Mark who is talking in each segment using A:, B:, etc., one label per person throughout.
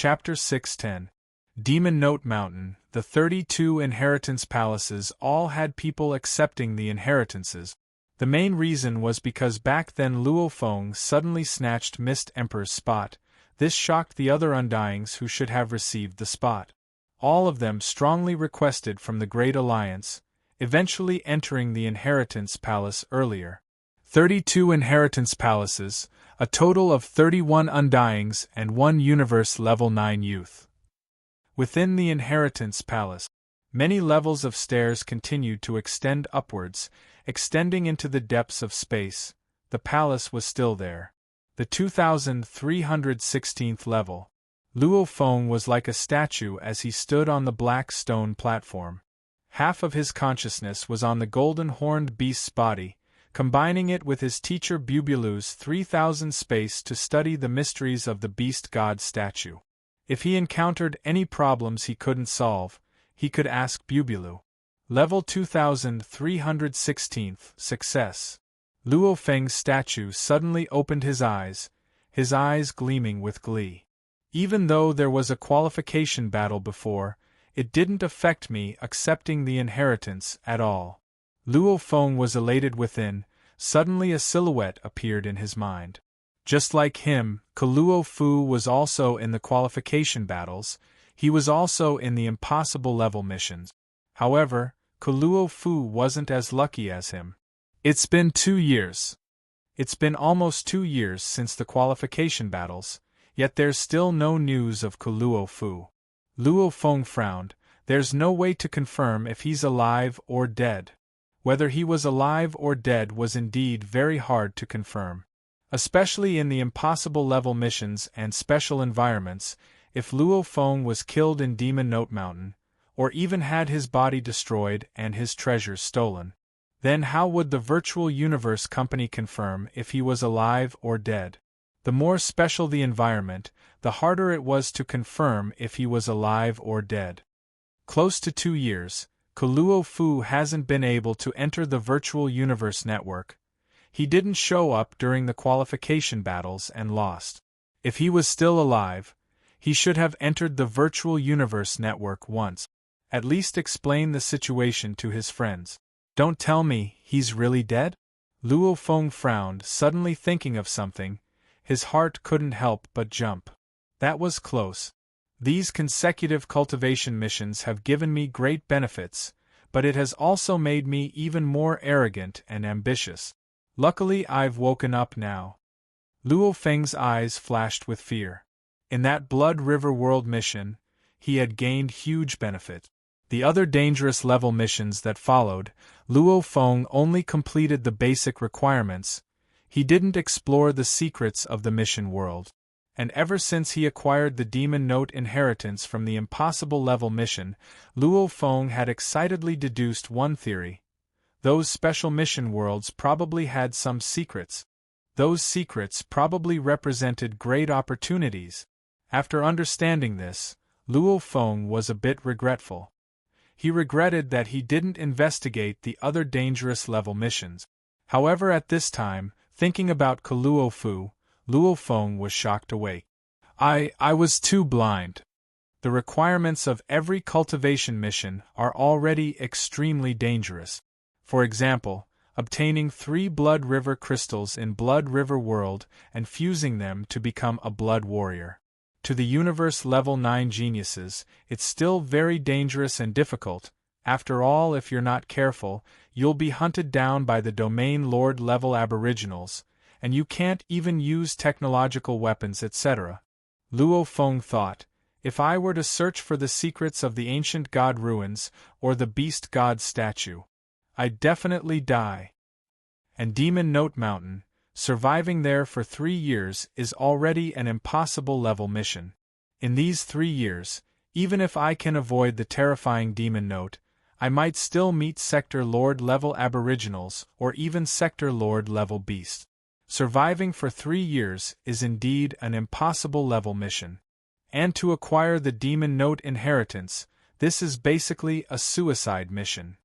A: Chapter 610. Demon Note Mountain. The 32 inheritance palaces all had people accepting the inheritances. The main reason was because back then Luo Feng suddenly snatched Mist Emperor's spot. This shocked the other Undyings who should have received the spot. All of them strongly requested from the Great Alliance, eventually entering the inheritance palace earlier. 32 inheritance palaces, a total of 31 Undyings and 1 Universe Level 9 youth. Within the inheritance palace, many levels of stairs continued to extend upwards, extending into the depths of space. The palace was still there. The 2316th level. Luo Feng was like a statue as he stood on the black stone platform. Half of his consciousness was on the golden-horned beast's body, combining it with his teacher Bubulu's 3000 space to study the mysteries of the beast god statue. If he encountered any problems he couldn't solve, he could ask Bubulu. Level 2316th, Success. Luo Feng's statue suddenly opened his eyes gleaming with glee. Even though there was a qualification battle before, it didn't affect me accepting the inheritance at all. Luo Feng was elated within. Suddenly a silhouette appeared in his mind. Just like him, Luo Fu was also in the qualification battles. He was also in the impossible level missions. However, Luo Fu wasn't as lucky as him. It's been 2 years. It's been almost 2 years since the qualification battles, yet there's still no news of Luo Fu. Luo Feng frowned. There's no way to confirm if he's alive or dead. Whether he was alive or dead was indeed very hard to confirm. Especially in the impossible level missions and special environments, if Luo Feng was killed in Demon Note Mountain, or even had his body destroyed and his treasures stolen, then how would the Virtual Universe Company confirm if he was alive or dead? The more special the environment, the harder it was to confirm if he was alive or dead. Close to 2 years, Luo Fu hasn't been able to enter the Virtual Universe Network. He didn't show up during the qualification battles and lost. If he was still alive, he should have entered the Virtual Universe Network once. At least explain the situation to his friends. Don't tell me he's really dead? Luo Feng frowned, suddenly thinking of something. His heart couldn't help but jump. That was close. These consecutive cultivation missions have given me great benefits, but it has also made me even more arrogant and ambitious. Luckily I've woken up now. Luo Feng's eyes flashed with fear. In that Blood River World mission, he had gained huge benefit. The other dangerous level missions that followed, Luo Feng only completed the basic requirements. He didn't explore the secrets of the mission world. And ever since he acquired the Demon Note inheritance from the impossible level mission, Luo Feng had excitedly deduced one theory. Those special mission worlds probably had some secrets. Those secrets probably represented great opportunities. After understanding this, Luo Feng was a bit regretful. He regretted that he didn't investigate the other dangerous level missions. However, at this time, thinking about Luo Fu, Luo Feng was shocked awake. I was too blind. The requirements of every cultivation mission are already extremely dangerous. For example, obtaining 3 Blood River crystals in Blood River World and fusing them to become a Blood Warrior. To the Universe Level 9 geniuses, it's still very dangerous and difficult. After all, if you're not careful, you'll be hunted down by the Domain Lord level aboriginals, and you can't even use technological weapons, etc. Luo Feng thought, if I were to search for the secrets of the ancient god ruins or the beast god statue, I'd definitely die. And Demon Note Mountain, surviving there for 3 years is already an impossible level mission. In these 3 years, even if I can avoid the terrifying Demon Note, I might still meet Sector Lord level aboriginals or even Sector Lord level beasts. Surviving for 3 years is indeed an impossible level mission. And to acquire the Demon Note inheritance, this is basically a suicide mission.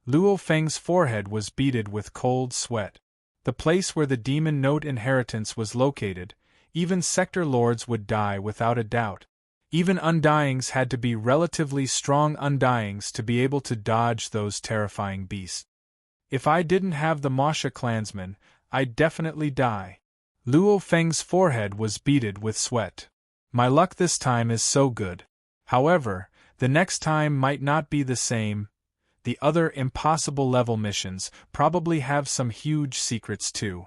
A: Luo Feng's forehead was beaded with cold sweat. The place where the Demon Note inheritance was located, even Sector Lords would die without a doubt. Even undyings had to be relatively strong undyings to be able to dodge those terrifying beasts. If I didn't have the Masha clansmen, I'd definitely die. Luo Feng's forehead was beaded with sweat. My luck this time is so good. However, the next time might not be the same. The other impossible level missions probably have some huge secrets too.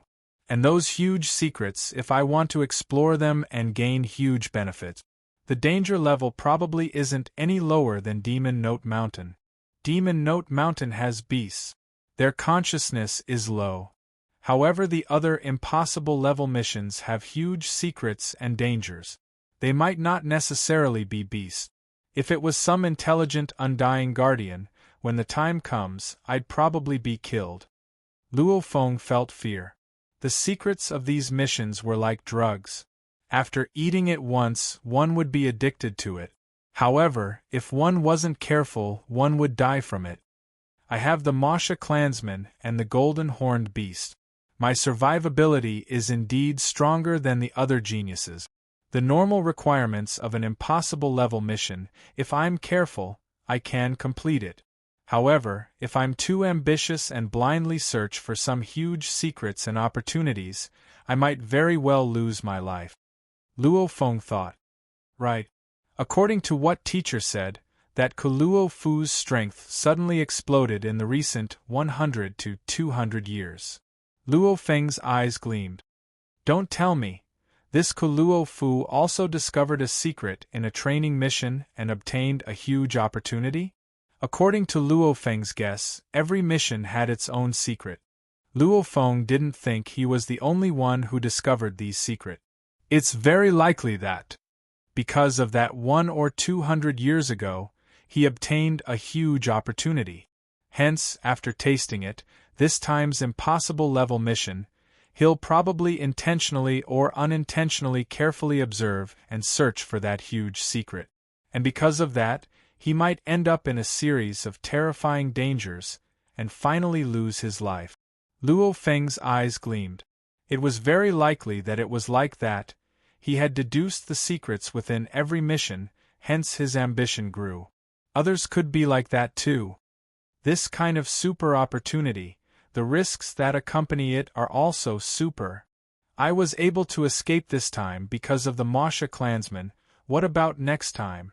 A: And those huge secrets, if I want to explore them and gain huge benefits, the danger level probably isn't any lower than Demon Note Mountain. Demon Note Mountain has beasts. Their consciousness is low. However, the other impossible level missions have huge secrets and dangers. They might not necessarily be beasts. If it was some intelligent undying guardian, when the time comes, I'd probably be killed. Luo Feng felt fear. The secrets of these missions were like drugs. After eating it once, one would be addicted to it. However, if one wasn't careful, one would die from it. I have the Masha clansman and the golden horned beast. My survivability is indeed stronger than the other geniuses. The normal requirements of an impossible level mission, if I'm careful, I can complete it. However, if I'm too ambitious and blindly search for some huge secrets and opportunities, I might very well lose my life. Luo Feng thought. Right. According to what teacher said, that Kuluo Fu's strength suddenly exploded in the recent 100 to 200 years. Luo Feng's eyes gleamed. Don't tell me. This Kuluo Fu also discovered a secret in a training mission and obtained a huge opportunity? According to Luo Feng's guess, every mission had its own secret. Luo Feng didn't think he was the only one who discovered these secrets. It's very likely that, because of that 100 or 200 years ago, he obtained a huge opportunity. Hence, after tasting it, this time's impossible level mission, he'll probably intentionally or unintentionally carefully observe and search for that huge secret. And because of that, he might end up in a series of terrifying dangers and finally lose his life. Luo Feng's eyes gleamed. It was very likely that it was like that. He had deduced the secrets within every mission, hence his ambition grew. Others could be like that too. This kind of super opportunity, the risks that accompany it are also super. I was able to escape this time because of the Masha clansmen. What about next time?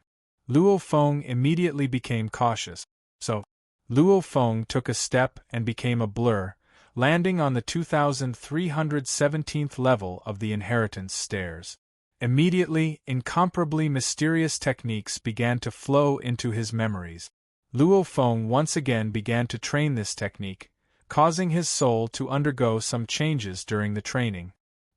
A: Luo Feng immediately became cautious. So, Luo Feng took a step and became a blur, landing on the 2317th level of the inheritance stairs. Immediately, incomparably mysterious techniques began to flow into his memories. Luo Feng once again began to train this technique, causing his soul to undergo some changes during the training.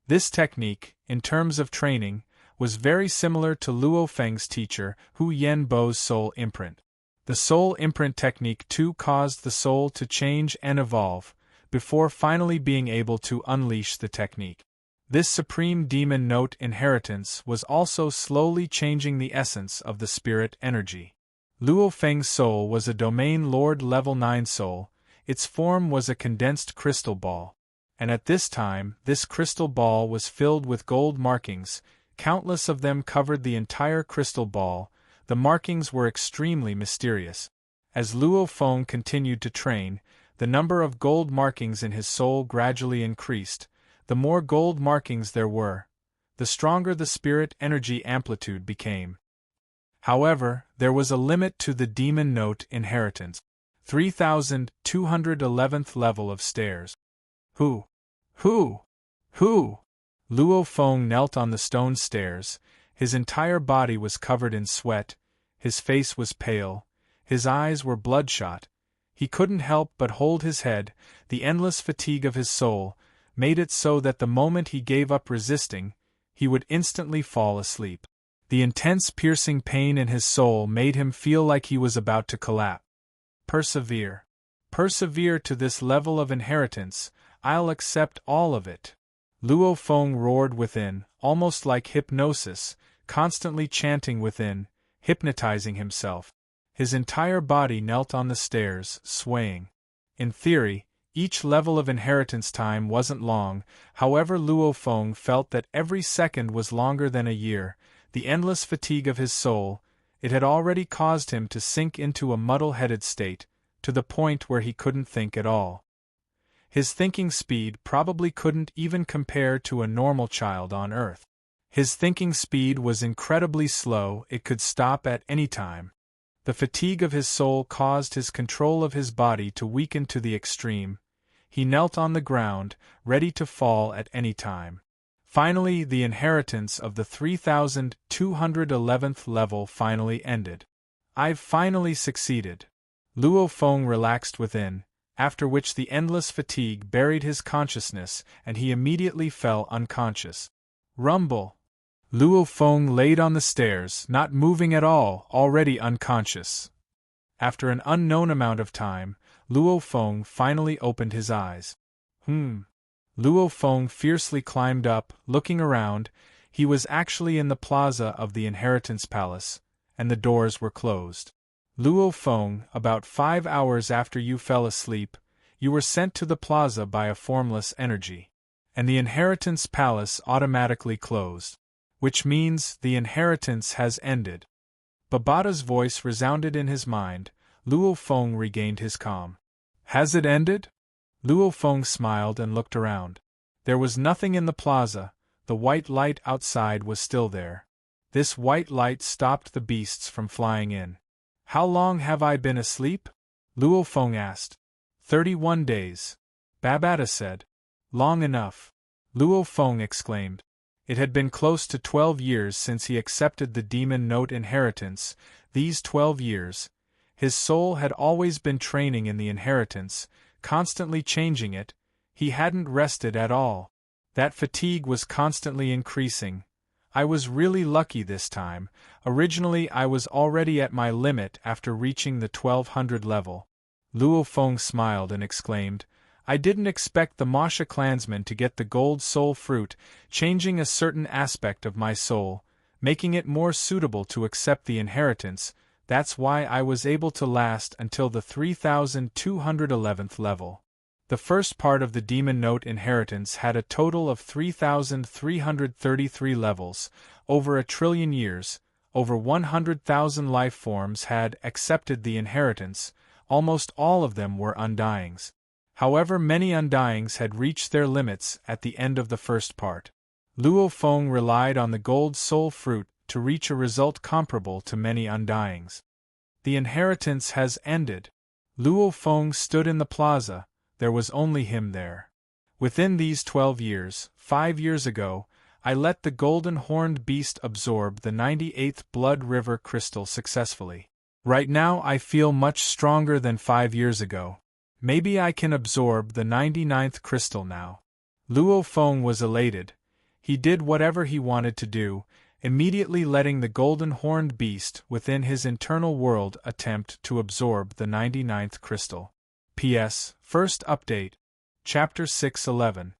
A: This technique, in terms of training, was very similar to Luo Feng's teacher Hu Yenbo's soul imprint. The soul imprint technique too caused the soul to change and evolve, before finally being able to unleash the technique. This supreme demon note inheritance was also slowly changing the essence of the spirit energy. Luo Feng's soul was a domain lord level 9 soul. Its form was a condensed crystal ball. And at this time, this crystal ball was filled with gold markings. Countless of them covered the entire crystal ball. The markings were extremely mysterious. As Luo Feng continued to train, the number of gold markings in his soul gradually increased. The more gold markings there were, the stronger the spirit energy amplitude became. However, there was a limit to the demon note inheritance. 3211th level of stairs. Who? Luo Feng knelt on the stone stairs. His entire body was covered in sweat, his face was pale, his eyes were bloodshot. He couldn't help but hold his head. The endless fatigue of his soul made it so that the moment he gave up resisting, he would instantly fall asleep. The intense piercing pain in his soul made him feel like he was about to collapse. Persevere. Persevere to this level of inheritance. I'll accept all of it. Luo Feng roared within, almost like hypnosis, constantly chanting within, hypnotizing himself. His entire body knelt on the stairs, swaying. In theory, each level of inheritance time wasn't long, however Luo Feng felt that every second was longer than a year. The endless fatigue of his soul, it had already caused him to sink into a muddle-headed state, to the point where he couldn't think at all. His thinking speed probably couldn't even compare to a normal child on Earth. His thinking speed was incredibly slow, it could stop at any time. The fatigue of his soul caused his control of his body to weaken to the extreme. He knelt on the ground, ready to fall at any time. Finally, the inheritance of the 3211th level finally ended. I've finally succeeded. Luo Feng relaxed within, after which the endless fatigue buried his consciousness and he immediately fell unconscious. Rumble! Luo Feng laid on the stairs, not moving at all, already unconscious. After an unknown amount of time, Luo Feng finally opened his eyes. Luo Feng fiercely climbed up, looking around. He was actually in the plaza of the Inheritance Palace, and the doors were closed. Luo Feng, about 5 hours after you fell asleep, you were sent to the plaza by a formless energy. And the Inheritance Palace automatically closed. Which means the inheritance has ended. Babata's voice resounded in his mind. Luo Feng regained his calm. Has it ended? Luo Feng smiled and looked around. There was nothing in the plaza, the white light outside was still there. This white light stopped the beasts from flying in. How long have I been asleep? Luo Feng asked. 31 days. Babata said. Long enough. Luo Feng exclaimed. It had been close to 12 years since he accepted the demon note inheritance. These 12 years, his soul had always been training in the inheritance, constantly changing it. He hadn't rested at all. That fatigue was constantly increasing. I was really lucky this time. Originally I was already at my limit after reaching the 1200 level. Luo Feng smiled and exclaimed, I didn't expect the Masha clansmen to get the gold soul fruit, changing a certain aspect of my soul, making it more suitable to accept the inheritance. That's why I was able to last until the 3211th level. The first part of the Demon Note inheritance had a total of 3,333 levels, over 1 trillion years. Over 100,000 life forms had accepted the inheritance, almost all of them were undyings. However, many undyings had reached their limits at the end of the first part. Luo Feng relied on the gold soul fruit to reach a result comparable to many undyings. The inheritance has ended. Luo Feng stood in the plaza, there was only him there. Within these 12 years, 5 years ago, I let the golden horned beast absorb the 98th blood river crystal successfully. Right now I feel much stronger than 5 years ago. Maybe I can absorb the 99th crystal now. Luo Feng was elated. He did whatever he wanted to do, immediately letting the golden horned beast within his internal world attempt to absorb the 99th crystal. P.S. First update. Chapter 6:11.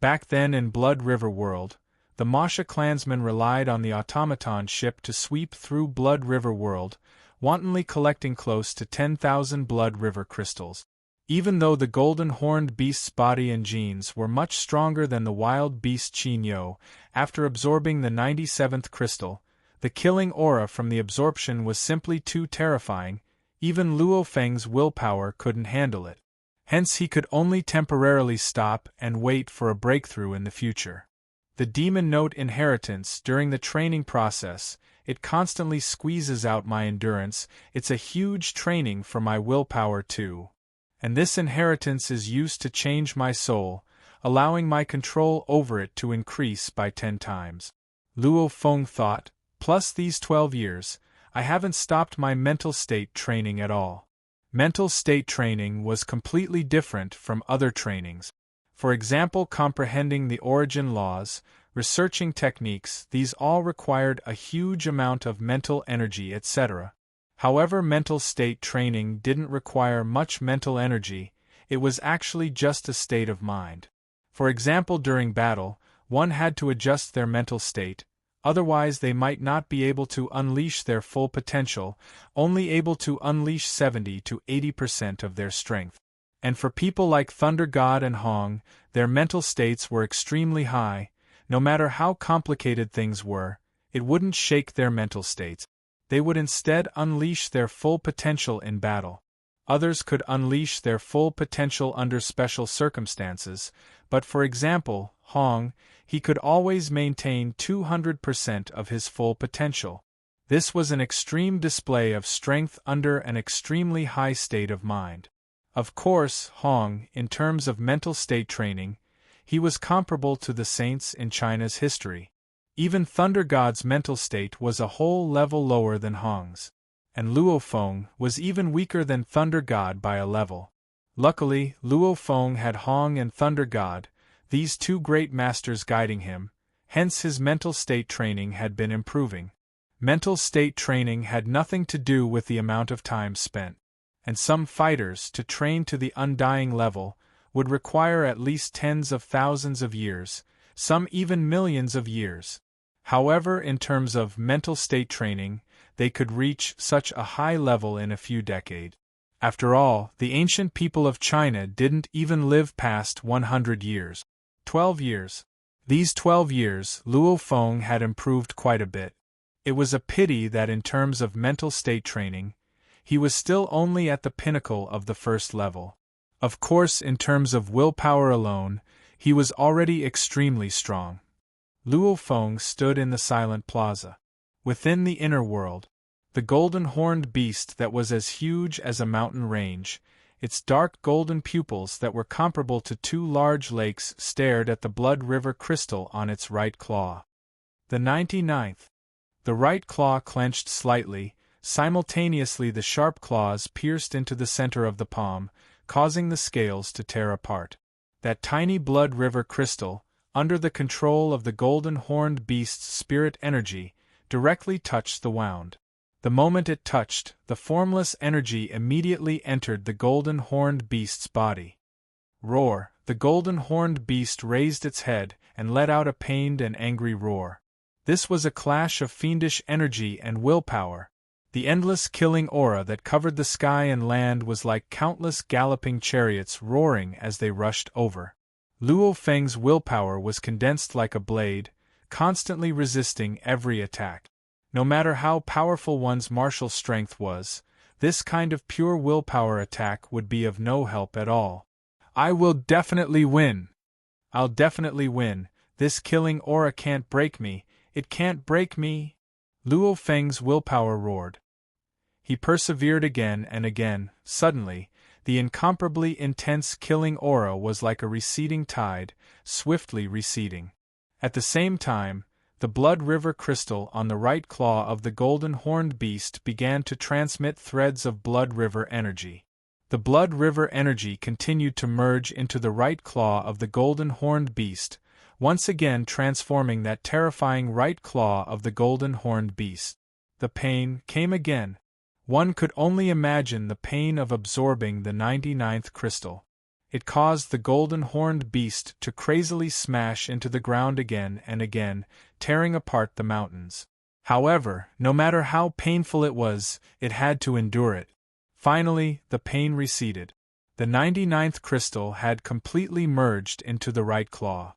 A: Back then in Blood River World, the Masha clansmen relied on the automaton ship to sweep through Blood River World, wantonly collecting close to 10,000 Blood River crystals. Even though the golden horned beast's body and genes were much stronger than the wild beast Qin Yo, after absorbing the 97th crystal, the killing aura from the absorption was simply too terrifying. Even Luo Feng's willpower couldn't handle it. Hence he could only temporarily stop and wait for a breakthrough in the future. The Demon Note inheritance during the training process, it constantly squeezes out my endurance. It's a huge training for my willpower too. And this inheritance is used to change my soul, allowing my control over it to increase by 10 times. Luo Feng thought, plus these 12 years, I haven't stopped my mental state training at all. Mental state training was completely different from other trainings. For example, comprehending the origin laws, researching techniques, these all required a huge amount of mental energy, etc. However, mental state training didn't require much mental energy, it was actually just a state of mind. For example, during battle, one had to adjust their mental state, otherwise they might not be able to unleash their full potential, only able to unleash 70 to 80% of their strength. And for people like Thunder God and Hong, their mental states were extremely high. No matter how complicated things were, It wouldn't shake their mental states. They would instead unleash their full potential in battle. Others could unleash their full potential under special circumstances, but for example, Hong, he could always maintain 200% of his full potential. This was an extreme display of strength under an extremely high state of mind. Of course, Hong, in terms of mental state training, he was comparable to the saints in China's history. Even Thunder God's mental state was a whole level lower than Hong's. And Luo Feng was even weaker than Thunder God by a level. Luckily, Luo Feng had Hong and Thunder God, these two great masters guiding him, hence his mental state training had been improving. Mental state training had nothing to do with the amount of time spent. And some fighters, to train to the undying level, would require at least tens of thousands of years, some even millions of years. However, in terms of mental state training, they could reach such a high level in a few decades. After all, the ancient people of China didn't even live past 100 years. 12 years. These 12 years, Luo Feng had improved quite a bit. It was a pity that in terms of mental state training, he was still only at the pinnacle of the first level. Of course, in terms of willpower alone, he was already extremely strong. Luo Feng stood in the silent plaza. Within the inner world, the golden-horned beast that was as huge as a mountain range, its dark golden pupils that were comparable to two large lakes stared at the blood river crystal on its right claw. The 99th. The right claw clenched slightly, simultaneously the sharp claws pierced into the center of the palm, causing the scales to tear apart. That tiny blood river crystal, under the control of the golden-horned beast's spirit energy, directly touched the wound. The moment it touched, the formless energy immediately entered the golden-horned beast's body. Roar! The golden-horned beast raised its head and let out a pained and angry roar. This was a clash of fiendish energy and willpower. The endless killing aura that covered the sky and land was like countless galloping chariots roaring as they rushed over. Luo Feng's willpower was condensed like a blade, constantly resisting every attack. No matter how powerful one's martial strength was, this kind of pure willpower attack would be of no help at all. I will definitely win. I'll definitely win. This killing aura can't break me. It can't break me. Luo Feng's willpower roared. He persevered again and again. Suddenly, the incomparably intense killing aura was like a receding tide, swiftly receding. At the same time, the blood river crystal on the right claw of the golden-horned beast began to transmit threads of blood river energy. The blood river energy continued to merge into the right claw of the golden-horned beast, once again transforming that terrifying right claw of the golden-horned beast. The pain came again. One could only imagine the pain of absorbing the 99th crystal. It caused the golden-horned beast to crazily smash into the ground again and again, tearing apart the mountains. However, no matter how painful it was, it had to endure it. Finally, the pain receded. The 99th crystal had completely merged into the right claw.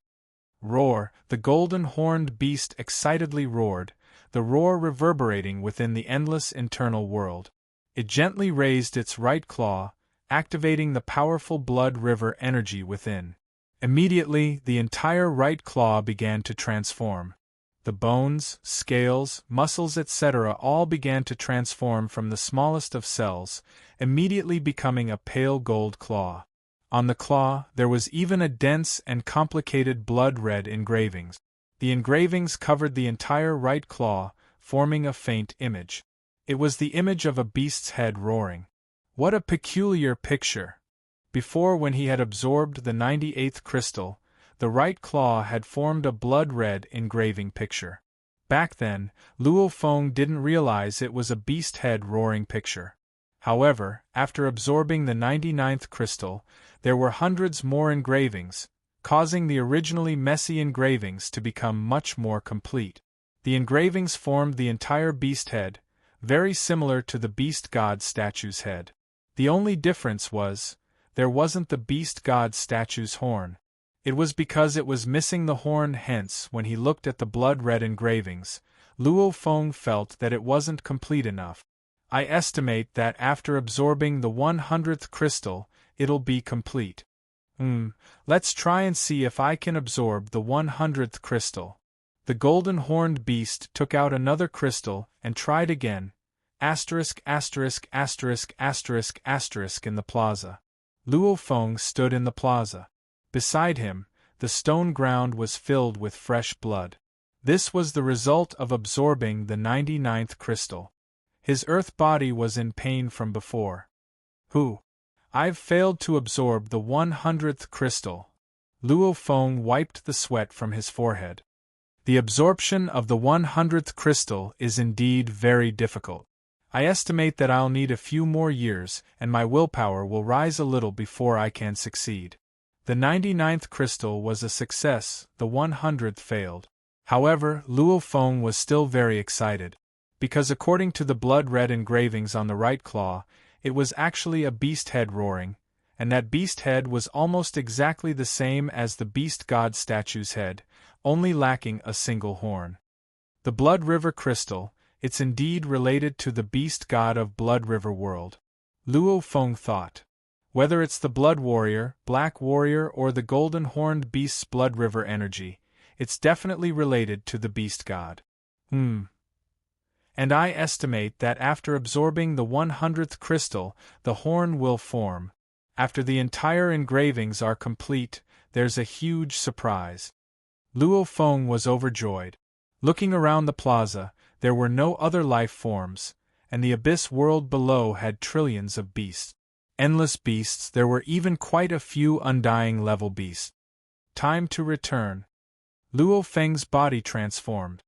A: Roar! The golden-horned beast excitedly roared, the roar reverberating within the endless internal world. It gently raised its right claw, activating the powerful blood river energy within. Immediately, the entire right claw began to transform. The bones, scales, muscles, etc. all began to transform from the smallest of cells, immediately becoming a pale gold claw. On the claw, there was even a dense and complicated blood-red engravings. The engravings covered the entire right claw, forming a faint image. It was the image of a beast's head roaring. What a peculiar picture! Before, when he had absorbed the 98th crystal, the right claw had formed a blood-red engraving picture. Back then, Luo Feng didn't realize it was a beast head roaring picture. However, after absorbing the 99th crystal, there were hundreds more engravings, causing the originally messy engravings to become much more complete. The engravings formed the entire beast head, very similar to the beast god statue's head. The only difference was, there wasn't the beast god statue's horn. It was because it was missing the horn, hence, when he looked at the blood-red engravings, Luo Feng felt that it wasn't complete enough. I estimate that after absorbing the 100th crystal, it'll be complete. Let's try and see if I can absorb the 100th crystal. The golden horned beast took out another crystal and tried again. Asterisk asterisk asterisk asterisk asterisk in the plaza. Luo Feng stood in the plaza. Beside him, the stone ground was filled with fresh blood. This was the result of absorbing the 99th crystal. His earth body was in pain from before. I've failed to absorb the 100th crystal. Luo Feng wiped the sweat from his forehead. The absorption of the 100th crystal is indeed very difficult. I estimate that I'll need a few more years, and my willpower will rise a little before I can succeed. The 99th crystal was a success, the 100th failed. However, Luo Feng was still very excited. Because according to the blood-red engravings on the right claw, it was actually a beast head roaring, and that beast head was almost exactly the same as the beast god statue's head, only lacking a single horn. The Blood River crystal, it's indeed related to the beast god of Blood River world. Luo Feng thought. Whether it's the Blood Warrior, Black Warrior, or the golden horned beast's Blood River energy, it's definitely related to the beast god. And I estimate that after absorbing the 100th crystal, the horn will form. After the entire engravings are complete, there's a huge surprise. Luo Feng was overjoyed. Looking around the plaza, there were no other life forms, and the abyss world below had trillions of beasts. Endless beasts, there were even quite a few undying level beasts. Time to return. Luo Feng's body transformed.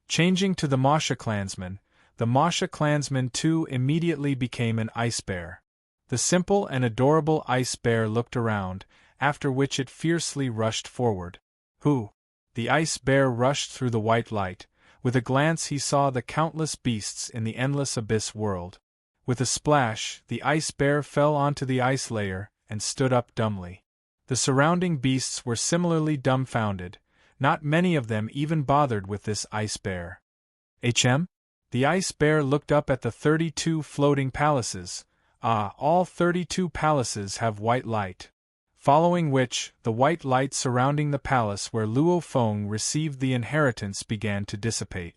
A: Changing to the Masha clansman, the Masha clansman too immediately became an ice bear. The simple and adorable ice bear looked around, after which it fiercely rushed forward. The ice bear rushed through the white light. With a glance he saw the countless beasts in the endless abyss world. With a splash, the ice bear fell onto the ice layer and stood up dumbly. The surrounding beasts were similarly dumbfounded. Not many of them even bothered with this ice bear. The ice bear looked up at the 32 floating palaces. All 32 palaces have white light. Following which, the white light surrounding the palace where Luo Feng received the inheritance began to dissipate.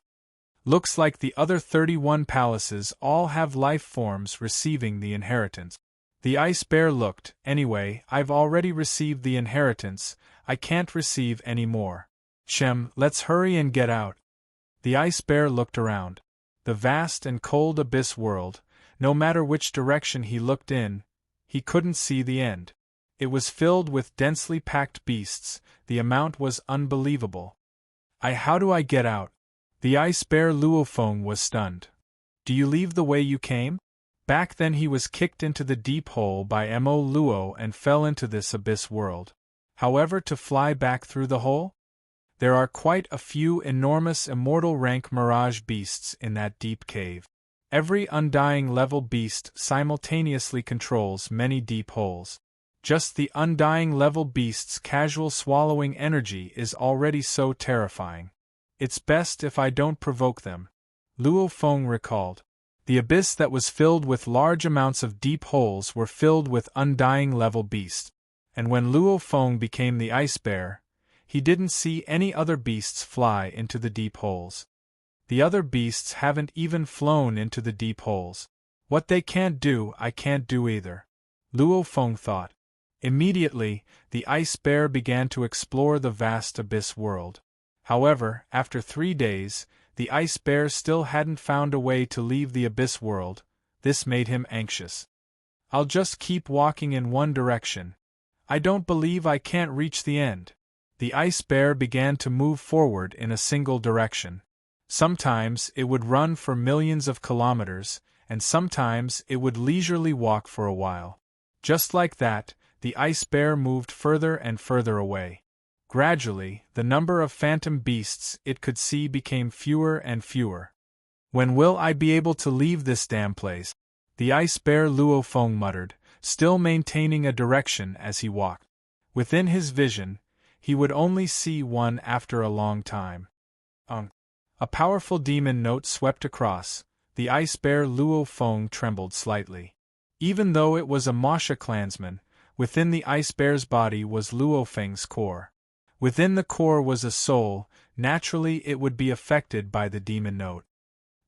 A: Looks like the other 31 palaces all have life forms receiving the inheritance. The ice bear looked, anyway, I've already received the inheritance, I can't receive any more. Let's hurry and get out. The ice bear looked around. The vast and cold abyss world, no matter which direction he looked in, he couldn't see the end. It was filled with densely packed beasts, the amount was unbelievable. How do I get out? The ice bear Luo Feng was stunned. Do you leave the way you came? Back then he was kicked into the deep hole by Mo Luo and fell into this abyss world. However, to fly back through the hole? There are quite a few enormous immortal rank mirage beasts in that deep cave. Every undying level beast simultaneously controls many deep holes. Just the undying level beast's casual swallowing energy is already so terrifying. It's best if I don't provoke them. Luo Feng recalled. The abyss that was filled with large amounts of deep holes were filled with undying level beasts. And when Luo Feng became the ice bear, he didn't see any other beasts fly into the deep holes. The other beasts haven't even flown into the deep holes. What they can't do, I can't do either. Luo Feng thought. Immediately, the ice bear began to explore the vast abyss world. However, after 3 days, the ice bear still hadn't found a way to leave the abyss world. This made him anxious. I'll just keep walking in one direction. I don't believe I can't reach the end. The ice bear began to move forward in a single direction. Sometimes it would run for millions of kilometers, and sometimes it would leisurely walk for a while. Just like that, the ice bear moved further and further away. Gradually, the number of phantom beasts it could see became fewer and fewer. When will I be able to leave this damn place? The ice bear Luo Feng muttered, still maintaining a direction as he walked. Within his vision, he would only see one after a long time. A powerful demon note swept across. The ice bear Luo Feng trembled slightly. Even though it was a Masha clansman, within the ice bear's body was Luo Feng's core. Within the core was a soul. Naturally it would be affected by the demon note.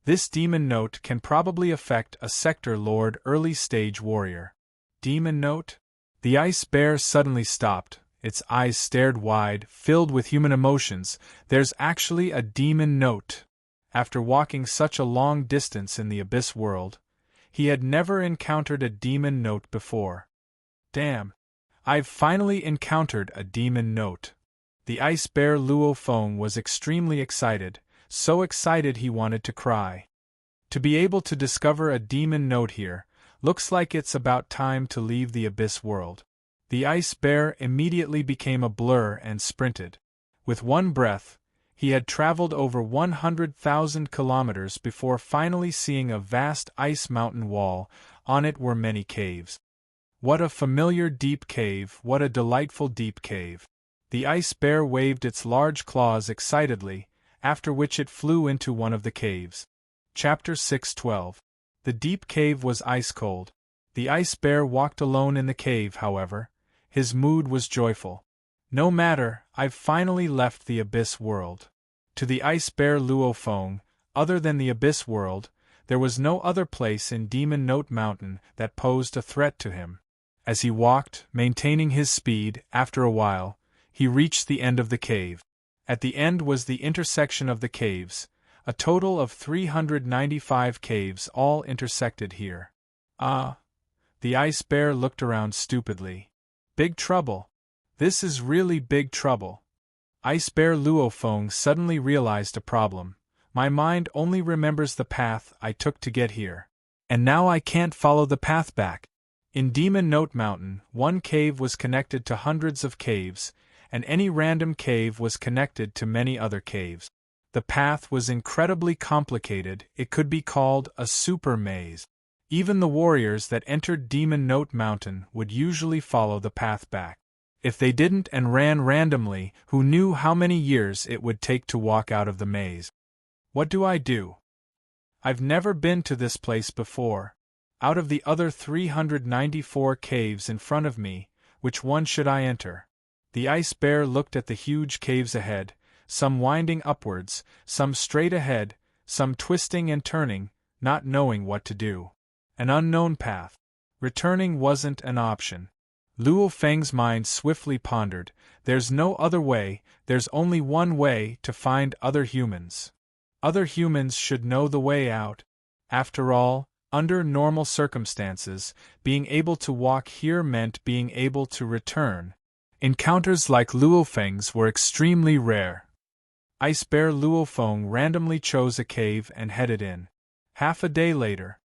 A: This demon note can probably affect a sector lord early-stage warrior. Demon note? The ice bear suddenly stopped. Its eyes stared wide, filled with human emotions. There's actually a demon note. After walking such a long distance in the abyss world, he had never encountered a demon note before. Damn! I've finally encountered a demon note. The ice bear Luo Feng was extremely excited, so excited he wanted to cry. To be able to discover a demon note here, looks like it's about time to leave the abyss world. The ice bear immediately became a blur and sprinted. With one breath, he had traveled over 100,000 kilometers before finally seeing a vast ice mountain wall. On it were many caves. What a familiar deep cave, what a delightful deep cave. The ice bear waved its large claws excitedly, after which it flew into one of the caves. Chapter 6:12. The deep cave was ice-cold. The ice bear walked alone in the cave, however. His mood was joyful. No matter, I've finally left the abyss world. To the ice bear Luo Feng, other than the abyss world, there was no other place in Demon Note Mountain that posed a threat to him. As he walked, maintaining his speed, after a while, he reached the end of the cave. At the end was the intersection of the caves. A total of 395 caves all intersected here. Ah! The ice bear looked around stupidly. Big trouble. This is really big trouble. Ice bear Luo Feng suddenly realized a problem. My mind only remembers the path I took to get here. And now I can't follow the path back. In Demon Note Mountain, one cave was connected to hundreds of caves, and any random cave was connected to many other caves. The path was incredibly complicated. It could be called a super maze. Even the warriors that entered Demon Note Mountain would usually follow the path back. If they didn't and ran randomly, who knew how many years it would take to walk out of the maze? What do I do? I've never been to this place before. Out of the other 394 caves in front of me, which one should I enter? The ice bear looked at the huge caves ahead, some winding upwards, some straight ahead, some twisting and turning, not knowing what to do. An unknown path. Returning wasn't an option. Luo Feng's mind swiftly pondered, there's no other way, there's only one way to find other humans. Other humans should know the way out. After all, under normal circumstances, being able to walk here meant being able to return. Encounters like Luo Feng's were extremely rare. Ice bear Luo Feng randomly chose a cave and headed in. Half a day later.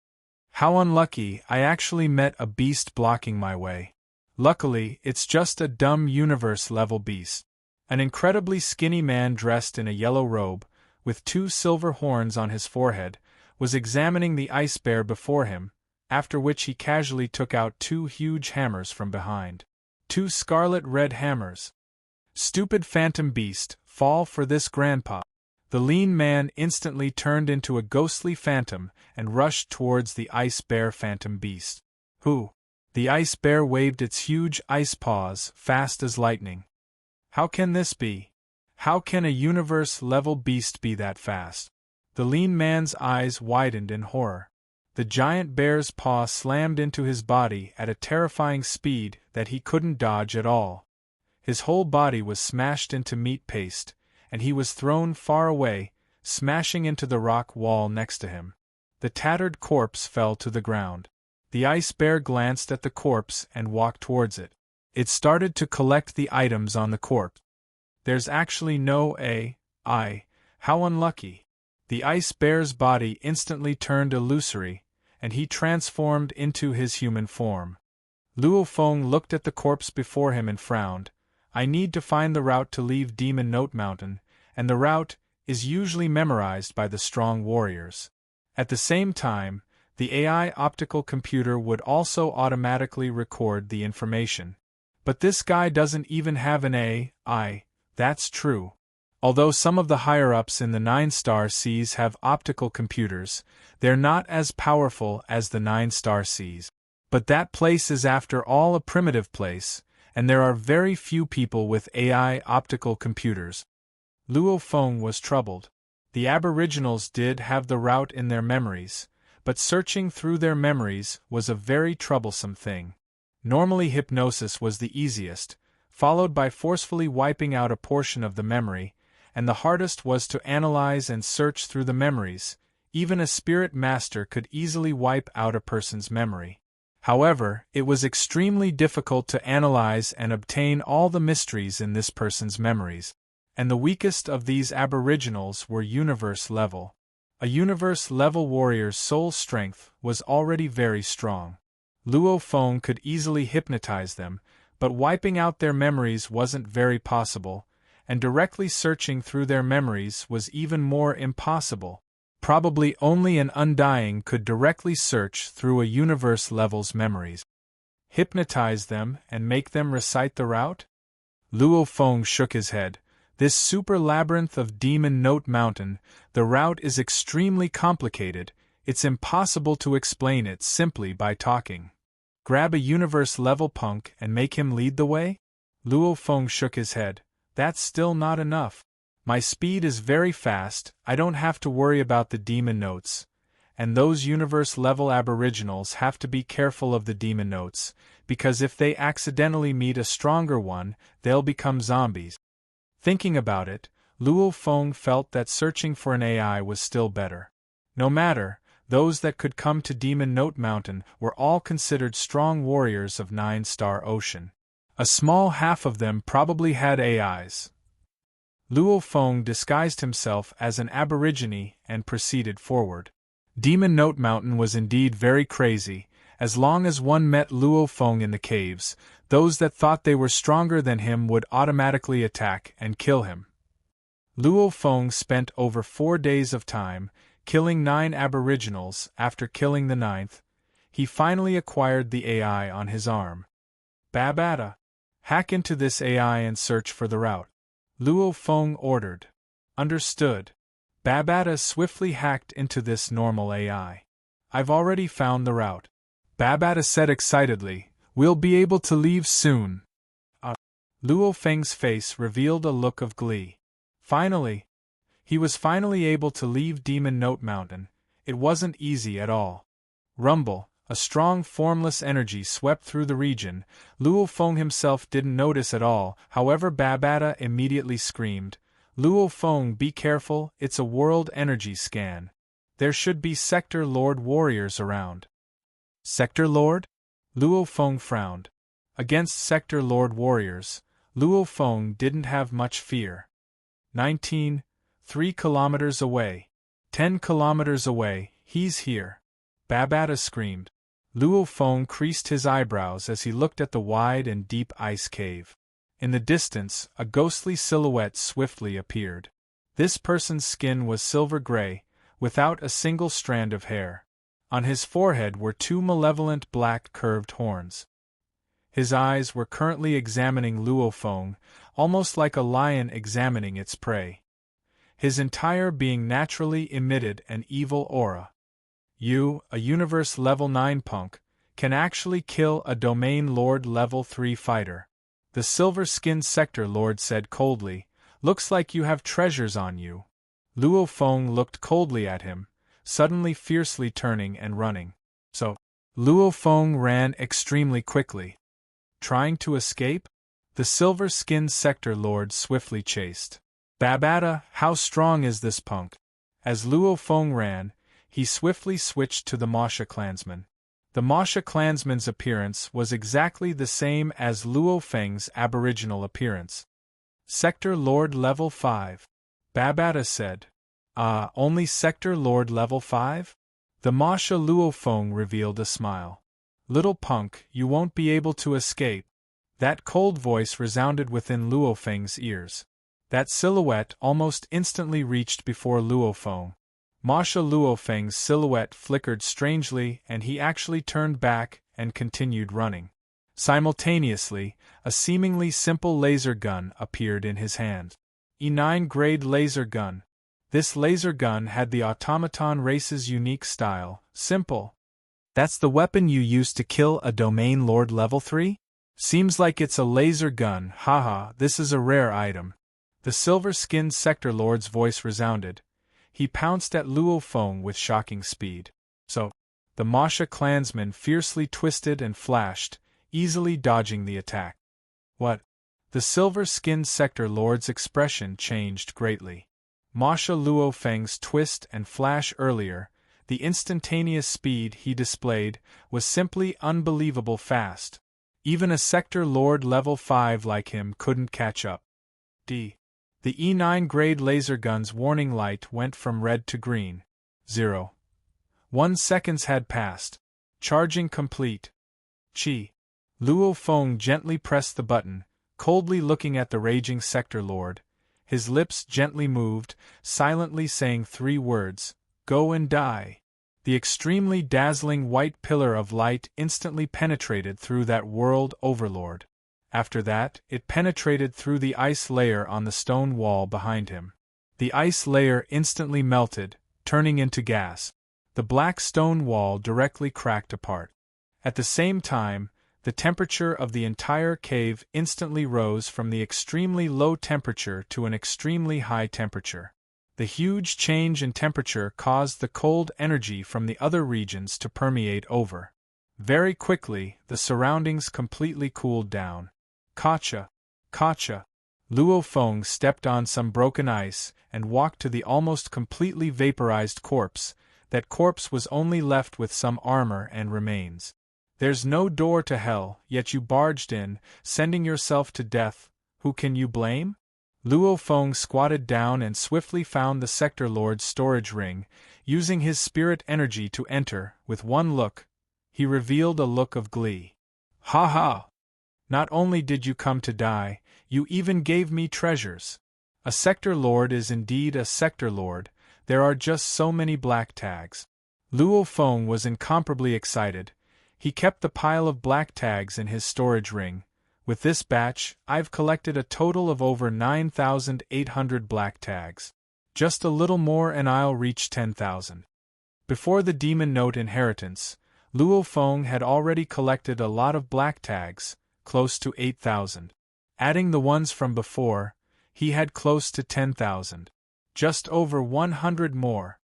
A: How unlucky, I actually met a beast blocking my way. Luckily, it's just a dumb universe-level beast. An incredibly skinny man dressed in a yellow robe, with 2 silver horns on his forehead, was examining the ice bear before him, after which he casually took out 2 huge hammers from behind. 2 scarlet-red hammers. Stupid phantom beast, fall for this grandpa. The lean man instantly turned into a ghostly phantom and rushed towards the ice bear phantom beast. Who? The ice bear waved its huge ice paws, fast as lightning. How can this be? How can a universe-level beast be that fast? The lean man's eyes widened in horror. The giant bear's paw slammed into his body at a terrifying speed that he couldn't dodge at all. His whole body was smashed into meat paste, and he was thrown far away, smashing into the rock wall next to him. The tattered corpse fell to the ground. The ice bear glanced at the corpse and walked towards it. It started to collect the items on the corpse. There's actually no AI. How unlucky. The ice bear's body instantly turned illusory, and he transformed into his human form. Luo Feng looked at the corpse before him and frowned. I need to find the route to leave Demon Note Mountain, and the route is usually memorized by the strong warriors. At the same time, the AI optical computer would also automatically record the information. But this guy doesn't even have an AI, that's true. Although some of the higher-ups in the 9-star seas have optical computers, they're not as powerful as the 9-star seas. But that place is after all a primitive place, and there are very few people with AI optical computers. Luo Feng was troubled. The Aboriginals did have the route in their memories, but searching through their memories was a very troublesome thing. Normally hypnosis was the easiest, followed by forcefully wiping out a portion of the memory, and the hardest was to analyze and search through the memories. Even a spirit master could easily wipe out a person's memory. However, it was extremely difficult to analyze and obtain all the mysteries in this person's memories. And the weakest of these aboriginals were universe level. A universe level warrior's soul strength was already very strong. Luo Feng could easily hypnotize them, but wiping out their memories wasn't very possible, and directly searching through their memories was even more impossible. Probably only an undying could directly search through a universe level's memories. Hypnotize them and make them recite the route? Luo Feng shook his head. This super labyrinth of Demon Note Mountain, the route is extremely complicated, it's impossible to explain it simply by talking. Grab a universe level punk and make him lead the way? Luo Feng shook his head. That's still not enough. My speed is very fast, I don't have to worry about the demon notes. And those universe-level aboriginals have to be careful of the demon notes, because if they accidentally meet a stronger one, they'll become zombies. Thinking about it, Luo Feng felt that searching for an AI was still better. No matter, those that could come to Demon Note Mountain were all considered strong warriors of 9-star ocean. A small half of them probably had AIs. Luo Feng disguised himself as an aborigine and proceeded forward. Demon Note Mountain was indeed very crazy. As long as one met Luo Feng in the caves, those that thought they were stronger than him would automatically attack and kill him. Luo Feng spent over 4 days of time, killing 9 aboriginals. After killing the 9th, he finally acquired the AI on his arm. Babata, hack into this AI and search for the route. Luo Feng ordered. Understood. Babata swiftly hacked into this normal AI. I've already found the route. Babata said excitedly, we'll be able to leave soon. Luo Feng's face revealed a look of glee. Finally! He was finally able to leave Demon Note Mountain. It wasn't easy at all. Rumble, a strong formless energy swept through the region. Luo Feng himself didn't notice at all, however Babata immediately screamed, Luo Feng, be careful, it's a world energy scan. There should be Sector Lord warriors around. Sector Lord? Luo Feng frowned. Against Sector Lord warriors, Luo Feng didn't have much fear. 3 kilometers away. 10 kilometers away, he's here. Babata screamed. Luo Feng creased his eyebrows as he looked at the wide and deep ice cave. In the distance, a ghostly silhouette swiftly appeared. This person's skin was silver gray, without a single strand of hair. On his forehead were 2 malevolent black curved horns. His eyes were currently examining Luo Feng, almost like a lion examining its prey. His entire being naturally emitted an evil aura. You, a Universe Level 9 punk, can actually kill a Domain Lord Level 3 fighter. The silver-skinned Sector Lord said coldly, looks like you have treasures on you. Luo Feng looked coldly at him, suddenly fiercely turning and running. So, Luo Feng ran extremely quickly. Trying to escape? The silver-skinned Sector Lord swiftly chased. Babata, how strong is this punk? As Luo Feng ran, he swiftly switched to the Masha clansman. The Masha clansman's appearance was exactly the same as Luo Feng's aboriginal appearance. Sector Lord Level 5. Babata said. Only Sector Lord Level 5? The Masha Luo Feng revealed a smile. Little punk, you won't be able to escape. That cold voice resounded within Luo Feng's ears. That silhouette almost instantly reached before Luo Feng. Masha Luo Feng's silhouette flickered strangely and he actually turned back and continued running. Simultaneously, a seemingly simple laser gun appeared in his hand. E9 grade laser gun. This laser gun had the automaton race's unique style, simple. That's the weapon you use to kill a domain lord level 3? Seems like it's a laser gun, haha, this is a rare item. The silver-skinned sector lord's voice resounded. He pounced at Luo Feng with shocking speed. So, the Masha clansman fiercely twisted and flashed, easily dodging the attack. What? The silver-skinned sector lord's expression changed greatly. Masha Luo Feng's twist and flash earlier, the instantaneous speed he displayed, was simply unbelievable fast. Even a sector lord level 5 like him couldn't catch up. The E9 grade laser gun's warning light went from red to green. 0.1 seconds had passed. Charging complete. Chi. Luo Feng gently pressed the button, coldly looking at the raging sector lord. His lips gently moved, silently saying 3 words, "Go and die." The extremely dazzling white pillar of light instantly penetrated through that world overlord. After that, it penetrated through the ice layer on the stone wall behind him. The ice layer instantly melted, turning into gas. The black stone wall directly cracked apart. At the same time, the temperature of the entire cave instantly rose from the extremely low temperature to an extremely high temperature. The huge change in temperature caused the cold energy from the other regions to permeate over. Very quickly, the surroundings completely cooled down. Kacha! Kacha! Luo Feng stepped on some broken ice and walked to the almost completely vaporized corpse. That corpse was only left with some armor and remains. There's no door to hell, yet you barged in, sending yourself to death. Who can you blame? Luo Feng squatted down and swiftly found the sector lord's storage ring, using his spirit energy to enter. With one look, he revealed a look of glee. Ha ha! Not only did you come to die, you even gave me treasures. A sector lord is indeed a sector lord. There are just so many black tags. Luo Feng was incomparably excited. He kept the pile of black tags in his storage ring. With this batch, I've collected a total of over 9,800 black tags. Just a little more and I'll reach 10,000. Before the Demon Note inheritance, Luo Feng had already collected a lot of black tags, close to 8,000. Adding the ones from before, he had close to 10,000. Just over 100 more.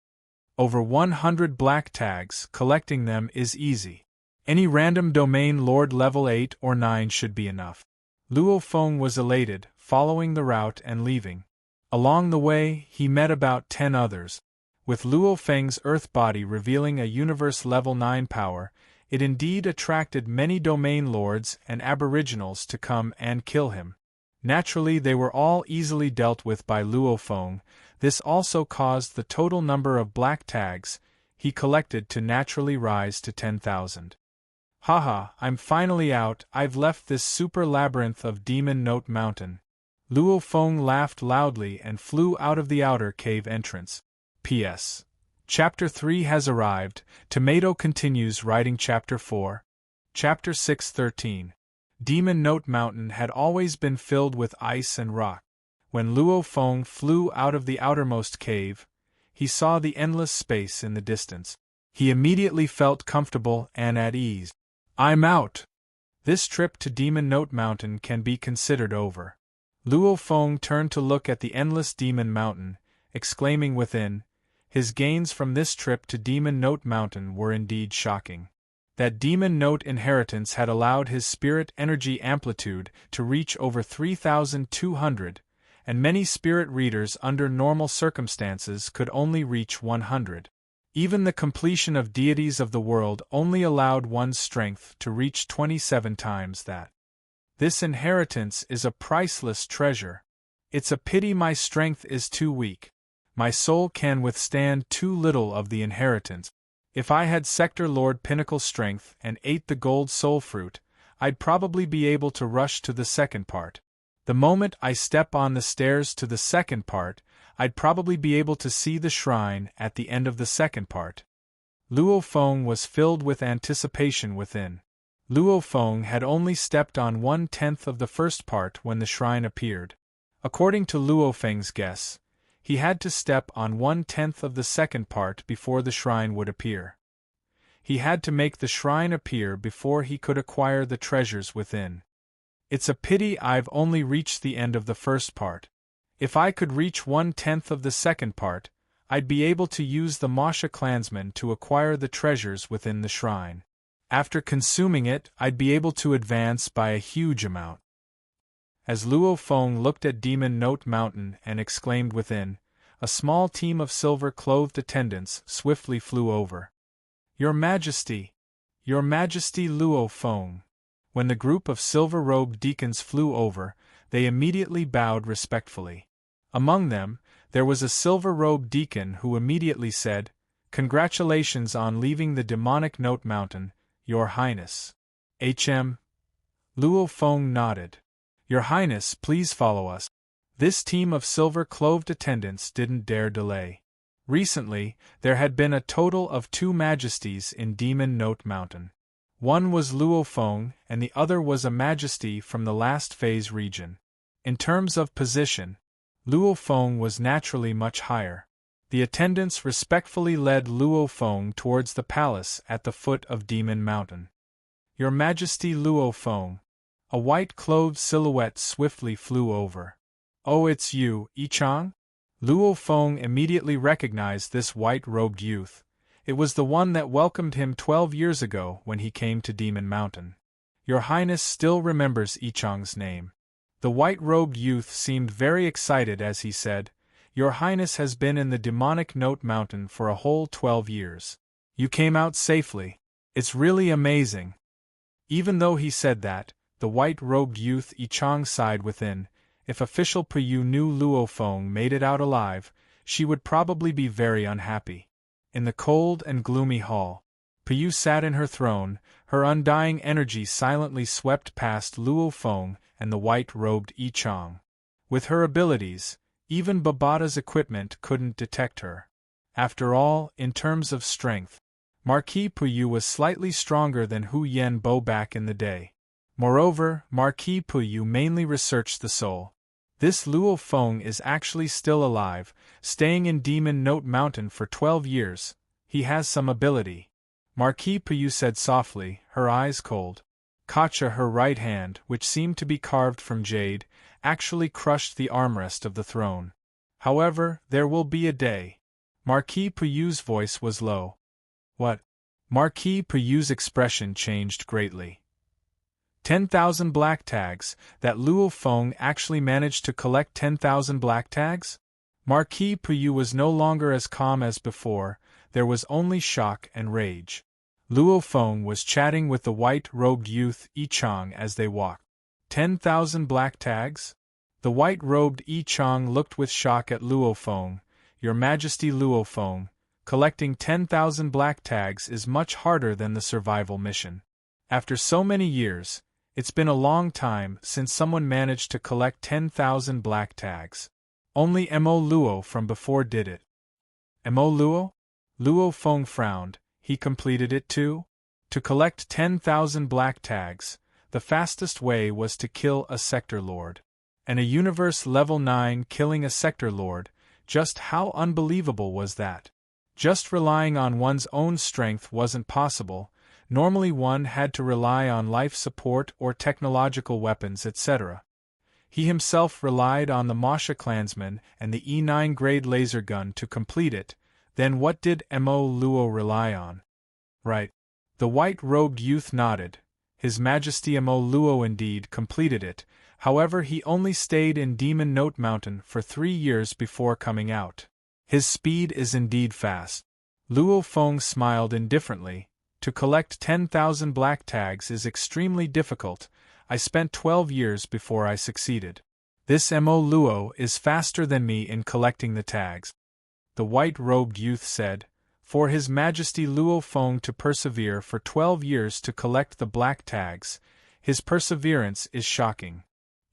A: Over 100 black tags, collecting them is easy. Any random domain lord level 8 or 9 should be enough. Luo Feng was elated, following the route and leaving. Along the way, he met about 10 others. With Luo Feng's earth body revealing a universe level 9 power, it indeed attracted many domain lords and aboriginals to come and kill him. Naturally, they were all easily dealt with by Luo Feng. This also caused the total number of black tags he collected to naturally rise to 10,000. Haha, I'm finally out. I've left this super labyrinth of Demon Note Mountain. Luo Feng laughed loudly and flew out of the outer cave entrance. P.S. Chapter 3 has arrived. Tomato continues writing Chapter 4. Chapter 6:13. Demon Note Mountain had always been filled with ice and rock. When Luo Feng flew out of the outermost cave, he saw the endless space in the distance. He immediately felt comfortable and at ease. I'm out! This trip to Demon Note Mountain can be considered over. Luo Feng turned to look at the endless Demon Mountain, exclaiming within, his gains from this trip to Demon Note Mountain were indeed shocking. That Demon Note inheritance had allowed his spirit energy amplitude to reach over 3,200, and many spirit readers under normal circumstances could only reach 100. Even the completion of deities of the world only allowed one's strength to reach 27 times that. This inheritance is a priceless treasure. It's a pity my strength is too weak. My soul can withstand too little of the inheritance. If I had Sector Lord Pinnacle strength and ate the gold soul fruit, I'd probably be able to rush to the second part. The moment I step on the stairs to the second part, I'd probably be able to see the shrine at the end of the second part. Luo Feng was filled with anticipation within. Luo Feng had only stepped on 1/10 of the first part when the shrine appeared. According to Luo Feng's guess, he had to step on 1/10 of the second part before the shrine would appear. He had to make the shrine appear before he could acquire the treasures within. It's a pity I've only reached the end of the first part. If I could reach 1/10 of the second part, I'd be able to use the Masha clansmen to acquire the treasures within the shrine. After consuming it, I'd be able to advance by a huge amount. As Luo Feng looked at Demon Note Mountain and exclaimed within, a small team of silver-clothed attendants swiftly flew over. Your Majesty! Your Majesty Luo Feng! When the group of silver-robed deacons flew over, they immediately bowed respectfully. Among them, there was a silver-robed deacon who immediately said, "Congratulations on leaving the demonic Note Mountain, Your Highness." Luo Feng nodded. "Your Highness, please follow us." This team of silver-clothed attendants didn't dare delay. Recently, there had been a total of 2 majesties in Demon Note Mountain. One was Luo Feng, and the other was a majesty from the last phase region. In terms of position, Luo Feng was naturally much higher. The attendants respectfully led Luo Feng towards the palace at the foot of Demon Mountain. Your Majesty Luo Feng. A white-clothed silhouette swiftly flew over. "Oh, it's you, Yichang?" Luo Feng immediately recognized this white-robed youth. It was the one that welcomed him 12 years ago when he came to Demon Mountain. Your Highness still remembers Yichang's name. The white-robed youth seemed very excited as he said, "Your Highness has been in the demonic Note Mountain for a whole 12 years. You came out safely. It's really amazing." Even though he said that, the white-robed youth Yichang sighed within. If official Puyu knew Luo Feng made it out alive, she would probably be very unhappy. In the cold and gloomy hall, Puyu sat in her throne, her undying energy silently swept past Luo Feng and the white-robed Yichang. With her abilities, even Babata's equipment couldn't detect her. After all, in terms of strength, Marquis Puyu was slightly stronger than Hu Yenbo back in the day. Moreover, Marquis Puyu mainly researched the soul. This Luo Feng is actually still alive, staying in Demon Note Mountain for 12 years. He has some ability. Marquis Puyu said softly, her eyes cold. Kacha, her right hand, which seemed to be carved from jade, actually crushed the armrest of the throne. However, there will be a day. Marquis Puyu's voice was low. What? Marquis Puyu's expression changed greatly. 10,000 black tags, that Luo Feng actually managed to collect 10,000 black tags? Marquis Puyu was no longer as calm as before, there was only shock and rage. Luo Feng was chatting with the white-robed youth Yichang as they walked. 10,000 black tags? The white-robed Yichang looked with shock at Luo Feng. Your Majesty Luo Feng, collecting 10,000 black tags is much harder than the survival mission. After so many years, it's been a long time since someone managed to collect 10,000 black tags. Only Mo Luo from before did it. Mo Luo? Luo Feng frowned. He completed it too? To collect 10,000 black tags, the fastest way was to kill a sector lord. And a universe level 9 killing a sector lord, just how unbelievable was that? Just relying on one's own strength wasn't possible. Normally one had to rely on life support or technological weapons, etc. He himself relied on the Masha clansmen and the E9 grade laser gun to complete it. Then what did Mo Luo rely on? Right. The white-robed youth nodded. His Majesty Mo Luo indeed completed it, however he only stayed in Demon Note Mountain for 3 years before coming out. His speed is indeed fast. Luo Feng smiled indifferently. To collect 10,000 black tags is extremely difficult. I spent 12 years before I succeeded. This Mo Luo is faster than me in collecting the tags. The white-robed youth said, for His Majesty Luo Feng to persevere for 12 years to collect the black tags, his perseverance is shocking.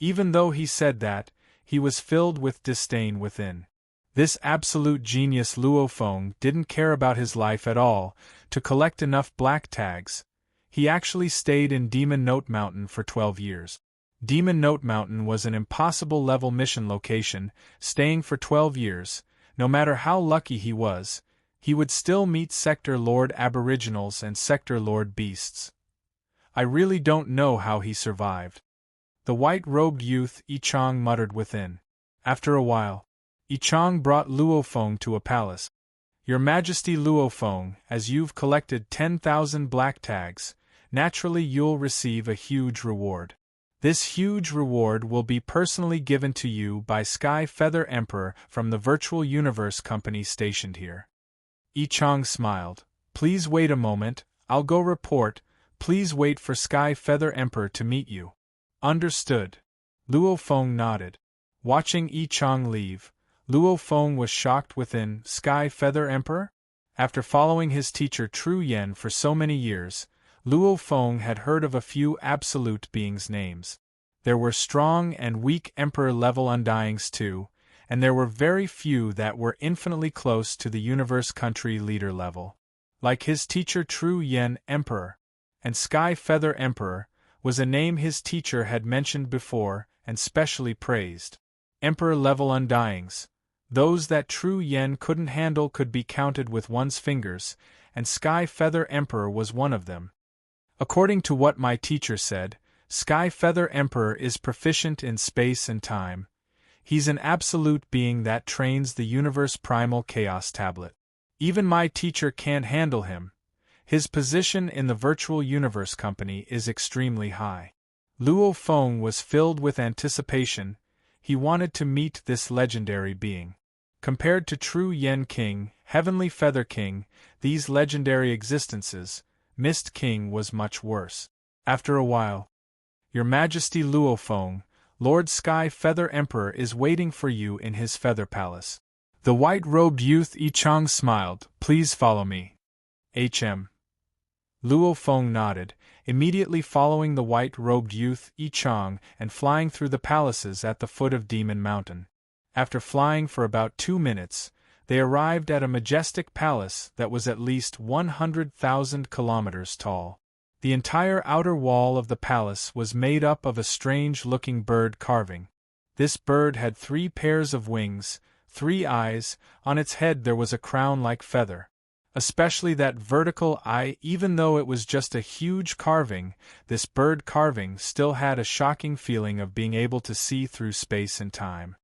A: Even though he said that, he was filled with disdain within. This absolute genius Luo Feng didn't care about his life at all to collect enough black tags. He actually stayed in Demon Note Mountain for 12 years. Demon Note Mountain was an impossible level mission location, staying for 12 years. No matter how lucky he was, he would still meet Sector Lord Aboriginals and Sector Lord Beasts. I really don't know how he survived. The white-robed youth I Chang muttered within. After a while, I Chang brought Luo Feng to a palace. Your Majesty Luo Feng, as you've collected 10,000 black tags, naturally you'll receive a huge reward. This huge reward will be personally given to you by Sky Feather Emperor from the Virtual Universe Company stationed here. I Chang smiled. Please wait a moment, I'll go report. Please wait for Sky Feather Emperor to meet you. Understood. Luo Feng nodded. Watching I Chang leave, Luo Feng was shocked within. Sky Feather Emperor? After following his teacher Tru Yen for so many years, Luo Feng had heard of a few absolute beings' names. There were strong and weak Emperor-level Undyings too, and there were very few that were infinitely close to the Universe Country leader level. Like his teacher Tru Yen Emperor, and Sky Feather Emperor, was a name his teacher had mentioned before and specially praised. Emperor-level Undyings. Those that Tru Yen couldn't handle could be counted with one's fingers, and Sky Feather Emperor was one of them. According to what my teacher said, Sky Feather Emperor is proficient in space and time. He's an absolute being that trains the Universe Primal Chaos Tablet. Even my teacher can't handle him. His position in the Virtual Universe Company is extremely high. Luo Feng was filled with anticipation. He wanted to meet this legendary being. Compared to Tru Yen King, Heavenly Feather King, these legendary existences, Mist King was much worse. After a while, Your Majesty Luo Feng, Lord Sky Feather Emperor is waiting for you in his feather palace. The white-robed youth I Chang smiled. Please follow me. HM. Luo Feng nodded, immediately following the white-robed youth I Chang and flying through the palaces at the foot of Demon Mountain. After flying for about 2 minutes, they arrived at a majestic palace that was at least 100,000 kilometers tall. The entire outer wall of the palace was made up of a strange-looking bird carving. This bird had 3 pairs of wings, 3 eyes, on its head there was a crown-like feather. Especially that vertical eye, even though it was just a huge carving, this bird carving still had a shocking feeling of being able to see through space and time.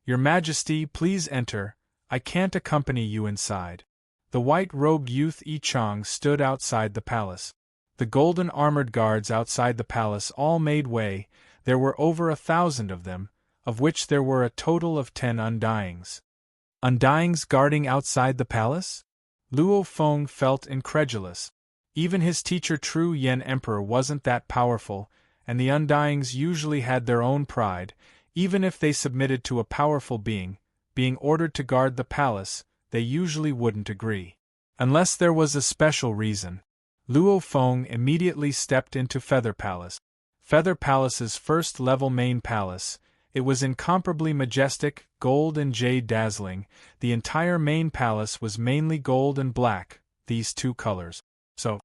A: Your Majesty, please enter. I can't accompany you inside. The white-robed youth I Chang stood outside the palace. The golden armored guards outside the palace all made way. There were over 1,000 of them, of which there were a total of 10 Undyings. Undyings guarding outside the palace? Luo Feng felt incredulous. Even his teacher Tru Yen Emperor wasn't that powerful, and the Undyings usually had their own pride. Even if they submitted to a powerful being ordered to guard the palace, they usually wouldn't agree. Unless there was a special reason. Luo Feng immediately stepped into Feather Palace. Feather Palace's first-level main palace. It was incomparably majestic, gold and jade dazzling. The entire main palace was mainly gold and black, these 2 colors. So,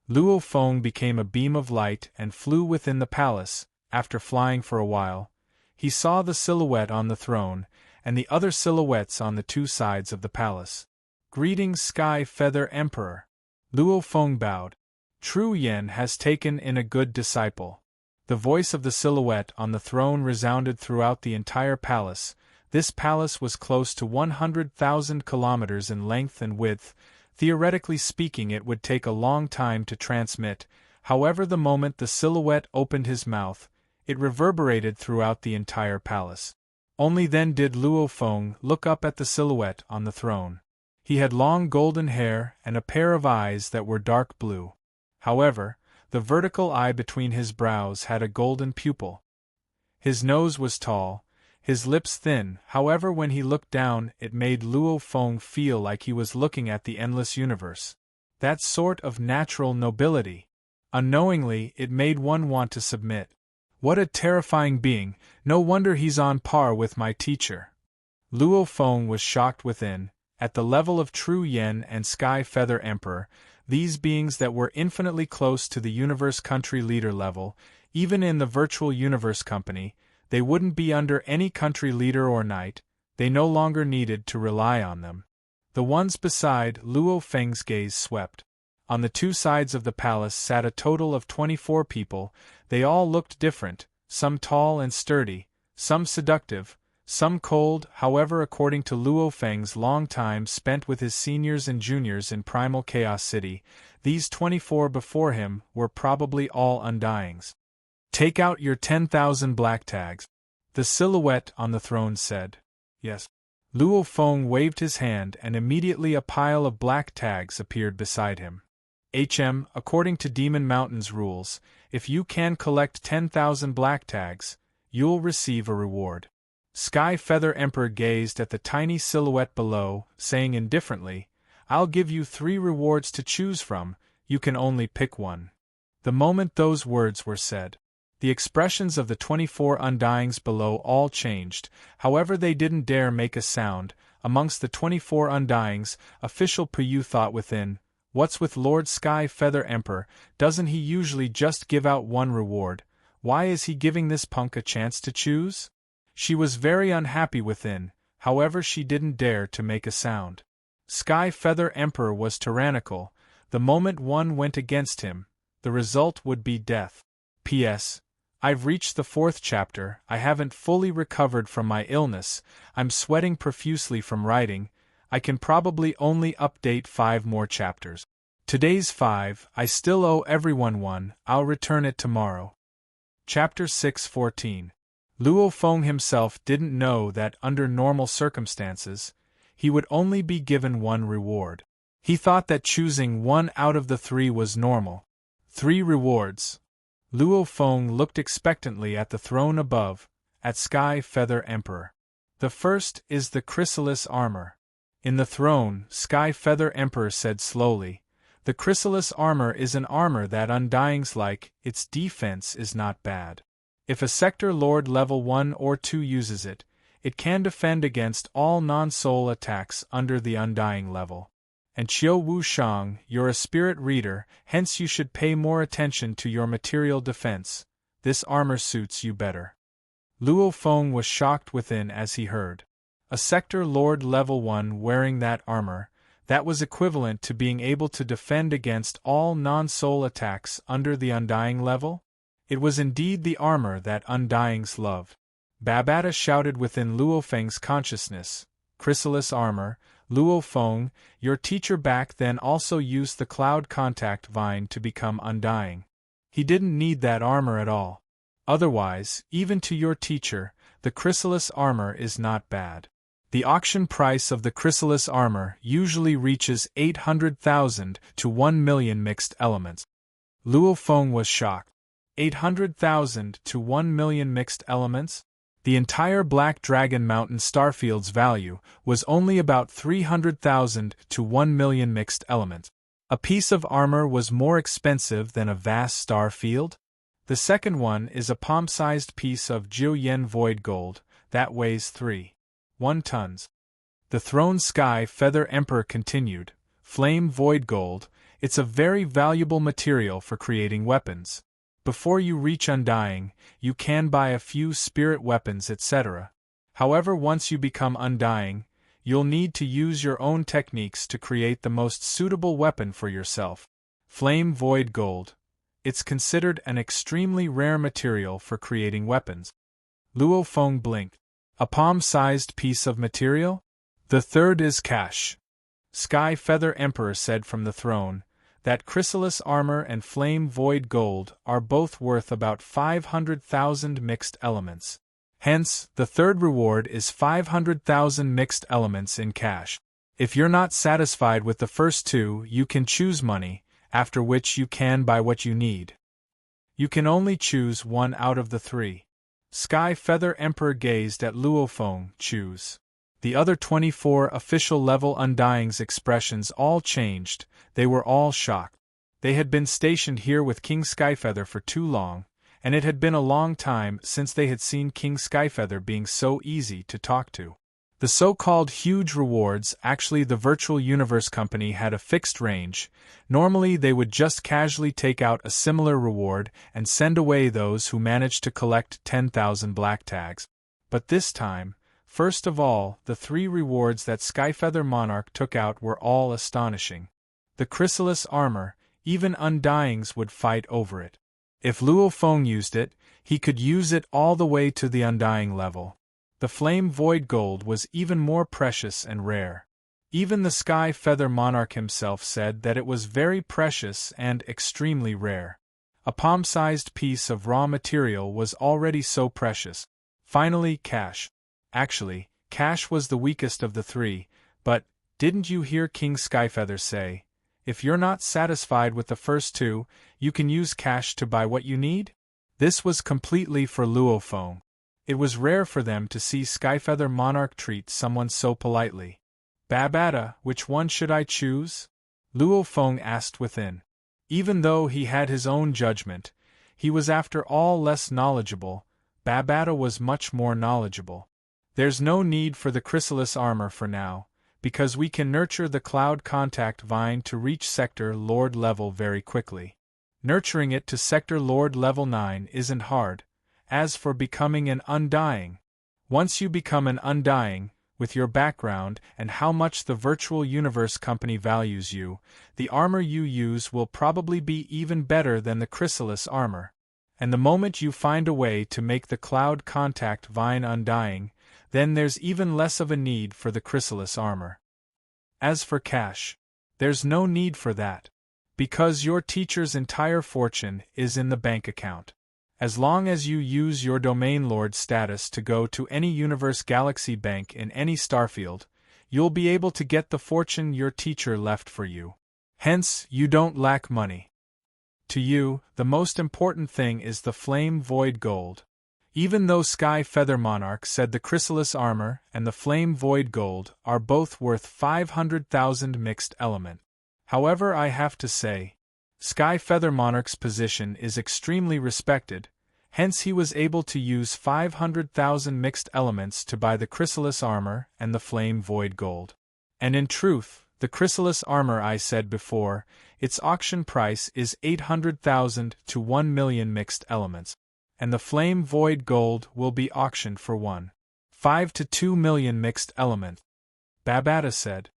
A: Luo Feng became a beam of light and flew within the palace. After flying for a while, he saw the silhouette on the throne, and the other silhouettes on the 2 sides of the palace. Greetings, Sky Feather Emperor. Luo Feng bowed. Tru Yen has taken in a good disciple. The voice of the silhouette on the throne resounded throughout the entire palace. This palace was close to 100,000 kilometers in length and width. Theoretically speaking, it would take a long time to transmit. However, the moment the silhouette opened his mouth, it reverberated throughout the entire palace. Only then did Luo Feng look up at the silhouette on the throne. He had long golden hair and a pair of eyes that were dark blue. However, the vertical eye between his brows had a golden pupil. His nose was tall, his lips thin. However, when he looked down, it made Luo Feng feel like he was looking at the endless universe. That sort of natural nobility. Unknowingly, it made one want to submit. What a terrifying being, no wonder he's on par with my teacher. Luo Feng was shocked within. At the level of Tru Yen and Sky Feather Emperor, these beings that were infinitely close to the Universe Country leader level, Even in the virtual universe company, they wouldn't be under any country leader or knight, they no longer needed to rely on them. The ones beside Luo Feng's gaze swept. On the two sides of the palace sat a total of 24 people. They all looked different, some tall and sturdy, some seductive, some cold. However, according to Luo Feng's long time spent with his seniors and juniors in Primal Chaos City, these 24 before him were probably all undyings. "Take out your 10,000 black tags," the silhouette on the throne said. "Yes." Luo Feng waved his hand and immediately a pile of black tags appeared beside him. According to Demon Mountain's rules, if you can collect 10,000 black tags, you'll receive a reward. Sky Feather Emperor gazed at the tiny silhouette below, saying indifferently, "I'll give you 3 rewards to choose from, you can only pick one." The moment those words were said, the expressions of the 24 undyings below all changed. However, they didn't dare make a sound. Amongst the 24 undyings, official Puyu thought within, "What's with Lord Sky Feather Emperor? Doesn't he usually just give out one reward? Why is he giving this punk a chance to choose?" She was very unhappy within, however she didn't dare to make a sound. Sky Feather Emperor was tyrannical. The moment one went against him, the result would be death. P.S. I've reached the 4th chapter, I haven't fully recovered from my illness, I'm sweating profusely from writing, I can probably only update 5 more chapters. Today's 5, I still owe everyone one, I'll return it tomorrow. Chapter 6:14. Luo Feng himself didn't know that under normal circumstances, he would only be given one reward. He thought that choosing one out of the 3 was normal. 3 rewards. Luo Feng looked expectantly at the throne above, at Sky Feather Emperor. The first is the chrysalis armor. In the throne, Sky Feather Emperor said slowly, "The chrysalis armor is an armor that undyings like, its defense is not bad. If a sector lord level 1 or 2 uses it, it can defend against all non-soul attacks under the undying level. And Qiu Wu Shang, you're a spirit reader, hence you should pay more attention to your material defense. This armor suits you better." Luo Feng was shocked within as he heard. A sector lord level 1 wearing that armor, that was equivalent to being able to defend against all non-soul attacks under the undying level? It was indeed the armor that undyings loved. Babata shouted within Luo Feng's consciousness, "Chrysalis armor, Luo Feng, your teacher back then also used the cloud contact vine to become undying. He didn't need that armor at all. Otherwise, even to your teacher, the chrysalis armor is not bad. The auction price of the chrysalis armor usually reaches 800,000 to 1 million mixed elements." Luo Feng was shocked. 800,000 to 1 million mixed elements? The entire Black Dragon Mountain starfield's value was only about 300,000 to 1 million mixed elements. A piece of armor was more expensive than a vast star field? The second one is a palm-sized piece of Jiuyan void gold, that weighs 3.1 tons. The Throne Sky Feather Emperor continued, "Flame void gold, it's a very valuable material for creating weapons. Before you reach undying, you can buy a few spirit weapons etc. However, once you become undying, you'll need to use your own techniques to create the most suitable weapon for yourself. Flame void gold. It's considered an extremely rare material for creating weapons." Luo Feng blinked. "A palm-sized piece of material? The third is cash." Sky Feather Emperor said from the throne, "That chrysalis armor and flame void gold are both worth about 500,000 mixed elements. Hence, the third reward is 500,000 mixed elements in cash. If you're not satisfied with the first 2, you can choose money, after which you can buy what you need. You can only choose one out of the 3. Sky Feather Emperor gazed at Luo Feng, "Choose." The other 24 official level undyings' expressions all changed, they were all shocked. They had been stationed here with King Skyfeather for too long, and it had been a long time since they had seen King Skyfeather being so easy to talk to. The so-called huge rewards, actually the virtual universe company had a fixed range. Normally they would just casually take out a similar reward and send away those who managed to collect 10,000 black tags. But this time, first of all, the 3 rewards that Skyfeather Monarch took out were all astonishing. The chrysalis armor, even undyings would fight over it. If Luo Feng used it, he could use it all the way to the undying level. The flame void gold was even more precious and rare. Even the Sky Feather Monarch himself said that it was very precious and extremely rare. A palm-sized piece of raw material was already so precious. Finally, cash. Actually, cash was the weakest of the 3, but, didn't you hear King Skyfeather say, if you're not satisfied with the first 2, you can use cash to buy what you need? This was completely for Luo Feng. It was rare for them to see Skyfeather Monarch treat someone so politely. Babata, which one should I choose? Luo Feng asked within. Even though he had his own judgment, he was after all less knowledgeable. Babata was much more knowledgeable. There's no need for the chrysalis armor for now, because we can nurture the cloud contact vine to reach Sector Lord level very quickly. Nurturing it to Sector Lord level 9 isn't hard. As for becoming an undying, once you become an undying, with your background and how much the virtual universe company values you, the armor you use will probably be even better than the chrysalis armor. And the moment you find a way to make the cloud contact vine undying, then there's even less of a need for the chrysalis armor. As for cash, there's no need for that, because your teacher's entire fortune is in the bank account. As long as you use your Domain Lord status to go to any Universe Galaxy Bank in any starfield, you'll be able to get the fortune your teacher left for you. Hence, you don't lack money. To you, the most important thing is the flame void gold. Even though Sky Feather Monarch said the chrysalis armor and the flame void gold are both worth 500,000 mixed element. However, I have to say, Sky Feather Monarch's position is extremely respected, hence he was able to use 500,000 mixed elements to buy the chrysalis armor and the flame void gold. And in truth, the chrysalis armor, I said before, its auction price is 800,000 to 1 million mixed elements, and the flame void gold will be auctioned for 1.5 to 2 million mixed elements. Babata said.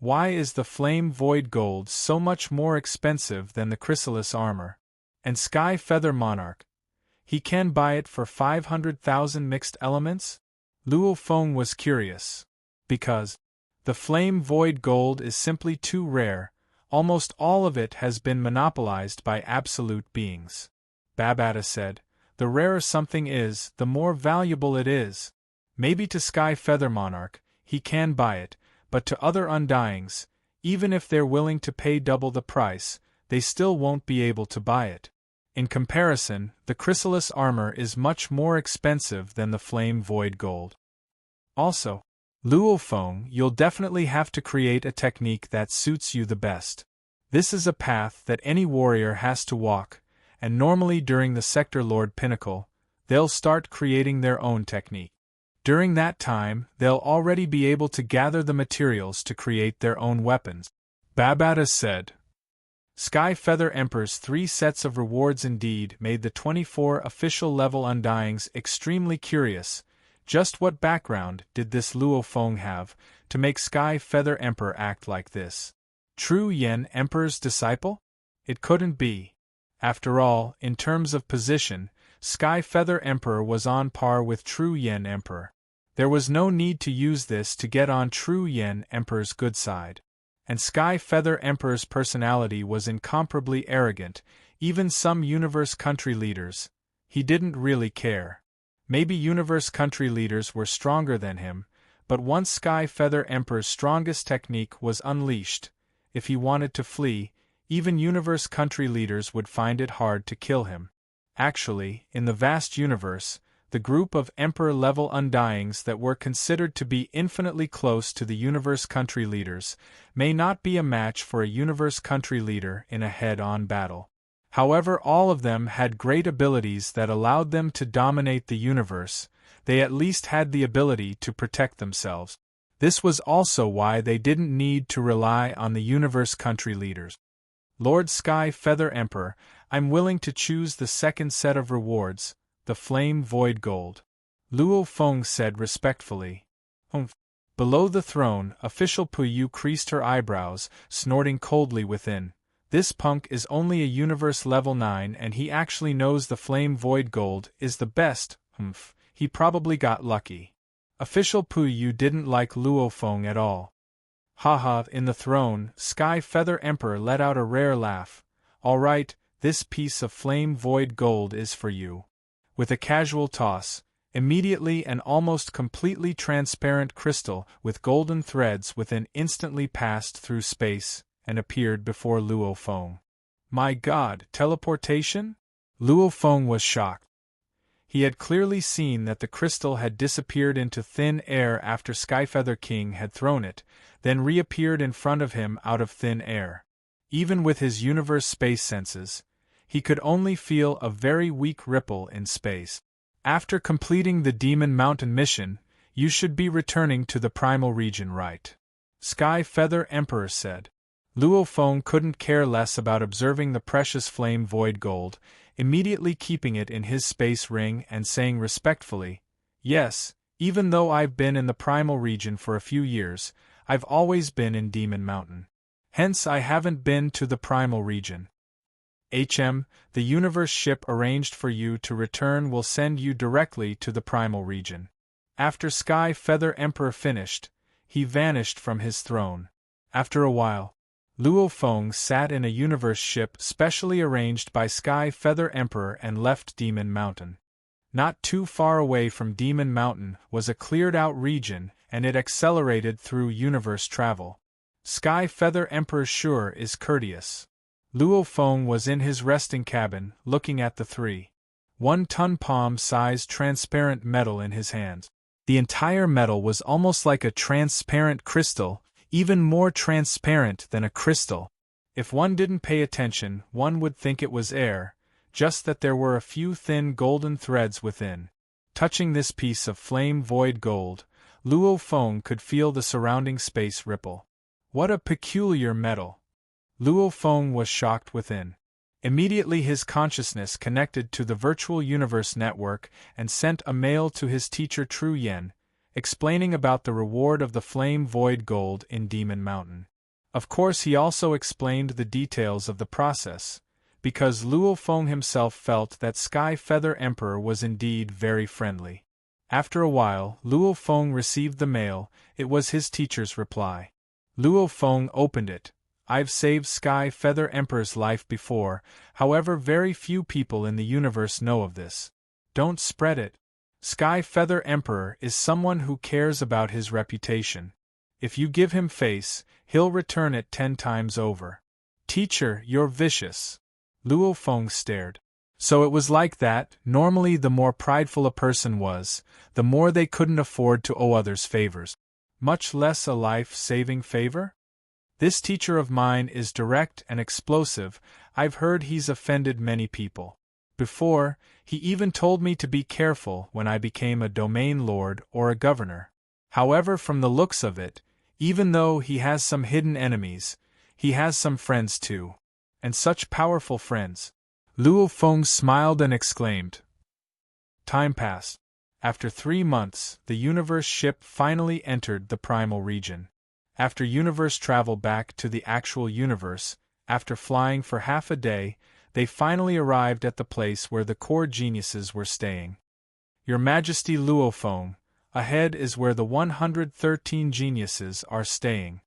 A: Why is the flame void gold so much more expensive than the chrysalis armor? And Sky Feather Monarch, he can buy it for 500,000 mixed elements? Luo Feng was curious. Because the flame void gold is simply too rare, almost all of it has been monopolized by absolute beings. Babata said, the rarer something is, the more valuable it is. Maybe to Sky Feather Monarch, he can buy it, but to other undyings, even if they're willing to pay double the price, they still won't be able to buy it. In comparison, the chrysalis armor is much more expensive than the flame void gold. Also, Luo Feng, you'll definitely have to create a technique that suits you the best. This is a path that any warrior has to walk, and normally during the Sector Lord Pinnacle, they'll start creating their own technique. During that time, they'll already be able to gather the materials to create their own weapons. Babata said. Sky Feather Emperor's 3 sets of rewards indeed made the 24 official level undyings extremely curious. Just what background did this Luo Feng have to make Sky Feather Emperor act like this? True Yen Emperor's disciple? It couldn't be. After all, in terms of position, Sky Feather Emperor was on par with True Yen Emperor. There was no need to use this to get on True Yen Emperor's good side. And Sky Feather Emperor's personality was incomparably arrogant, even some universe country leaders. He didn't really care. Maybe universe country leaders were stronger than him, but once Sky Feather Emperor's strongest technique was unleashed, if he wanted to flee, even universe country leaders would find it hard to kill him. Actually, in the vast universe, the group of Emperor-level undyings that were considered to be infinitely close to the universe country leaders may not be a match for a universe country leader in a head-on battle. However, all of them had great abilities that allowed them to dominate the universe. they at least had the ability to protect themselves. This was also why they didn't need to rely on the universe country leaders. Lord Sky Feather Emperor, I'm willing to choose the second set of rewards, the Flame Void Gold. Luo Feng said respectfully. Humph. Below the throne, official Puyu creased her eyebrows, snorting coldly within. This punk is only a universe level 9 and he actually knows the Flame Void Gold is the best. Humph. He probably got lucky. Official Puyu didn't like Luo Feng at all. Haha, in the throne, Sky Feather Emperor let out a rare laugh. All right, this piece of Flame Void Gold is for you. With a casual toss, immediately an almost completely transparent crystal with golden threads within instantly passed through space and appeared before Luo Feng. My god, teleportation? Luo Feng was shocked. He had clearly seen that the crystal had disappeared into thin air after Skyfeather King had thrown it, then reappeared in front of him out of thin air. Even with his universe space senses, he could only feel a very weak ripple in space. After completing the Demon Mountain mission, you should be returning to the primal region, right? Sky Feather Emperor said. Luo Feng couldn't care less about observing the precious Flame Void Gold, immediately keeping it in his space ring and saying respectfully, yes, even though I've been in the primal region for a few years, I've always been in Demon Mountain. Hence I haven't been to the primal region. The universe ship arranged for you to return will send you directly to the primal region. After Sky Feather Emperor finished, he vanished from his throne. After a while, Luo Feng sat in a universe ship specially arranged by Sky Feather Emperor and left Demon Mountain. Not too far away from Demon Mountain was a cleared-out region, and it accelerated through universe travel. Sky Feather Emperor sure is courteous. Luo Feng was in his resting cabin, looking at the 3.1-ton palm-sized transparent metal in his hands. The entire metal was almost like a transparent crystal, even more transparent than a crystal. If one didn't pay attention, one would think it was air, just that there were a few thin golden threads within. Touching this piece of flame void gold, Luo Feng could feel the surrounding space ripple. What a peculiar metal! Luo Feng was shocked within. Immediately his consciousness connected to the virtual universe network and sent a mail to his teacher Tru Yen, explaining about the reward of the flame void gold in Demon Mountain. Of course he also explained the details of the process, because Luo Feng himself felt that Sky Feather Emperor was indeed very friendly. After a while, Luo Feng received the mail. It was his teacher's reply. Luo Feng opened it. I've saved Sky Feather Emperor's life before, however very few people in the universe know of this. Don't spread it. Sky Feather Emperor is someone who cares about his reputation. If you give him face, he'll return it 10 times over. Teacher, you're vicious. Luo Feng stared. So it was like that. Normally the more prideful a person was, the more they couldn't afford to owe others favors. Much less a life-saving favor? This teacher of mine is direct and explosive. I've heard he's offended many people. Before, he even told me to be careful when I became a domain lord or a governor. However, from the looks of it, even though he has some hidden enemies, he has some friends too. And such powerful friends. Luo Feng smiled and exclaimed. Time passed. After 3 months, the universe ship finally entered the primal region. After universe travel back to the actual universe, after flying for half a day, they finally arrived at the place where the core geniuses were staying. Your Majesty Luo Feng, ahead is where the 113 geniuses are staying.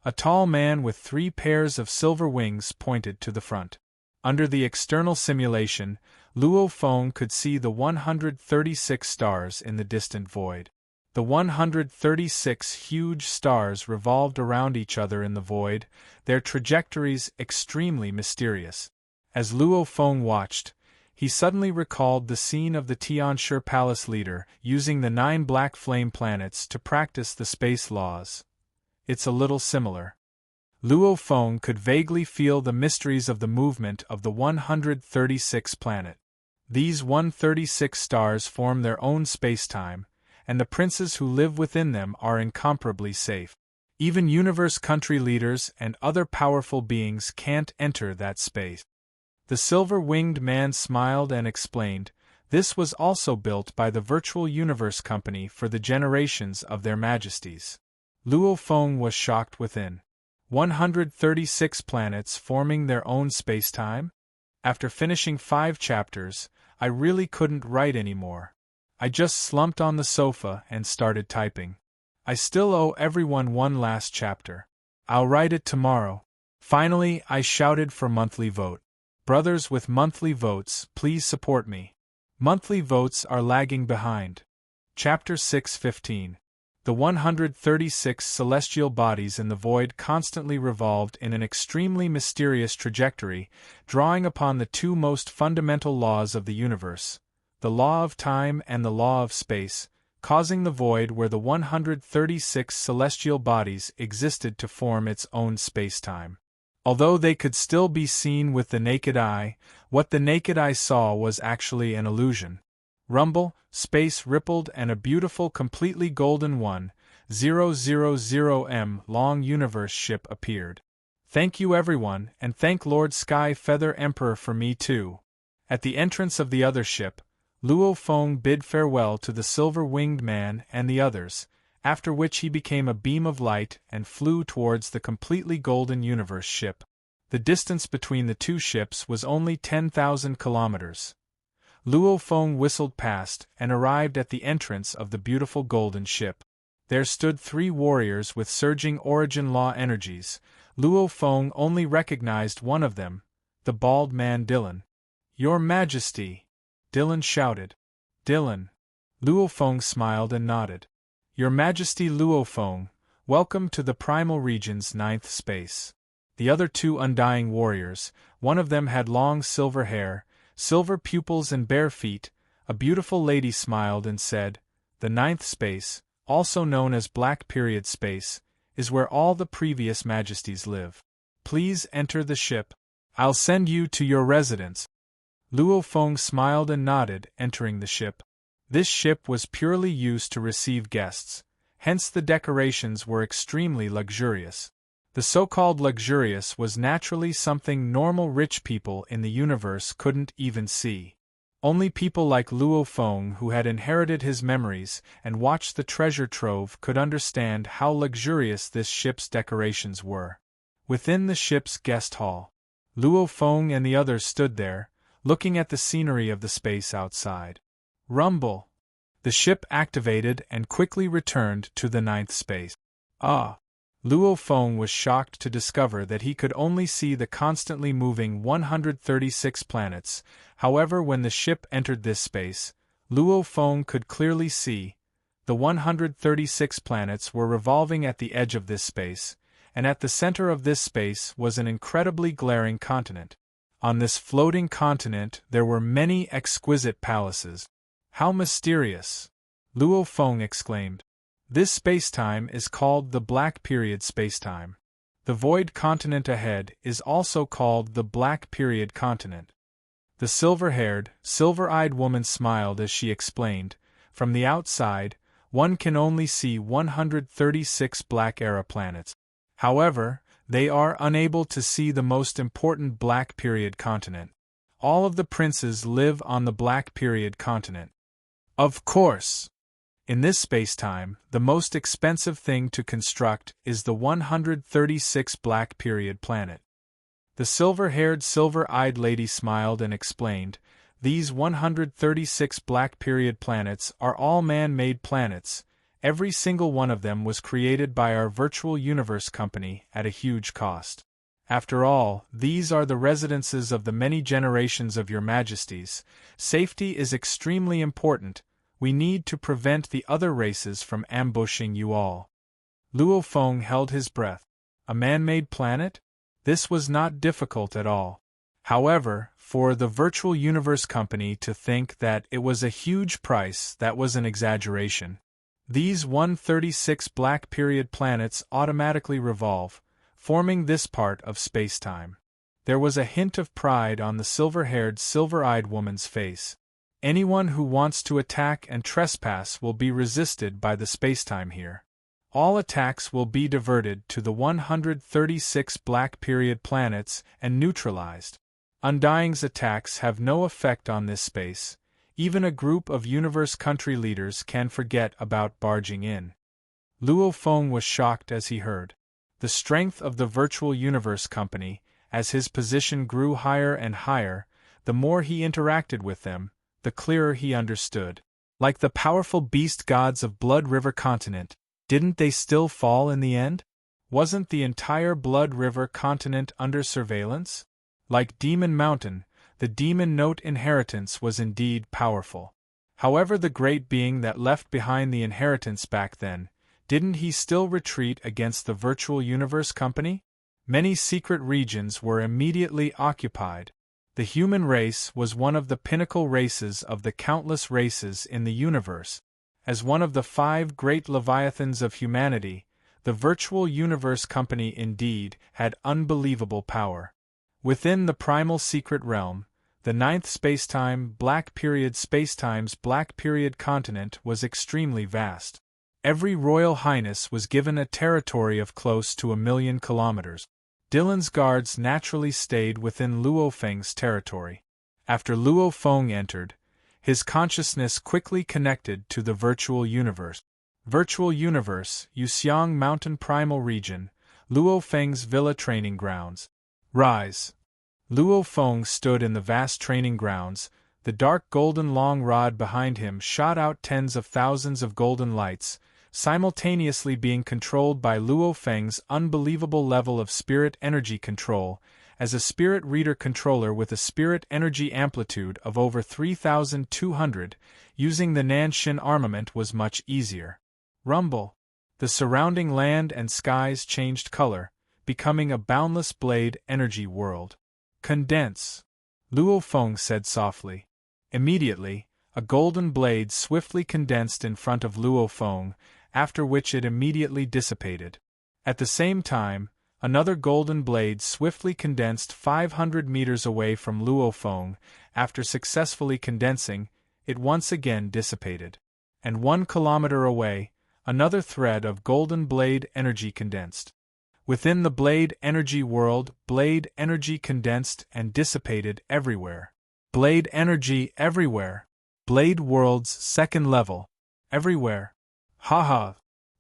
A: A tall man with 3 pairs of silver wings pointed to the front. Under the external simulation, Luo Feng could see the 136 stars in the distant void. The 136 huge stars revolved around each other in the void, their trajectories extremely mysterious. As Luo Feng watched, he suddenly recalled the scene of the Tianshi Palace leader using the 9 black flame planets to practice the space laws. It's a little similar. Luo Feng could vaguely feel the mysteries of the movement of the 136 planet. These 136 stars form their own spacetime, and the princes who live within them are incomparably safe. Even universe country leaders and other powerful beings can't enter that space. The silver-winged man smiled and explained, this was also built by the Virtual Universe Company for the generations of their majesties. Luo Feng was shocked within. 136 planets forming their own space-time? After finishing 5 chapters, I really couldn't write anymore. I just slumped on the sofa and started typing. I still owe everyone one last chapter. I'll write it tomorrow. Finally, I shouted for monthly vote. Brothers with monthly votes, please support me. Monthly votes are lagging behind. Chapter 6:15. The 136 celestial bodies in the void constantly revolved in an extremely mysterious trajectory, drawing upon the 2 most fundamental laws of the universe, the law of time and the law of space, causing the void where the 136 celestial bodies existed to form its own space-time. Although they could still be seen with the naked eye, what the naked eye saw was actually an illusion. Rumble, space rippled and a beautiful completely golden 1,000 long universe ship appeared. Thank you everyone, and thank Lord Sky Feather Emperor for me too. At the entrance of the other ship, Luo Feng bid farewell to the silver-winged man and the others, after which he became a beam of light and flew towards the completely golden universe ship. The distance between the 2 ships was only 10,000 kilometers. Luo Feng whistled past and arrived at the entrance of the beautiful golden ship. There stood 3 warriors with surging origin law energies. Luo Feng only recognized one of them, the bald man Dylan. "Your Majesty!" Dylan shouted. "Dylan." Luo Feng smiled and nodded. "Your Majesty Luo Feng, welcome to the Primal Region's 9th space." The other 2 undying warriors, one of them had long silver hair, silver pupils and bare feet. A beautiful lady smiled and said, "The 9th space, also known as Black Period Space, is where all the previous majesties live. Please enter the ship. I'll send you to your residence." Luo Feng smiled and nodded, entering the ship. This ship was purely used to receive guests, hence the decorations were extremely luxurious. The so-called luxurious was naturally something normal rich people in the universe couldn't even see. Only people like Luo Feng, who had inherited his memories and watched the treasure trove, could understand how luxurious this ship's decorations were. Within the ship's guest hall, Luo Feng and the others stood there, looking at the scenery of the space outside. Rumble! The ship activated and quickly returned to the 9th space. Ah! Luo Feng was shocked to discover that he could only see the constantly moving 136 planets. However, when the ship entered this space, Luo Feng could clearly see the 136 planets were revolving at the edge of this space, and at the center of this space was an incredibly glaring continent. On this floating continent there were many exquisite palaces. "How mysterious!" Luo Feng exclaimed. "This spacetime is called the Black Period Spacetime. The void continent ahead is also called the Black Period Continent." The silver-haired, silver-eyed woman smiled as she explained, "From the outside, one can only see 136 Black Era planets. However, they are unable to see the most important Black Period continent. All of the princes live on the Black Period continent. Of course! In this spacetime, the most expensive thing to construct is the 136 Black Period planet." The silver-haired, silver-eyed lady smiled and explained, "These 136 Black Period planets are all man-made planets. Every single one of them was created by our Virtual Universe Company at a huge cost. After all, these are the residences of the many generations of your majesties. Safety is extremely important. We need to prevent the other races from ambushing you all." Luo Feng held his breath. A man-made planet? This was not difficult at all. However, for the Virtual Universe Company to think that it was a huge price, that was an exaggeration. These 136 Black Period planets automatically revolve, forming this part of spacetime. There was a hint of pride on the silver-haired, silver-eyed woman's face. Anyone who wants to attack and trespass will be resisted by the spacetime here. All attacks will be diverted to the 136 Black Period planets and neutralized. Undying's attacks have no effect on this space. Even a group of universe country leaders can forget about barging in. Luo Feng was shocked as he heard. The strength of the Virtual Universe Company, as his position grew higher and higher, the more he interacted with them, the clearer he understood. Like the powerful beast gods of Blood River Continent, didn't they still fall in the end? Wasn't the entire Blood River Continent under surveillance? Like Demon Mountain, the Demon Note inheritance was indeed powerful. However, the great being that left behind the inheritance back then, didn't he still retreat against the Virtual Universe Company? Many secret regions were immediately occupied. The human race was one of the pinnacle races of the countless races in the universe. As one of the 5 great leviathans of humanity, the Virtual Universe Company indeed had unbelievable power. Within the primal secret realm, the 9th spacetime Black Period's Black Period continent was extremely vast. Every Royal Highness was given a territory of close to 1,000,000 kilometers. Dylan's guards naturally stayed within Luo Feng's territory. After Luo Feng entered, his consciousness quickly connected to the Virtual Universe. Virtual Universe, Yuxiang Mountain Primal Region, Luo Feng's Villa Training Grounds. Rise! Luo Feng stood in the vast training grounds. The dark golden long rod behind him shot out tens of thousands of golden lights, simultaneously being controlled by Luo Feng's unbelievable level of spirit energy control, as a spirit reader controller with a spirit energy amplitude of over 3,200, using the Nanshin armament was much easier. Rumble! The surrounding land and skies changed color, becoming a boundless blade energy world. Condense! Luo Feng said softly. Immediately, a golden blade swiftly condensed in front of Luo Feng, after which it immediately dissipated. At the same time, another golden blade swiftly condensed 500 meters away from Luo Feng. After successfully condensing, it once again dissipated. And 1 kilometer away, another thread of golden blade energy condensed. Within the blade energy world, blade energy condensed and dissipated everywhere. Blade energy everywhere. Blade world's 2nd level. Everywhere. Ha!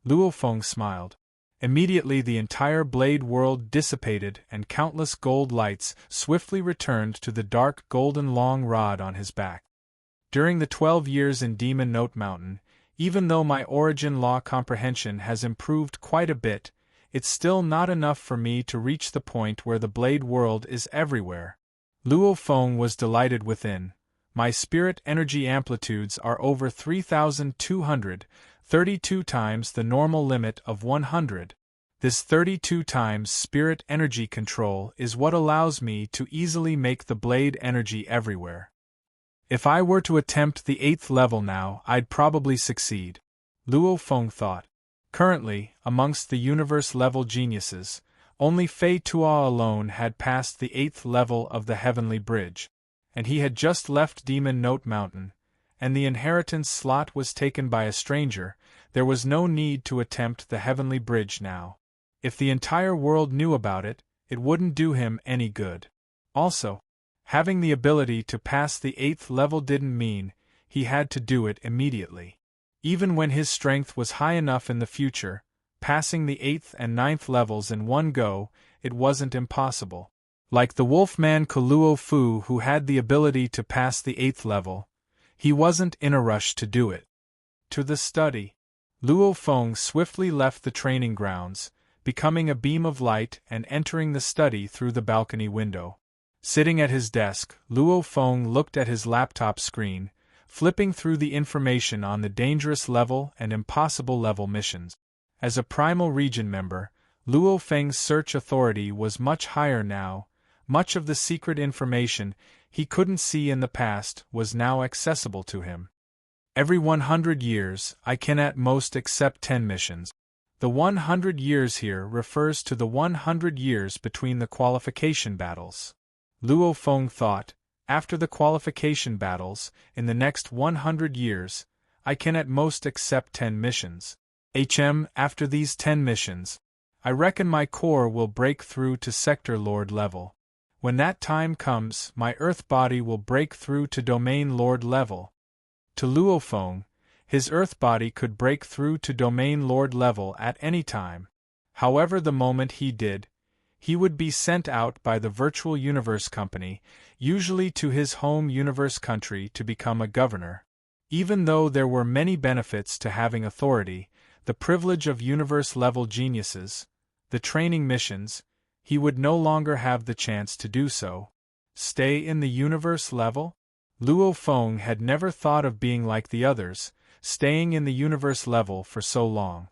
A: Luo Feng smiled. Immediately the entire blade world dissipated and countless gold lights swiftly returned to the dark golden long rod on his back. During the 12 years in Demon Note Mountain, even though my origin law comprehension has improved quite a bit, it's still not enough for me to reach the point where the blade world is everywhere. Luo Feng was delighted within. My spirit energy amplitudes are over 3,200, 32 times the normal limit of 100. This 32 times spirit energy control is what allows me to easily make the blade energy everywhere. If I were to attempt the 8th level now, I'd probably succeed. Luo Feng thought. Currently, amongst the universe-level geniuses, only Fei Tuo alone had passed the 8th level of the Heavenly Bridge, and he had just left Demon Note Mountain, and the inheritance slot was taken by a stranger. There was no need to attempt the Heavenly Bridge now. If the entire world knew about it, it wouldn't do him any good. Also, having the ability to pass the 8th level didn't mean he had to do it immediately. Even when his strength was high enough in the future, passing the 8th and 9th levels in one go, it wasn't impossible. Like the wolfman Kuluo Fu who had the ability to pass the 8th level, he wasn't in a rush to do it. To the study. Luo Feng swiftly left the training grounds, becoming a beam of light and entering the study through the balcony window. Sitting at his desk, Luo Feng looked at his laptop screen, flipping through the information on the dangerous level and impossible level missions. As a Primal Region member, Luo Feng's search authority was much higher now. Much of the secret information he couldn't see in the past was now accessible to him. Every 100 years, I can at most accept 10 missions. The 100 years here refers to the 100 years between the qualification battles. Luo Feng thought, After the qualification battles, in the next 100 years, I can at most accept 10 missions. After these 10 missions, I reckon my core will break through to Sector Lord level. When that time comes, my Earth body will break through to Domain Lord level. To Luo Feng, his Earth body could break through to Domain Lord level at any time. However, the moment he did, he would be sent out by the Virtual Universe Company, usually to his home universe country, to become a governor. Even though there were many benefits to having authority, the privilege of universe-level geniuses, the training missions, he would no longer have the chance to do so. Stay in the universe level? Luo Feng had never thought of being like the others, staying in the universe level for so long.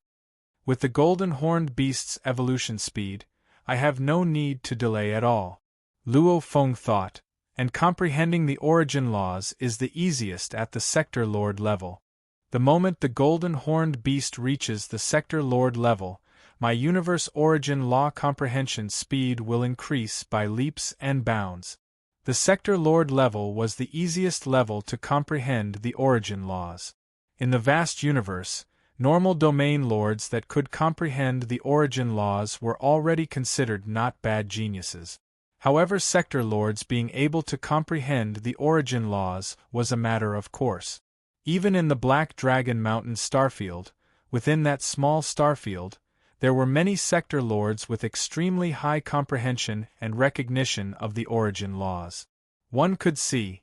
A: With the golden horned beast's evolution speed, I have no need to delay at all. Luo Feng thought, and comprehending the origin laws is the easiest at the Sector Lord level. The moment the golden horned beast reaches the Sector Lord level, my universe origin law comprehension speed will increase by leaps and bounds. The Sector Lord level was the easiest level to comprehend the origin laws. In the vast universe, normal domain lords that could comprehend the origin laws were already considered not bad geniuses. However, sector lords being able to comprehend the origin laws was a matter of course. Even in the Black Dragon Mountain starfield, within that small starfield, there were many sector lords with extremely high comprehension and recognition of the origin laws. One could see,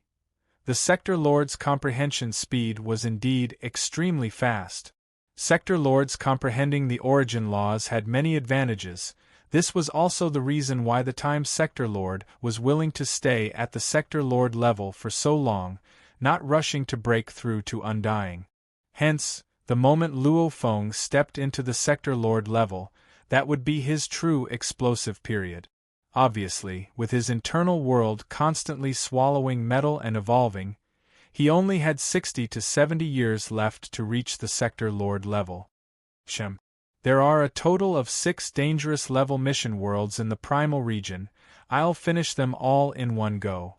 A: the sector lord's comprehension speed was indeed extremely fast. Sector lords comprehending the origin laws had many advantages. This was also the reason why the Time Sector Lord was willing to stay at the Sector Lord level for so long, not rushing to break through to Undying. Hence, the moment Luo Feng stepped into the Sector Lord level, that would be his true explosive period. Obviously, with his internal world constantly swallowing metal and evolving, he only had 60 to 70 years left to reach the Sector Lord level. There are a total of 6 dangerous level mission worlds in the primal region. I'll finish them all in one go.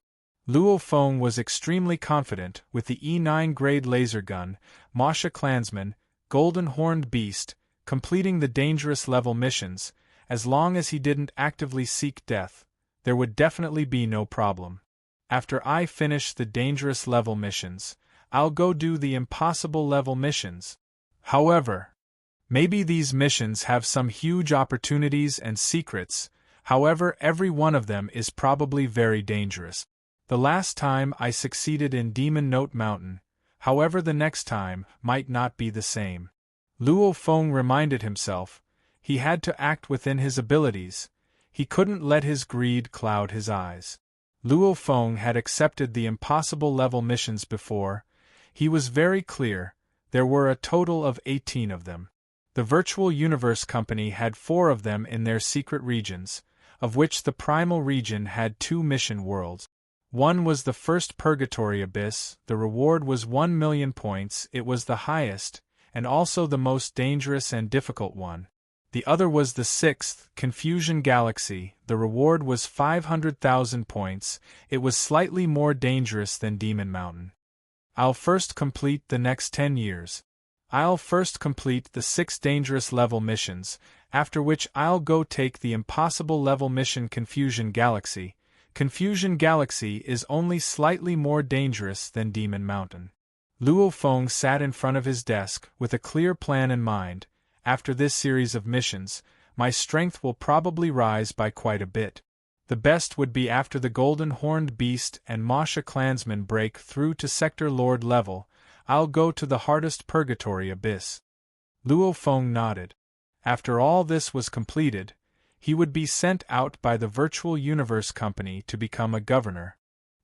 A: Luo Feng was extremely confident with the E9 grade laser gun, Masha Clansman, Golden Horned Beast, completing the dangerous level missions. As long as he didn't actively seek death, there would definitely be no problem. After I finish the dangerous level missions, I'll go do the impossible level missions. However, maybe these missions have some huge opportunities and secrets. However, every one of them is probably very dangerous. The last time I succeeded in Demon Note Mountain, however the next time might not be the same. Luo Feng reminded himself, he had to act within his abilities, he couldn't let his greed cloud his eyes. Luo Feng had accepted the impossible level missions before. He was very clear, there were a total of 18 of them. The Virtual Universe Company had 4 of them in their secret regions, of which the Primal region had 2 mission worlds. One was the first Purgatory Abyss, the reward was 1 million points, it was the highest, and also the most dangerous and difficult one. The other was the 6th, Confusion Galaxy, the reward was 500,000 points, it was slightly more dangerous than Demon Mountain. I'll first complete the next 10 years. I'll first complete the 6 dangerous level missions, after which I'll go take the impossible level mission Confusion Galaxy. Confusion Galaxy is only slightly more dangerous than Demon Mountain. Luo Feng sat in front of his desk with a clear plan in mind. After this series of missions, my strength will probably rise by quite a bit. The best would be after the Golden Horned Beast and Masha Clansman break through to Sector Lord level, I'll go to the hardest Purgatory Abyss. Luo Feng nodded. After all this was completed, he would be sent out by the Virtual Universe Company to become a governor.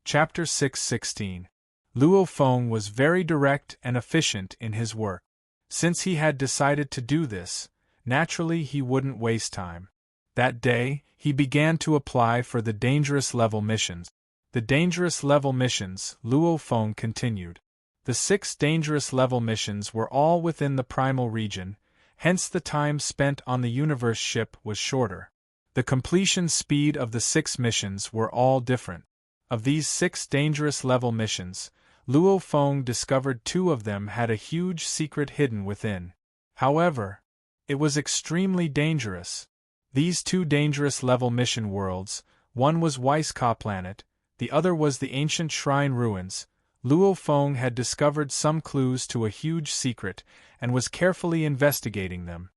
A: Chapter 616. Luo Feng was very direct and efficient in his work. Since he had decided to do this, naturally he wouldn't waste time. That day, he began to apply for the dangerous level missions. The dangerous level missions, Luo Feng continued. The 6 dangerous level missions were all within the primal region, hence the time spent on the universe ship was shorter. The completion speed of the 6 missions were all different. Of these 6 dangerous level missions, Luo Feng discovered 2 of them had a huge secret hidden within. However, it was extremely dangerous. These 2 dangerous level mission worlds, one was Weiska Planet, the other was the ancient shrine ruins. Luo Feng had discovered some clues to a huge secret and was carefully investigating them.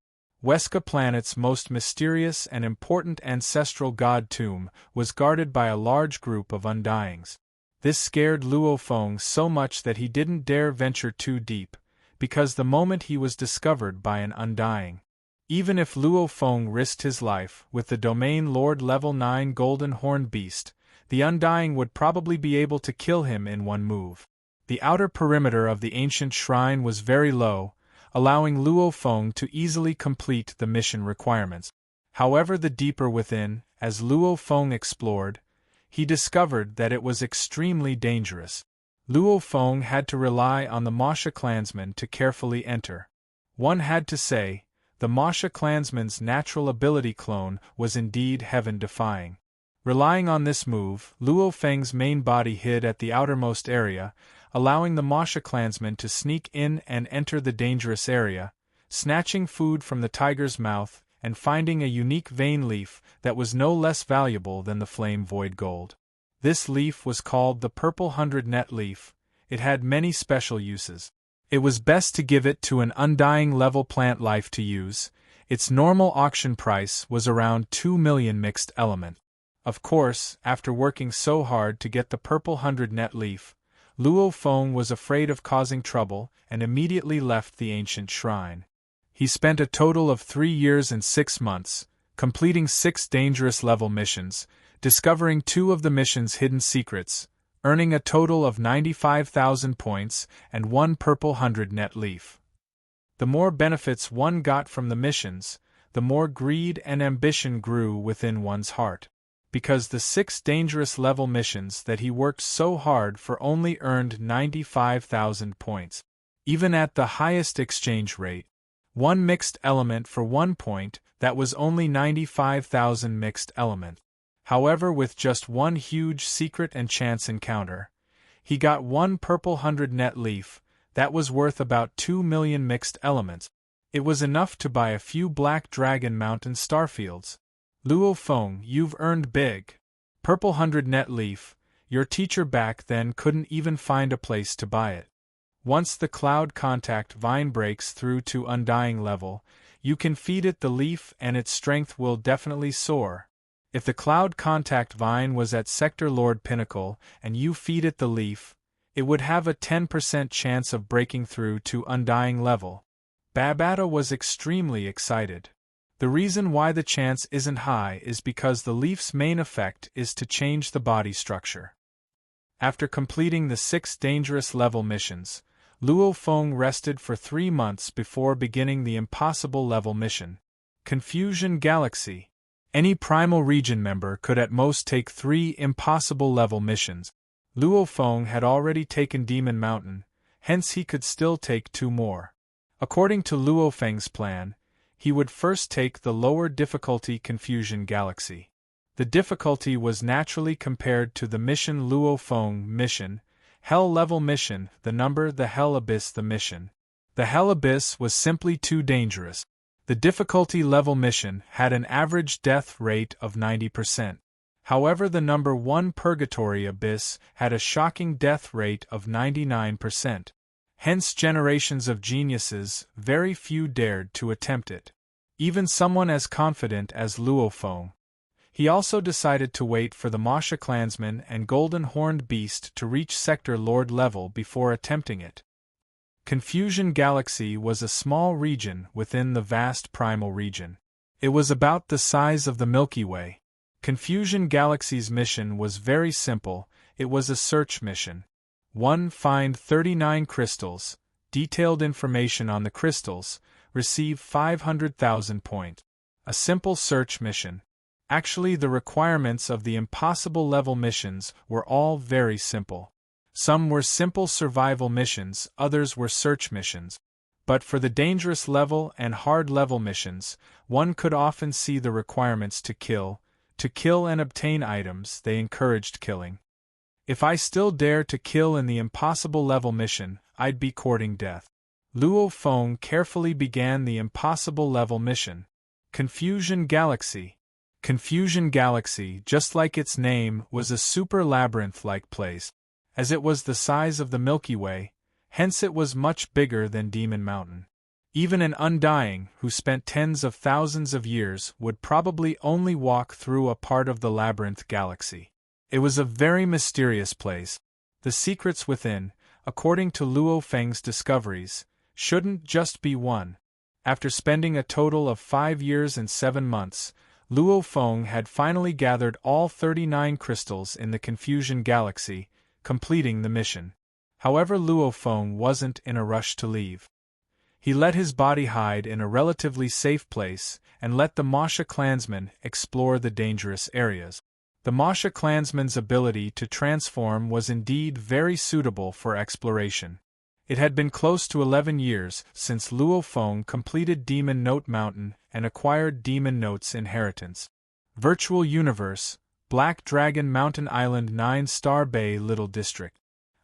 A: Weiska Planet's most mysterious and important ancestral god tomb was guarded by a large group of undyings. This scared Luo Feng so much that he didn't dare venture too deep, because the moment he was discovered by an undying. Even if Luo Feng risked his life with the Domain Lord level 9 golden horned beast, the undying would probably be able to kill him in one move. The outer perimeter of the ancient shrine was very low, allowing Luo Feng to easily complete the mission requirements. However, the deeper within, as Luo Feng explored, he discovered that it was extremely dangerous. Luo Feng had to rely on the Masha clansmen to carefully enter. One had to say, the Masha clansman's natural ability clone was indeed heaven-defying. Relying on this move, Luo Feng's main body hid at the outermost area, allowing the Masha clansmen to sneak in and enter the dangerous area, snatching food from the tiger's mouth and finding a unique vein leaf that was no less valuable than the flame void gold. This leaf was called the Purple 100 leaf. It had many special uses. It was best to give it to an undying level plant life to use. Its normal auction price was around 2 million mixed element. Of course, after working so hard to get the Purple 100 leaf, Luo Feng was afraid of causing trouble and immediately left the ancient shrine. He spent a total of 3 years and 6 months, completing 6 dangerous level missions, discovering 2 of the mission's hidden secrets, earning a total of 95,000 points and 1 Purple 100 leaf. The more benefits one got from the missions, the more greed and ambition grew within one's heart. Because the 6 dangerous level missions that he worked so hard for only earned 95,000 points. Even at the highest exchange rate, 1 mixed element for 1 point, that was only 95,000 mixed element. However, with just 1 huge secret and chance encounter, he got 1 Purple 100 leaf, that was worth about 2 million mixed elements. It was enough to buy a few Black Dragon Mountain starfields. Luo Feng, you've earned big. Purple 100 leaf, your teacher back then couldn't even find a place to buy it. Once the cloud contact vine breaks through to undying level, you can feed it the leaf and its strength will definitely soar. If the cloud contact vine was at Sector Lord Pinnacle and you feed it the leaf, it would have a 10% chance of breaking through to undying level. Babata was extremely excited. The reason why the chance isn't high is because the leaf's main effect is to change the body structure. After completing the 6 dangerous level missions, Luo Feng rested for 3 months before beginning the impossible level mission. Confusion Galaxy. Any Primal Region member could at most take 3 impossible level missions. Luo Feng had already taken Demon Mountain, hence he could still take 2 more. According to Luo Feng's plan, he would first take the lower difficulty Confusion Galaxy. The difficulty was naturally compared to the mission Luo Feng mission, Hell Level mission, the Hell Abyss the mission. The Hell Abyss was simply too dangerous. The difficulty level mission had an average death rate of 90%. However, the number 1 Purgatory Abyss had a shocking death rate of 99%. Hence, generations of geniuses, very few dared to attempt it. Even someone as confident as Luo Feng. He also decided to wait for the Masha clansman and Golden Horned Beast to reach Sector Lord level before attempting it. Confusion Galaxy was a small region within the vast Primal Region. It was about the size of the Milky Way. Confusion Galaxy's mission was very simple. It was a search mission. 1. Find 39 crystals, detailed information on the crystals, receive 500,000 points. A simple search mission. Actually, the requirements of the impossible level missions were all very simple. Some were simple survival missions, others were search missions. But for the dangerous level and hard level missions, one could often see the requirements to kill and obtain items they encouraged killing. If I still dare to kill in the impossible level mission, I'd be courting death. Luo Feng carefully began the impossible level mission. Confusion Galaxy. Confusion Galaxy, just like its name, was a super labyrinth-like place. As it was the size of the Milky Way, hence it was much bigger than Demon Mountain. Even an undying, who spent tens of thousands of years, would probably only walk through a part of the labyrinth galaxy. It was a very mysterious place. The secrets within, according to Luo Feng's discoveries, shouldn't just be one. After spending a total of 5 years and 7 months, Luo Feng had finally gathered all 39 crystals in the Confusion Galaxy, completing the mission. However, Luo Feng wasn't in a rush to leave. He let his body hide in a relatively safe place and let the Masha clansmen explore the dangerous areas. The Masha clansmen's ability to transform was indeed very suitable for exploration. It had been close to 11 years since Luo Feng completed Demon Note Mountain and acquired Demon Note's inheritance. Virtual Universe, Black Dragon Mountain Island 9-Star Bay Little District.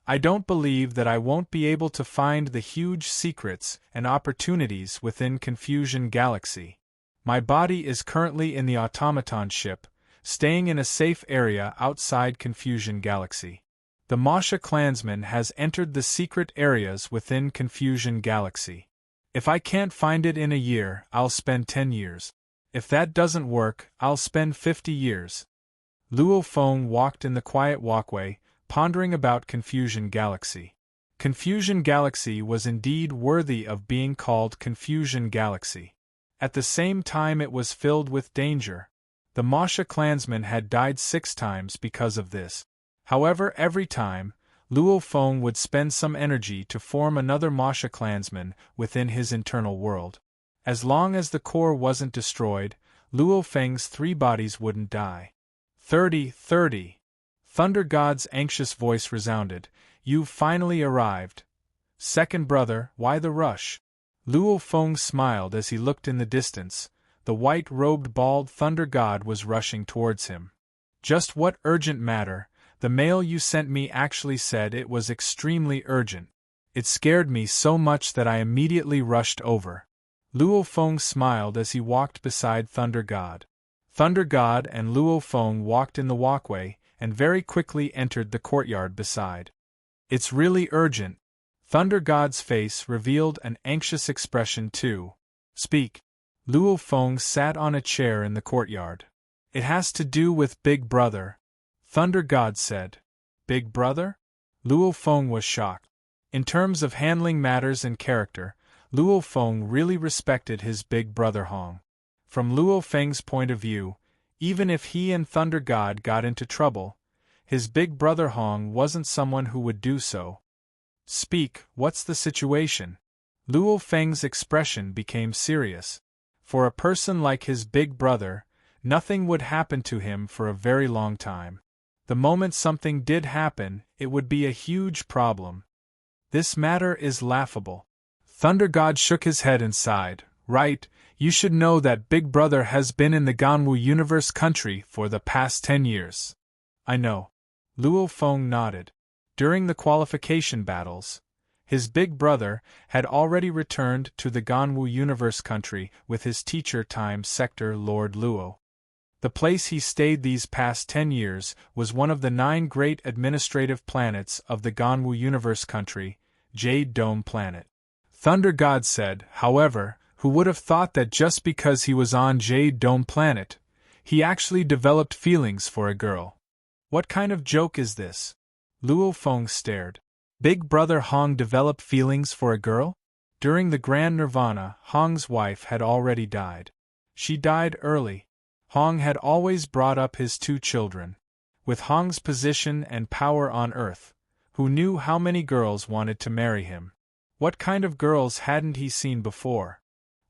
A: I don't believe that I won't be able to find the huge secrets and opportunities within Confusion Galaxy. My body is currently in the automaton ship, staying in a safe area outside Confusion Galaxy. The Masha clansman has entered the secret areas within Confusion Galaxy. If I can't find it in a year, I'll spend 10 years. If that doesn't work, I'll spend 50 years. Luo Feng walked in the quiet walkway, pondering about Confusion Galaxy. Confusion Galaxy was indeed worthy of being called Confusion Galaxy. At the same time, it was filled with danger. The Masha clansmen had died 6 times because of this. However, every time, Luo Feng would spend some energy to form another Masha clansman within his internal world. As long as the core wasn't destroyed, Luo Feng's 3 bodies wouldn't die. 30. Thunder God's anxious voice resounded. You've finally arrived. Second brother, why the rush? Luo Feng smiled as he looked in the distance. The white-robed bald Thunder God was rushing towards him. Just what urgent matter? The mail you sent me actually said it was extremely urgent. It scared me so much that I immediately rushed over. Luo Feng smiled as he walked beside Thunder God. Thunder God and Luo Feng walked in the walkway, and very quickly entered the courtyard beside. It's really urgent. Thunder God's face revealed an anxious expression too. Speak. Luo Feng sat on a chair in the courtyard. It has to do with Big Brother. Thunder God said. Big Brother? Luo Feng was shocked. In terms of handling matters and character, Luo Feng really respected his big brother Hong. From Luo Feng's point of view, even if he and Thunder God got into trouble, his big brother Hong wasn't someone who would do so. Speak, what's the situation? Luo Feng's expression became serious. For a person like his big brother, nothing would happen to him for a very long time. The moment something did happen, it would be a huge problem. This matter is laughable. Thunder God shook his head and sighed. Right, you should know that Big Brother has been in the Ganwu Universe country for the past 10 years. I know. Luo Feng nodded. During the qualification battles, his big brother had already returned to the Ganwu Universe country with his teacher Time Sector Lord Luo. The place he stayed these past 10 years was one of the 9 great administrative planets of the Ganwu Universe country, Jade Dome Planet. Thunder God said, however, who would have thought that just because he was on Jade Dome Planet, he actually developed feelings for a girl? What kind of joke is this? Luo Feng stared. Big brother Hong developed feelings for a girl? During the Grand Nirvana, Hong's wife had already died. She died early. Hong had always brought up his 2 children. With Hong's position and power on Earth, who knew how many girls wanted to marry him? What kind of girls hadn't he seen before?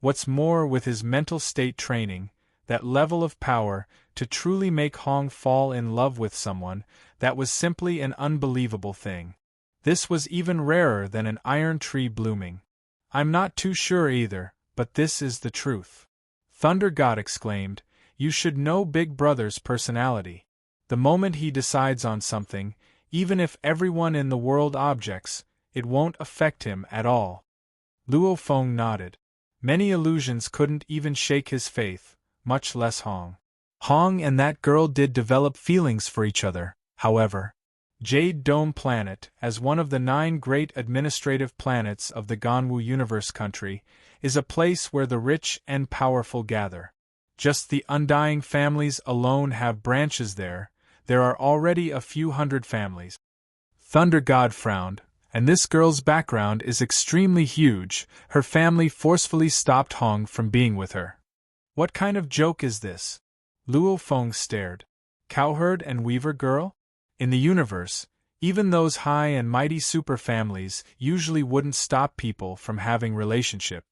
A: What's more, with his mental state training, that level of power, to truly make Hong fall in love with someone, that was simply an unbelievable thing. This was even rarer than an iron tree blooming. I'm not too sure either, but this is the truth. Thunder God exclaimed. You should know Big Brother's personality. The moment he decides on something, Even if everyone in the world objects, it won't affect him at all. Luo Feng nodded. Many illusions couldn't even shake his faith, much less Hong. Hong and that girl did develop feelings for each other, however. Jade Dome Planet, as one of the 9 great administrative planets of the Ganwu Universe country, is a place where the rich and powerful gather. Just the undying families alone have branches there. There are already a few hundred families. Thunder God frowned, and this girl's background is extremely huge. Her family forcefully stopped Hong from being with her. What kind of joke is this? Luo Feng stared. Cowherd and weaver girl? In the universe, even those high and mighty super families usually wouldn't stop people from having relationship.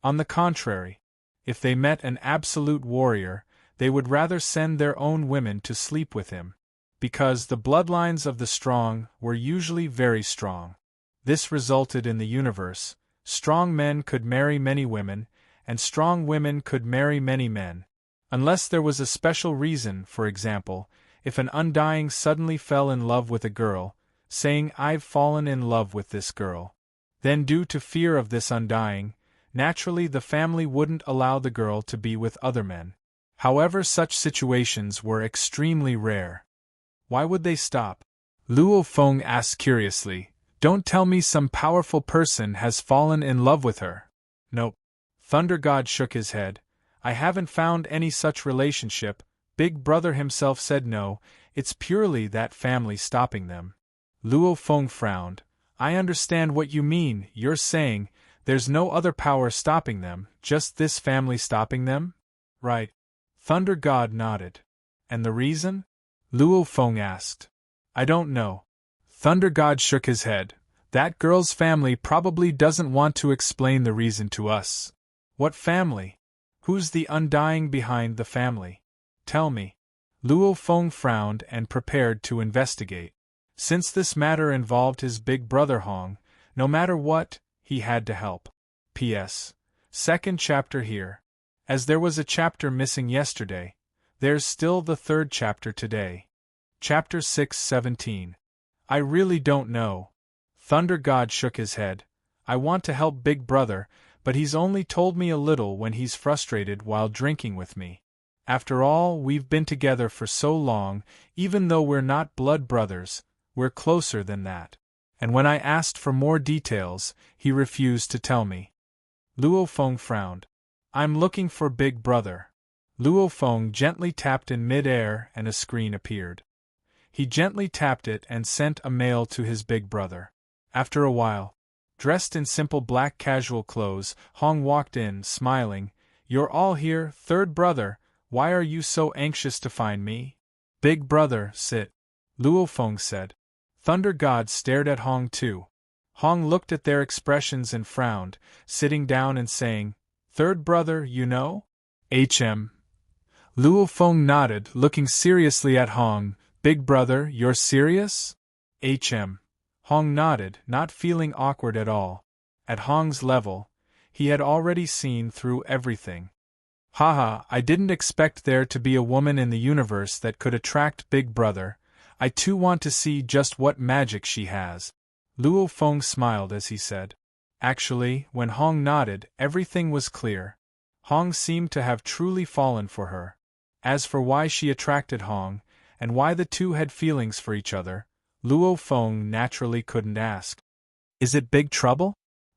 A: On the contrary, if they met an absolute warrior, they would rather send their own women to sleep with him. Because the bloodlines of the strong were usually very strong. This resulted in the universe. Strong men could marry many women, and strong women could marry many men. Unless there was a special reason, for example, if an undying suddenly fell in love with a girl, saying I've fallen in love with this girl. Then due to fear of this undying, naturally the family wouldn't allow the girl to be with other men. However, such situations were extremely rare. Why would they stop? Luo Feng asked curiously. Don't tell me some powerful person has fallen in love with her. Nope. Thunder God shook his head. I haven't found any such relationship. Big Brother himself said no, it's purely that family stopping them. Luo Feng frowned. I understand what you mean. You're saying there's no other power stopping them, just this family stopping them? Right. Thunder God nodded. And the reason? Luo Feng asked. I don't know. Thunder God shook his head. That girl's family probably doesn't want to explain the reason to us. What family? Who's the undying behind the family? Tell me. Luo Feng frowned and prepared to investigate. Since this matter involved his big brother Hong, no matter what, he had to help. P.S. Second chapter here. As there was a chapter missing yesterday, there's still the 3rd chapter today. Chapter 6:17. I really don't know. Thunder God shook his head. I want to help Big Brother, but he's only told me a little when he's frustrated while drinking with me. After all, we've been together for so long, even though we're not blood brothers, we're closer than that. And when I asked for more details, he refused to tell me. Luo Feng frowned. I'm looking for Big Brother. Luo Feng gently tapped in mid-air and a screen appeared. He gently tapped it and sent a mail to his big brother. After a while, dressed in simple black casual clothes, Hong walked in, smiling. You're all here, third brother, why are you so anxious to find me? Big brother, sit. Luo Feng said. Thunder God stared at Hong too. Hong looked at their expressions and frowned, sitting down and saying, Third brother, you know? HM. Luo Feng nodded, looking seriously at Hong. Big brother, you're serious? HM. Hong nodded, not feeling awkward at all. At Hong's level, he had already seen through everything. Haha, I didn't expect there to be a woman in the universe that could attract Big Brother. I too want to see just what magic she has. Luo Feng smiled as he said. Actually, when Hong nodded, everything was clear. Hong seemed to have truly fallen for her. As for why she attracted Hong, and why the two had feelings for each other, Luo Feng naturally couldn't ask. Is it big trouble?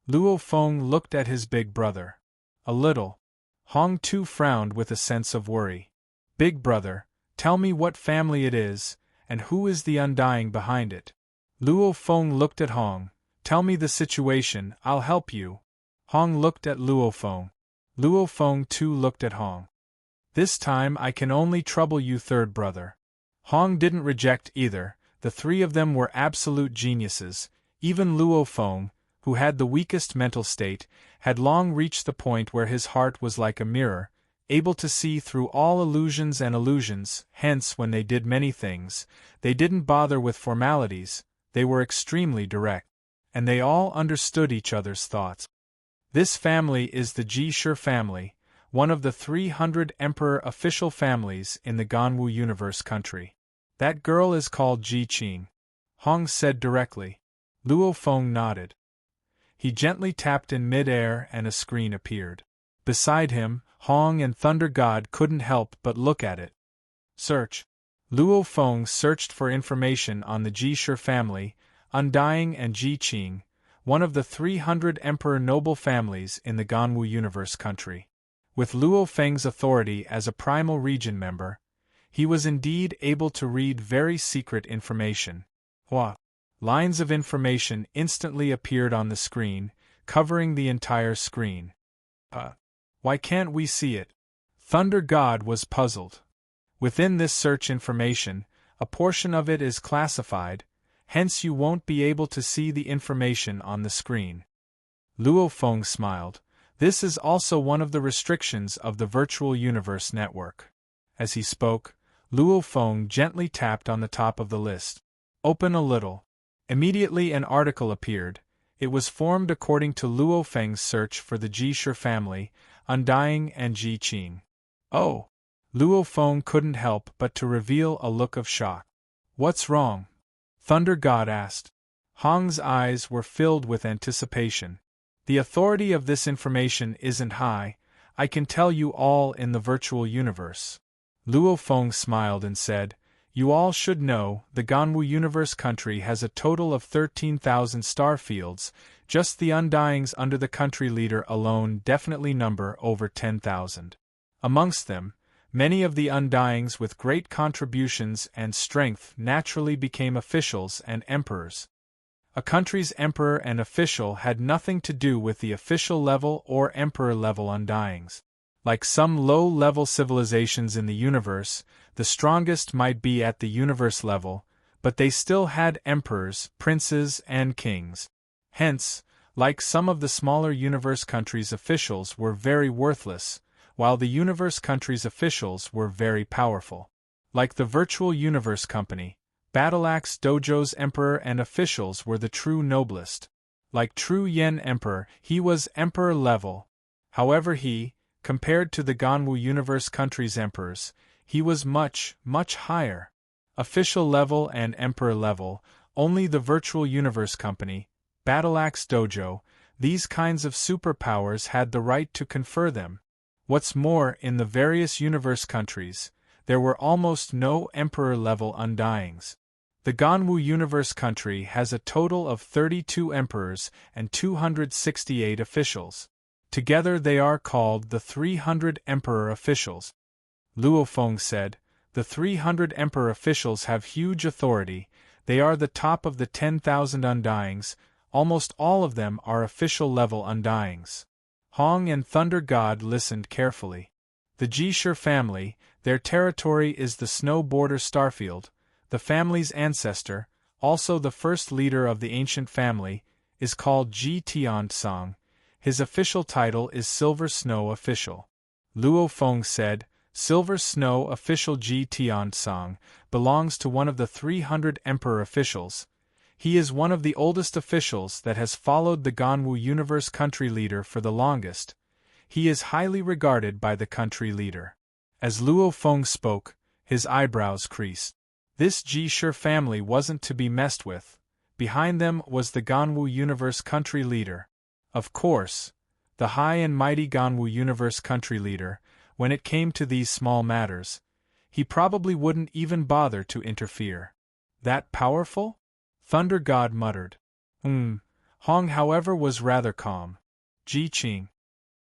A: Luo Feng looked at his big brother. A little. Hong too frowned with a sense of worry. Big brother, tell me what family it is, and who is the undying behind it. Luo Feng looked at Hong. Tell me the situation, I'll help you. Hong looked at Luo Feng. Luo Feng too looked at Hong. This time I can only trouble you, third brother. Hong didn't reject either. The three of them were absolute geniuses. Even Luo Feng, who had the weakest mental state, had long reached the point where his heart was like a mirror, able to see through all illusions and illusions. Hence, when they did many things, they didn't bother with formalities, they were extremely direct. And they all understood each other's thoughts. This family is the Ji-Shi family, one of the 300 emperor official families in the Ganwu Universe country. That girl is called Ji Qing. Hong said directly. Luo Feng nodded. He gently tapped in mid-air and a screen appeared. Beside him, Hong and Thunder God couldn't help but look at it. Search. Luo Feng searched for information on the Jishe family, Undying and Ji Qing, one of the 300 emperor noble families in the Ganwu Universe country. With Luo Feng's authority as a primal region member, he was indeed able to read very secret information. Hua. Lines of information instantly appeared on the screen, covering the entire screen. Why can't we see it? Thunder God was puzzled. Within this search information, a portion of it is classified, hence you won't be able to see the information on the screen. Luo Feng smiled. This is also one of the restrictions of the virtual universe network. As he spoke, Luo Feng gently tapped on the top of the list. Open a little. Immediately an article appeared. It was formed according to Luo Feng's search for the Jishe family, Undying and Ji Qing. Oh! Luo Feng couldn't help but to reveal a look of shock. What's wrong? Thunder God asked. Hong's eyes were filled with anticipation. The authority of this information isn't high, I can tell you all in the virtual universe. Luo Feng smiled and said, You all should know, the Ganwu Universe country has a total of 13,000 star fields, just the Undyings under the country leader alone definitely number over 10,000. Amongst them, many of the Undyings with great contributions and strength naturally became officials and emperors. A country's emperor and official had nothing to do with the official level or emperor level Undyings. Like some low-level civilizations in the universe, the strongest might be at the universe level, but they still had emperors, princes, and kings. Hence, like some of the smaller universe countries' officials were very worthless, while the universe countries' officials were very powerful. Like the virtual universe company, Battleaxe Dojo's emperor and officials were the true noblest. Like True Yen Emperor, he was emperor level. However, compared to the Ganwu Universe country's emperors, he was much, much higher. Official level and emperor level, only the virtual universe company, Battleaxe Dojo, these kinds of superpowers had the right to confer them. What's more, in the various universe countries, there were almost no emperor-level Undyings. The Ganwu Universe country has a total of 32 emperors and 268 officials. Together they are called the 300 Emperor Officials. Luo Feng said, The 300 Emperor Officials have huge authority, they are the top of the 10,000 Undyings, almost all of them are official-level Undyings. Hong and Thunder God listened carefully. The Jishe family, their territory is the snow border starfield. The family's ancestor, also the first leader of the ancient family, is called Ji Tiansong. His official title is Silver Snow Official. Luo Feng said, Silver Snow Official Ji Tiansong belongs to one of the 300 Emperor Officials. He is one of the oldest officials that has followed the Ganwu Universe country leader for the longest. He is highly regarded by the country leader. As Luo Feng spoke, his eyebrows creased. This Jishe family wasn't to be messed with. Behind them was the Ganwu Universe country leader. Of course, the high and mighty Ganwu Universe country leader, when it came to these small matters, he probably wouldn't even bother to interfere. That powerful? Thunder God muttered. Hong, however, was rather calm. Ji Qing.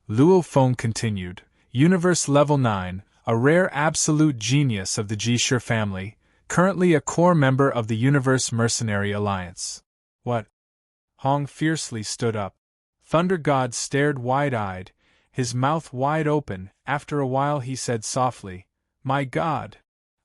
A: Luo Feng continued, Universe Level 9, a rare absolute genius of the Jishe family, currently a core member of the Universe Mercenary Alliance. What? Hong fiercely stood up. Thunder God stared wide-eyed, his mouth wide open. After a while he said softly, My God!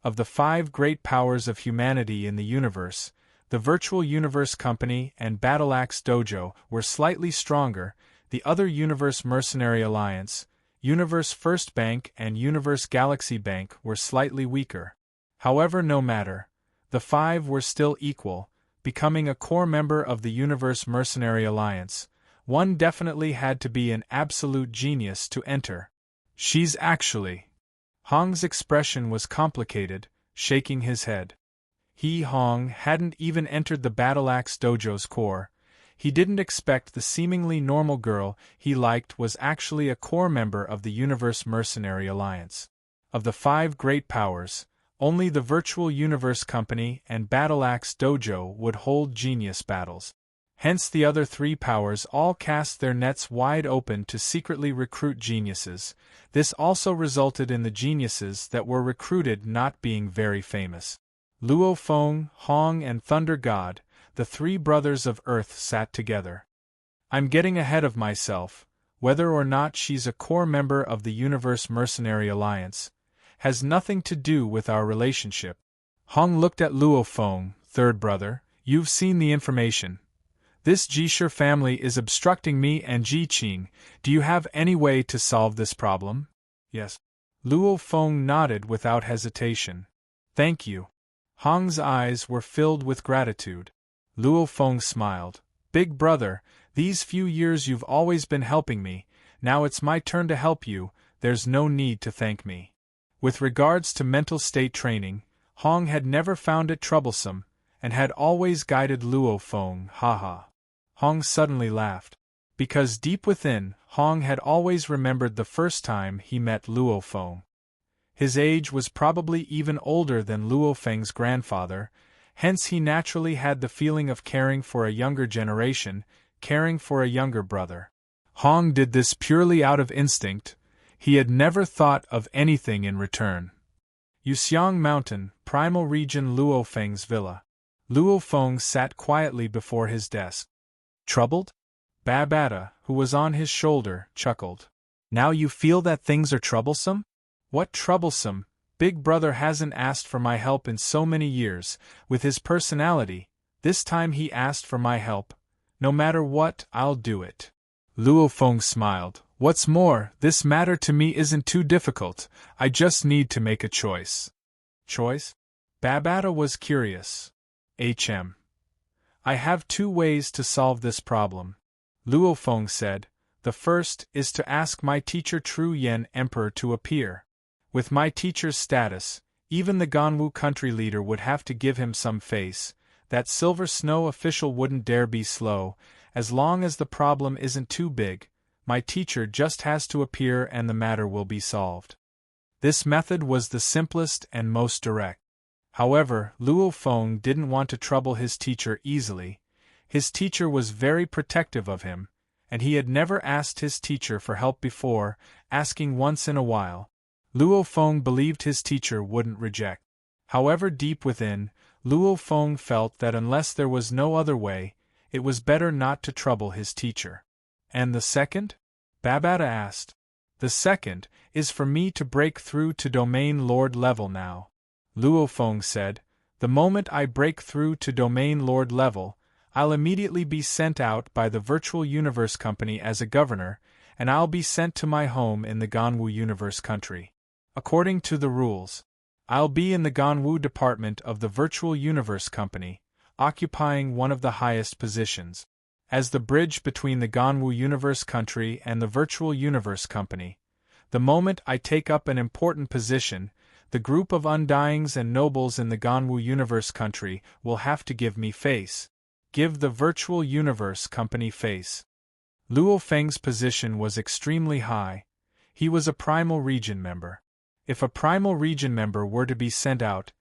A: Of the 5 great powers of humanity in the universe, the Virtual Universe Company and Battleaxe Dojo were slightly stronger, the other Universe Mercenary Alliance, Universe First Bank and Universe Galaxy Bank were slightly weaker. However, no matter, the 5 were still equal, becoming a core member of the Universe Mercenary Alliance. One definitely had to be an absolute genius to enter. She's actually... Hong's expression was complicated, shaking his head. Hong hadn't even entered the Battleaxe Dojo's core. He didn't expect the seemingly normal girl he liked was actually a core member of the Universe Mercenary Alliance. Of the 5 great powers, only the Virtual Universe Company and Battleaxe Dojo would hold genius battles. Hence the other 3 powers all cast their nets wide open to secretly recruit geniuses. This also resulted in the geniuses that were recruited not being very famous. Luo Feng, Hong and Thunder God, the 3 brothers of Earth, sat together. I'm getting ahead of myself. Whether or not she's a core member of the Universe Mercenary Alliance has nothing to do with our relationship. Hong looked at Luo Feng, 3rd brother. You've seen the information. This Jisher family is obstructing me and Ji Qing. Do you have any way to solve this problem? Yes. Luo Feng nodded without hesitation. Thank you. Hong's eyes were filled with gratitude. Luo Feng smiled. Big brother, these few years you've always been helping me. Now it's my turn to help you. There's no need to thank me. With regards to mental state training, Hong had never found it troublesome, and had always guided Luo Feng. Haha. Hong suddenly laughed. Because deep within, Hong had always remembered the first time he met Luo Feng. His age was probably even older than Luo Feng's grandfather, hence he naturally had the feeling of caring for a younger generation, caring for a younger brother. Hong did this purely out of instinct. He had never thought of anything in return. Yuxiang Mountain, Primal Region, Luo Feng's villa. Luo Feng sat quietly before his desk. Troubled? Babata, who was on his shoulder, chuckled. Now you feel that things are troublesome? What troublesome? Big brother hasn't asked for my help in so many years. With his personality, this time he asked for my help. No matter what, I'll do it. Luo Feng smiled. What's more, this matter to me isn't too difficult. I just need to make a choice. Choice? Babata was curious. I have 2 ways to solve this problem. Luo Feng said. The first is to ask my teacher Tru Yen Emperor to appear. With my teacher's status, even the Ganwu country leader would have to give him some face. That Silver Snow official wouldn't dare be slow. As long as the problem isn't too big, my teacher just has to appear and the matter will be solved. This method was the simplest and most direct. However, Luo Feng didn't want to trouble his teacher easily. His teacher was very protective of him, and he had never asked his teacher for help before, asking once in a while. Luo Feng believed his teacher wouldn't reject. However, deep within, Luo Feng felt that unless there was no other way, it was better not to trouble his teacher. And the second? Babata asked. The second is for me to break through to Domain Lord level now. Luo Feng said. The moment I break through to Domain Lord level, I'll immediately be sent out by the Virtual Universe Company as a governor, and I'll be sent to my home in the Ganwu Universe country. According to the rules, I'll be in the Ganwu department of the Virtual Universe Company, occupying one of the highest positions. As the bridge between the Ganwu Universe country and the Virtual Universe Company, the moment I take up an important position, the group of undyings and nobles in the Ganwu Universe country will have to give me face. Give the Virtual Universe Company face. Luo Feng's position was extremely high. He was a Primal Region member. If a Primal Region member were to be sent out,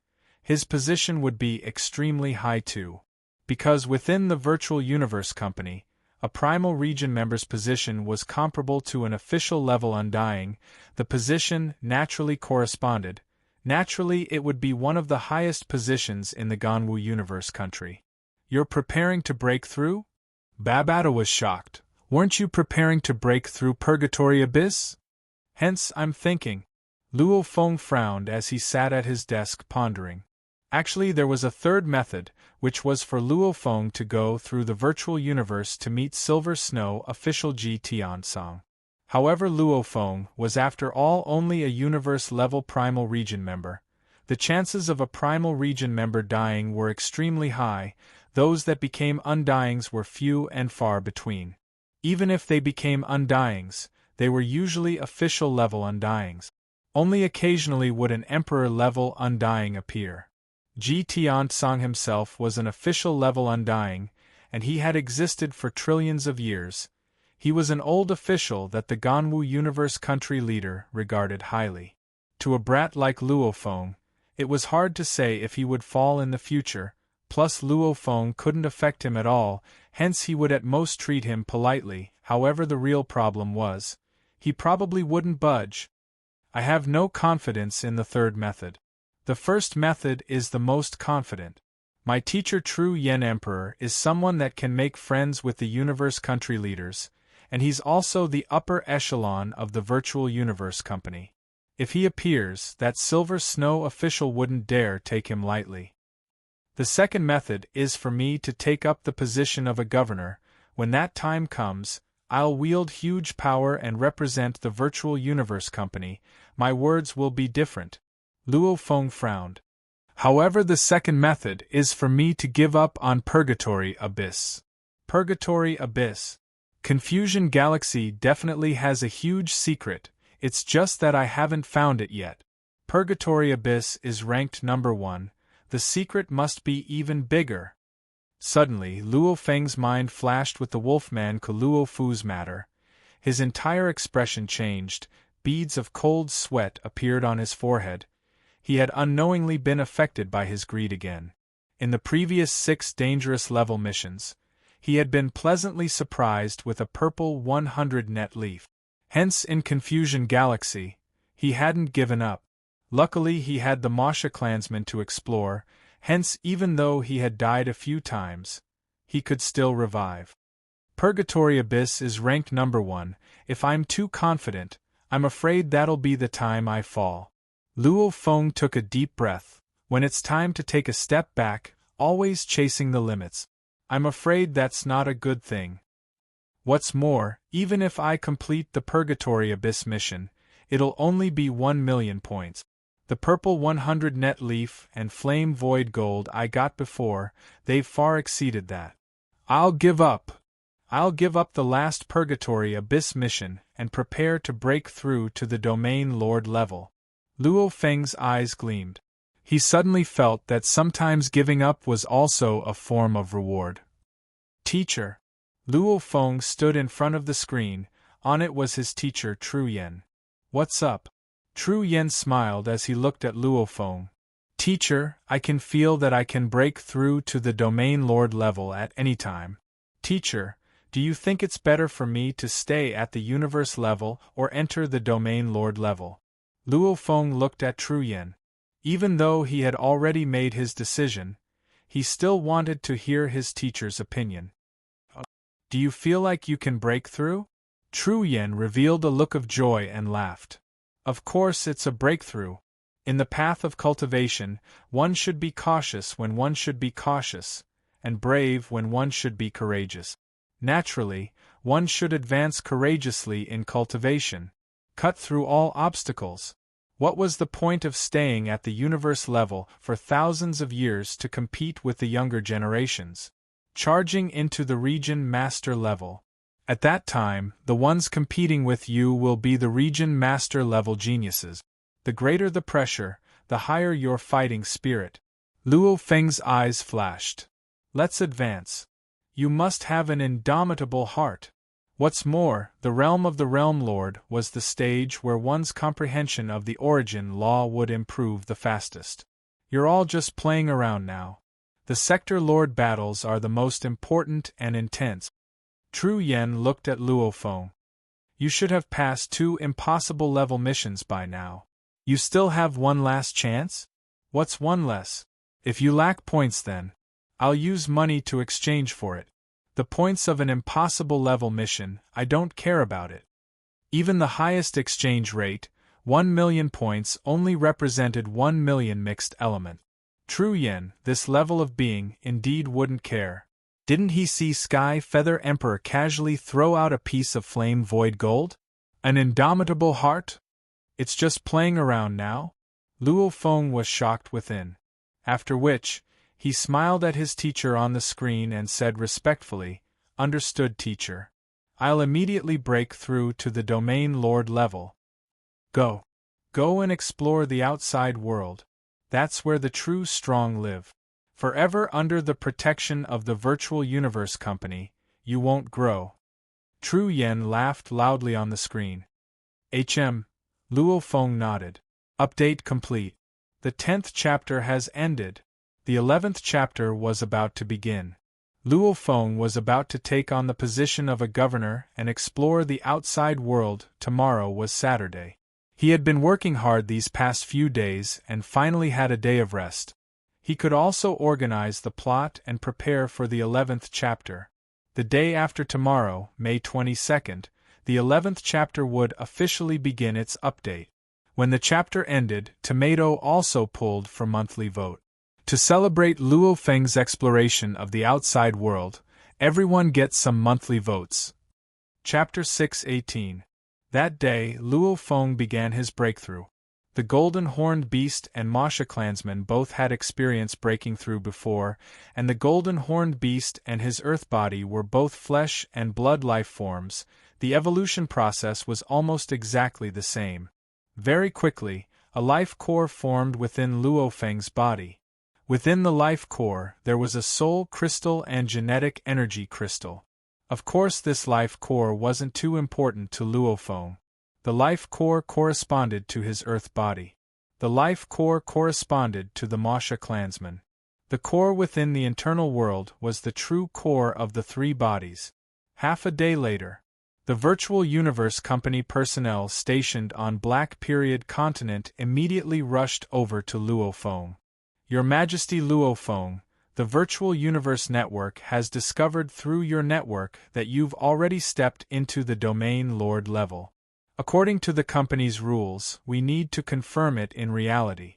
A: his position would be extremely high too. Because within the Virtual Universe Company, a Primal Region member's position was comparable to an official level undying, the position naturally corresponded. Naturally, it would be one of the highest positions in the Ganwu Universe country. You're preparing to break through? Babata was shocked. Weren't you preparing to break through Purgatory Abyss? Hence, I'm thinking. Luo Feng frowned as he sat at his desk pondering. Actually, there was a third method, which was for Luo Feng to go through the virtual universe to meet Silver Snow official Ji Tiansong. However, Luo Feng was after all only a universe-level Primal Region member. The chances of a Primal Region member dying were extremely high. Those that became undyings were few and far between. Even if they became undyings, they were usually official-level undyings. Only occasionally would an Emperor-level undying appear. Ji Tiansong himself was an official level undying, and he had existed for trillions of years. He was an old official that the Ganwu universe country leader regarded highly. To a brat like Luo Feng, it was hard to say if he would fall in the future, plus Luo Feng couldn't affect him at all, hence he would at most treat him politely. However, the real problem was, he probably wouldn't budge. I have no confidence in the third method. The first method is the most confident. My teacher True Yen Emperor is someone that can make friends with the universe country leaders, and he's also the upper echelon of the virtual universe company. If he appears, that Silver Snow official wouldn't dare take him lightly. The second method is for me to take up the position of a governor. When that time comes, I'll wield huge power and represent the virtual universe company. My words will be different. Luo Feng frowned. However, the second method is for me to give up on Purgatory Abyss. Purgatory Abyss. Confusion Galaxy definitely has a huge secret, it's just that I haven't found it yet. Purgatory Abyss is ranked number 1, the secret must be even bigger. Suddenly, Luo Feng's mind flashed with the wolfman Luo Fu's matter. His entire expression changed, beads of cold sweat appeared on his forehead. He had unknowingly been affected by his greed again. In the previous 6 dangerous level missions, he had been pleasantly surprised with a purple 100 net leaf. Hence, in Confusion Galaxy, he hadn't given up. Luckily, he had the Masha clansmen to explore, hence, even though he had died a few times, he could still revive. Purgatory Abyss is ranked number 1. If I'm too confident, I'm afraid that'll be the time I fall. Luo Feng took a deep breath. When it's time to take a step back, always chasing the limits. I'm afraid that's not a good thing. What's more, even if I complete the Purgatory Abyss mission, it'll only be 1 million points. The purple 100 net leaf and flame void gold I got before, they've far exceeded that. I'll give up. I'll give up the last Purgatory Abyss mission and prepare to break through to the Domain Lord level. Luo Feng's eyes gleamed. He suddenly felt that sometimes giving up was also a form of reward. Teacher. Luo Feng stood in front of the screen. On it was his teacher True Yen. What's up? True Yen smiled as he looked at Luo Feng. Teacher, I can feel that I can break through to the Domain Lord level at any time. Teacher, do you think it's better for me to stay at the universe level or enter the Domain Lord level? Luo Feng looked at True Yen. Even though he had already made his decision, he still wanted to hear his teacher's opinion. Do you feel like you can break through? True Yen revealed a look of joy and laughed. Of course it's a breakthrough. In the path of cultivation, one should be cautious when one should be cautious, and brave when one should be courageous. Naturally, one should advance courageously in cultivation. Cut through all obstacles. What was the point of staying at the universe level for thousands of years to compete with the younger generations? Charging into the region master level. At that time, the ones competing with you will be the region master level geniuses. The greater the pressure, the higher your fighting spirit. Luo Feng's eyes flashed. Let's advance. You must have an indomitable heart. What's more, the realm of the Realm Lord was the stage where one's comprehension of the origin law would improve the fastest. You're all just playing around now. The Sector Lord battles are the most important and intense. True Yen looked at Luo Feng. You should have passed 2 impossible level missions by now. You still have one last chance? What's one less? If you lack points then, I'll use money to exchange for it. The points of an impossible level mission, I don't care about it. Even the highest exchange rate, 1 million points, only represented 1 million mixed element. True Yen, this level of being, indeed wouldn't care. Didn't he see Sky Feather Emperor casually throw out a piece of flame void gold? An indomitable heart? It's just playing around now? Luo Feng was shocked within. After which, he smiled at his teacher on the screen and said respectfully, Understood, teacher. I'll immediately break through to the Domain Lord level. Go. Go and explore the outside world. That's where the true strong live. Forever under the protection of the Virtual Universe Company, you won't grow. True Yen laughed loudly on the screen. Luo Feng nodded. Update complete. The 10th chapter has ended. The 11th chapter was about to begin. Luo Feng was about to take on the position of a governor and explore the outside world. Tomorrow was Saturday. He had been working hard these past few days and finally had a day of rest. He could also organize the plot and prepare for the 11th chapter. The day after tomorrow, May 22nd, the 11th chapter would officially begin its update. When the chapter ended, Tomato also pulled for monthly vote. To celebrate Luo Feng's exploration of the outside world, everyone gets some monthly votes. Chapter 6:18. That day, Luo Feng began his breakthrough. The Golden Horned Beast and Masha clansmen both had experience breaking through before, and the Golden Horned Beast and his earth body were both flesh and blood life forms. The evolution process was almost exactly the same. Very quickly, a life core formed within Luo Feng's body. Within the life core, there was a soul crystal and genetic energy crystal. Of course, this life core wasn't too important to Luo Feng. The life core corresponded to his earth body. The life core corresponded to the Masha clansmen. The core within the internal world was the true core of the three bodies. Half a day later, the Virtual Universe Company personnel stationed on Black Period Continent immediately rushed over to Luo Feng. Your Majesty Luo Feng, the Virtual Universe Network has discovered through your network that you've already stepped into the Domain Lord level. According to the company's rules, we need to confirm it in reality.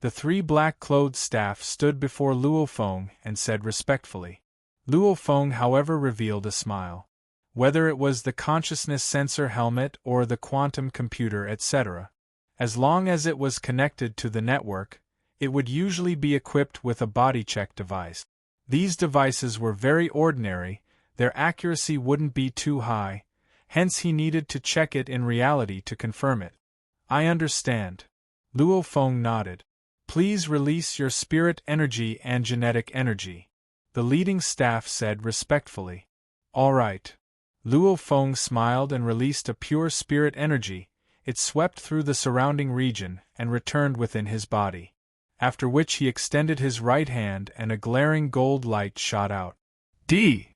A: The three black-clothed staff stood before Luo Feng and said respectfully. Luo Feng, however, revealed a smile. Whether it was the consciousness sensor helmet or the quantum computer, etc., as long as it was connected to the network, it would usually be equipped with a body check device. These devices were very ordinary, their accuracy wouldn't be too high, hence he needed to check it in reality to confirm it. I understand. Luo Feng nodded. Please release your spirit energy and genetic energy. The leading staff said respectfully. All right. Luo Feng smiled and released a pure spirit energy. It swept through the surrounding region and returned within his body. After which he extended his right hand and a glaring gold light shot out. D!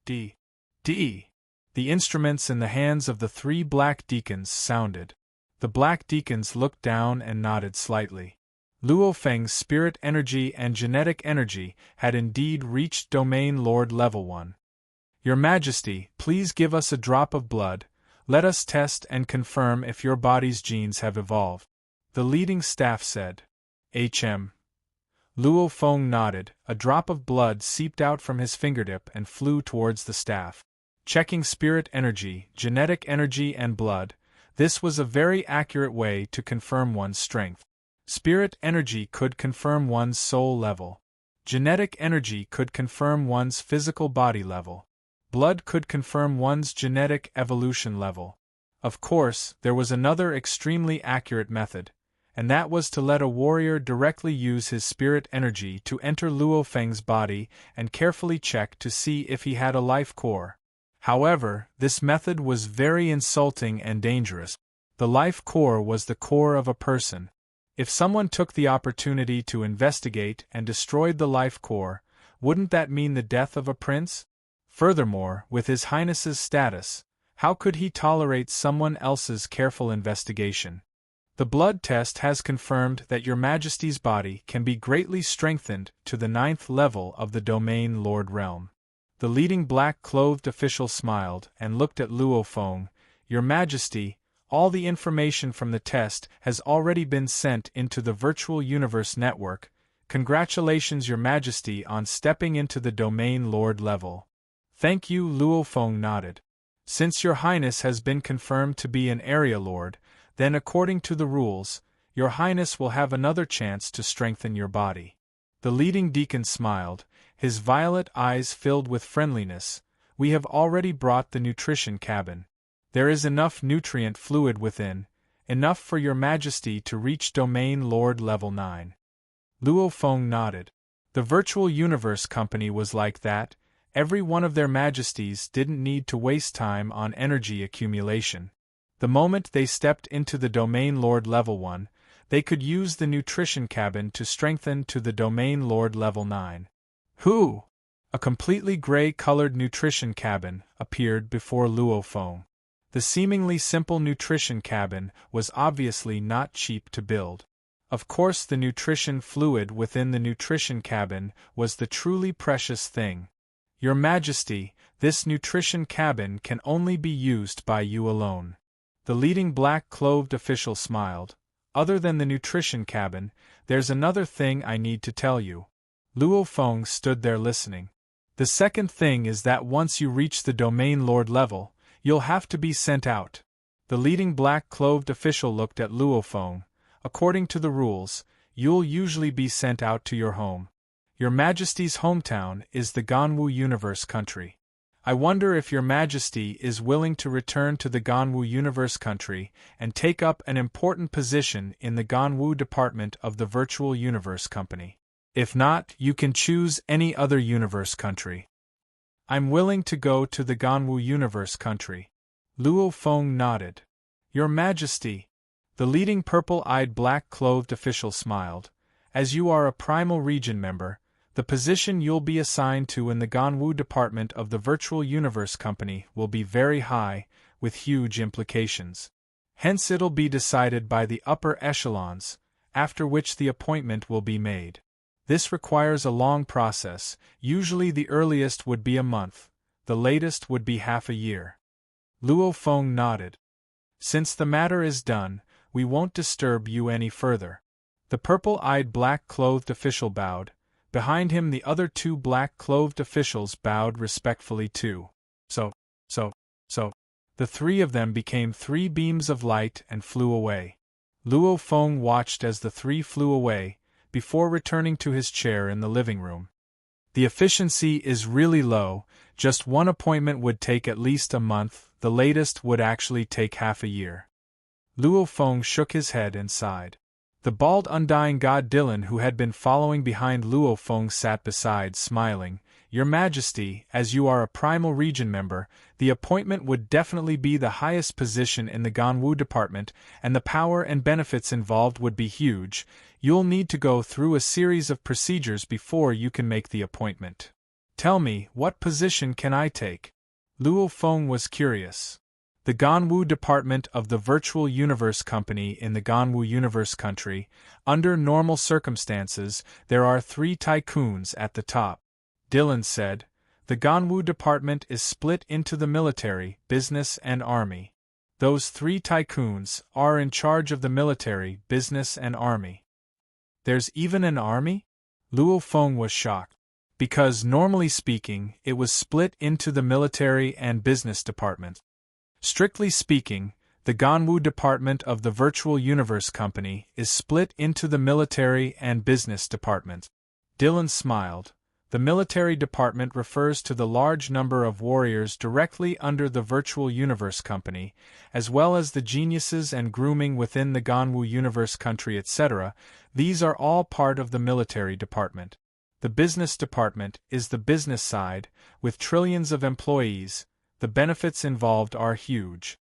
A: D! D! The instruments in the hands of the three black deacons sounded. The black deacons looked down and nodded slightly. Luo Feng's spirit energy and genetic energy had indeed reached Domain Lord Level 1. Your Majesty, please give us a drop of blood, let us test and confirm if your body's genes have evolved. The leading staff said. Luo Feng nodded, a drop of blood seeped out from his fingertip and flew towards the staff. Checking spirit energy, genetic energy and blood, this was a very accurate way to confirm one's strength. Spirit energy could confirm one's soul level. Genetic energy could confirm one's physical body level. Blood could confirm one's genetic evolution level. Of course, there was another extremely accurate method, and that was to let a warrior directly use his spirit energy to enter Luo Feng's body and carefully check to see if he had a life core. However, this method was very insulting and dangerous. The life core was the core of a person. If someone took the opportunity to investigate and destroyed the life core, wouldn't that mean the death of a prince? Furthermore, with His Highness's status, how could he tolerate someone else's careful investigation? The blood test has confirmed that Your Majesty's body can be greatly strengthened to the 9th level of the Domain Lord realm. The leading black-clothed official smiled and looked at Luo Feng. Your Majesty, all the information from the test has already been sent into the Virtual Universe Network. Congratulations, Your Majesty, on stepping into the Domain Lord level. Thank you, Luo Feng nodded. Since Your Highness has been confirmed to be an Area Lord, then according to the rules, Your Highness will have another chance to strengthen your body. The leading deacon smiled, his violet eyes filled with friendliness. We have already brought the nutrition cabin. There is enough nutrient fluid within, enough for Your Majesty to reach Domain Lord Level 9. Luo Feng nodded. The Virtual Universe Company was like that. Every one of their majesties didn't need to waste time on energy accumulation. The moment they stepped into the Domain Lord Level 1, they could use the nutrition cabin to strengthen to the Domain Lord Level 9. Who? A completely gray-colored nutrition cabin appeared before Luo Feng. The seemingly simple nutrition cabin was obviously not cheap to build. Of course, the nutrition fluid within the nutrition cabin was the truly precious thing. Your Majesty, this nutrition cabin can only be used by you alone. The leading black-clothed official smiled. Other than the nutrition cabin, there's another thing I need to tell you. Luo Feng stood there listening. The second thing is that once you reach the Domain Lord level, you'll have to be sent out. The leading black-clothed official looked at Luo Feng. According to the rules, you'll usually be sent out to your home. Your Majesty's hometown is the Ganwu Universe Country. I wonder if Your Majesty is willing to return to the Ganwu Universe Country and take up an important position in the Ganwu Department of the Virtual Universe Company. If not, you can choose any other universe country. I'm willing to go to the Ganwu Universe Country. Luo Feng nodded. Your Majesty. The leading purple-eyed black-clothed official smiled. As you are a Primal Region member, the position you'll be assigned to in the Ganwu Department of the Virtual Universe Company will be very high, with huge implications. Hence it'll be decided by the upper echelons, after which the appointment will be made. This requires a long process. Usually the earliest would be a month, the latest would be half a year. Luo Feng nodded. Since the matter is done, we won't disturb you any further. The purple-eyed black-clothed official bowed. Behind him the other two black-clothed officials bowed respectfully too. So. The three of them became three beams of light and flew away. Luo Feng watched as the three flew away, before returning to his chair in the living room. The efficiency is really low. Just one appointment would take at least a month, the latest would actually take half a year. Luo Feng shook his head and sighed. The bald undying god Dylan, who had been following behind Luo Feng, sat beside, smiling. Your Majesty, as you are a Primal Region member, the appointment would definitely be the highest position in the Ganwu Department, and the power and benefits involved would be huge. You'll need to go through a series of procedures before you can make the appointment. Tell me, what position can I take? Luo Feng was curious. The Ganwu Department of the Virtual Universe Company in the Ganwu Universe Country. Under normal circumstances, there are 3 tycoons at the top. Dylan said, the Ganwu Department is split into the military, business and army. Those 3 tycoons are in charge of the military, business and army. There's even an army? Luo Feng was shocked. Because normally speaking, it was split into the military and business department. Strictly speaking, the Ganwu Department of the Virtual Universe Company is split into the military and business department. Dylan smiled. The military department refers to the large number of warriors directly under the Virtual Universe Company, as well as the geniuses and grooming within the Ganwu Universe Country, etc. These are all part of the military department. The business department is the business side, with trillions of employees. The benefits involved are huge.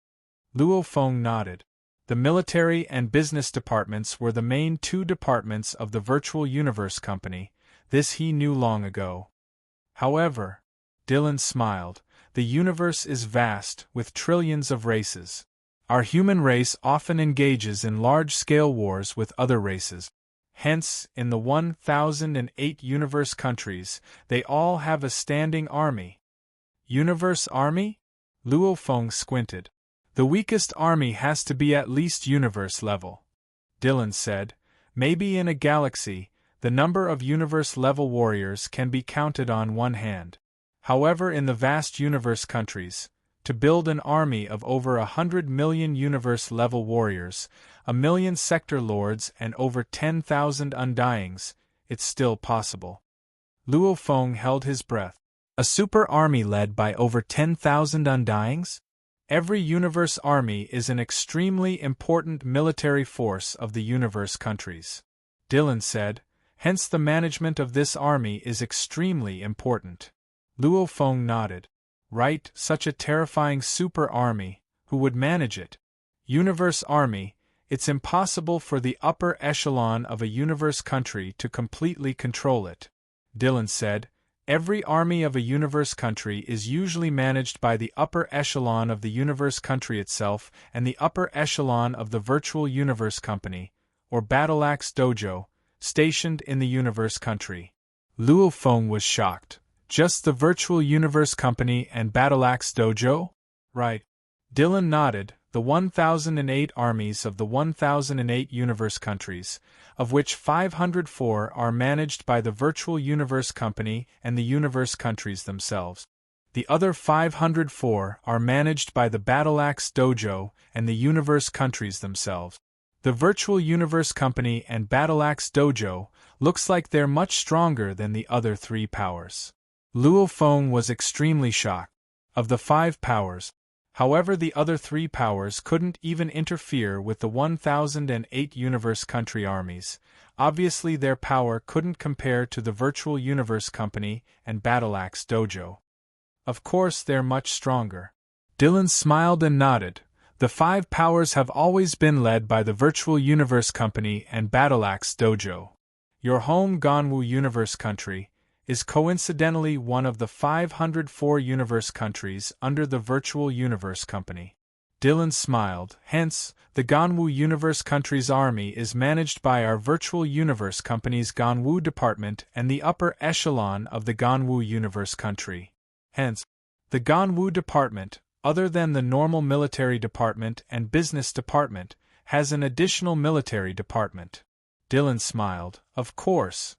A: Luo Feng nodded. The military and business departments were the main 2 departments of the Virtual Universe Company. This he knew long ago. However, Dylan smiled, the universe is vast, with trillions of races. Our human race often engages in large-scale wars with other races. Hence, in the 1008 universe countries, they all have a standing army. Universe army? Luo Feng squinted. The weakest army has to be at least universe level. Dylan said, maybe in a galaxy, the number of universe-level warriors can be counted on one hand. However, in the vast universe countries, to build an army of over 100 million universe-level warriors, 1 million sector lords and over 10,000 undyings, it's still possible. Luo Feng held his breath. A super army led by over 10,000 undyings? Every universe army is an extremely important military force of the universe countries. Dylan said, Hence the management of this army is extremely important. Luo Feng nodded. Right, such a terrifying super army, who would manage it? Universe army, it's impossible for the upper echelon of a universe country to completely control it. Dylan said, every army of a universe country is usually managed by the upper echelon of the universe country itself and the upper echelon of the virtual universe company, or battle axe dojo, stationed in the universe country. Luo Feng was shocked. Just the virtual universe company and battle axe dojo? Right. Dylan nodded. The 1008 armies of the 1008 universe countries, of which 504 are managed by the virtual universe company and the universe countries themselves. The other 504 are managed by the battle axe dojo and the universe countries themselves. The virtual universe company and battle axe dojo looks like they're much stronger than the other three powers. Luo Feng was extremely shocked. Of the 5 powers, however, the other 3 powers couldn't even interfere with the 1008 universe country armies. Obviously their power couldn't compare to the virtual universe company and battle axe dojo. Of course they're much stronger. Dylan smiled and nodded. The 5 powers have always been led by the virtual universe company and battle axe dojo. Your home Ganwu universe country is coincidentally one of the 504 universe countries under the virtual universe company. Dylan smiled. Hence, the Ganwu universe country's army is managed by our virtual universe company's Ganwu department and the upper echelon of the Ganwu universe country. Hence, the Ganwu department, other than the normal military department and business department, has an additional military department. Dylan smiled. Of course.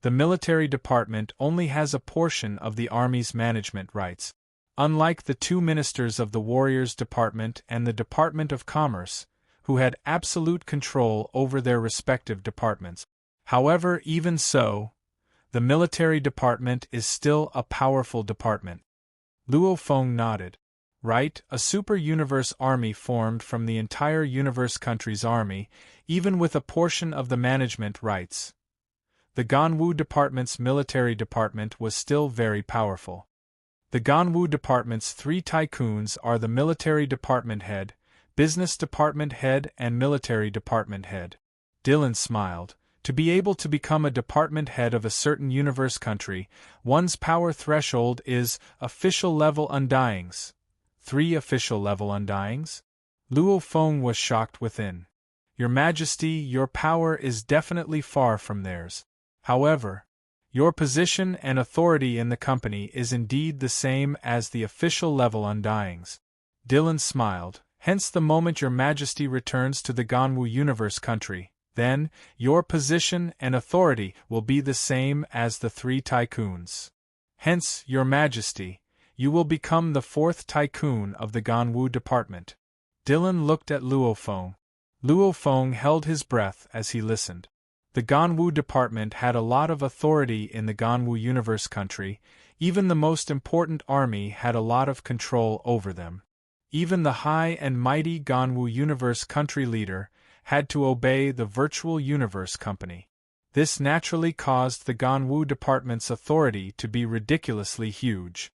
A: The military department only has a portion of the army's management rights. Unlike the 2 ministers of the Warriors Department and the Department of Commerce, who had absolute control over their respective departments. However, even so, the military department is still a powerful department. Luo Feng nodded. Right, a super-universe army formed from the entire universe country's army, even with a portion of the management rights. The Ganwu department's military department was still very powerful. The Ganwu department's 3 tycoons are the military department head, business department head and military department head. Dylan smiled. To be able to become a department head of a certain universe country, one's power threshold is official level undyings. 3 official level undyings? Luo Feng was shocked within. Your Majesty, your power is definitely far from theirs. However, your position and authority in the company is indeed the same as the official level undyings. Dylan smiled. Hence the moment your Majesty returns to the Ganwu universe country, then, your position and authority will be the same as the 3 tycoons. Hence, your Majesty, you will become the 4th tycoon of the Ganwu department. Dylan looked at Luo Feng. Luo Feng held his breath as he listened. The Ganwu department had a lot of authority in the Ganwu universe country. Even the most important army had a lot of control over them. Even the high and mighty Ganwu universe country leader had to obey the virtual universe company. This naturally caused the Ganwu department's authority to be ridiculously huge.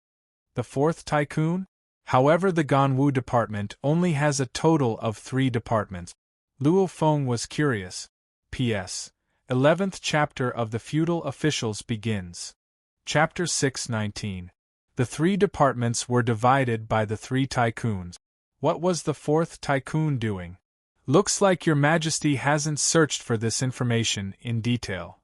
A: The 4th tycoon? However, the Ganwu department only has a total of 3 departments. Luo Feng was curious. P.S. 11th chapter of the Feudal Officials begins. Chapter 6:19. The 3 departments were divided by the 3 tycoons. What was the 4th tycoon doing? Looks like your Majesty hasn't searched for this information in detail.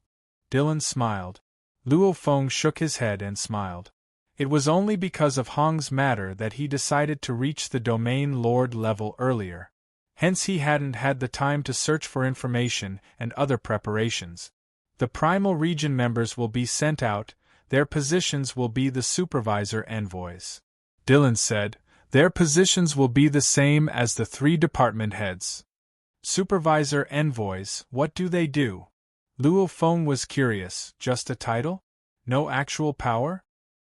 A: Dylan smiled. Luo Feng shook his head and smiled. It was only because of Hong's matter that he decided to reach the domain lord level earlier. Hence he hadn't had the time to search for information and other preparations. The primal region members will be sent out, their positions will be the supervisor envoys. Dylan said, their positions will be the same as the 3 department heads. Supervisor envoys, what do they do? Luo Feng was curious. Just a title? No actual power?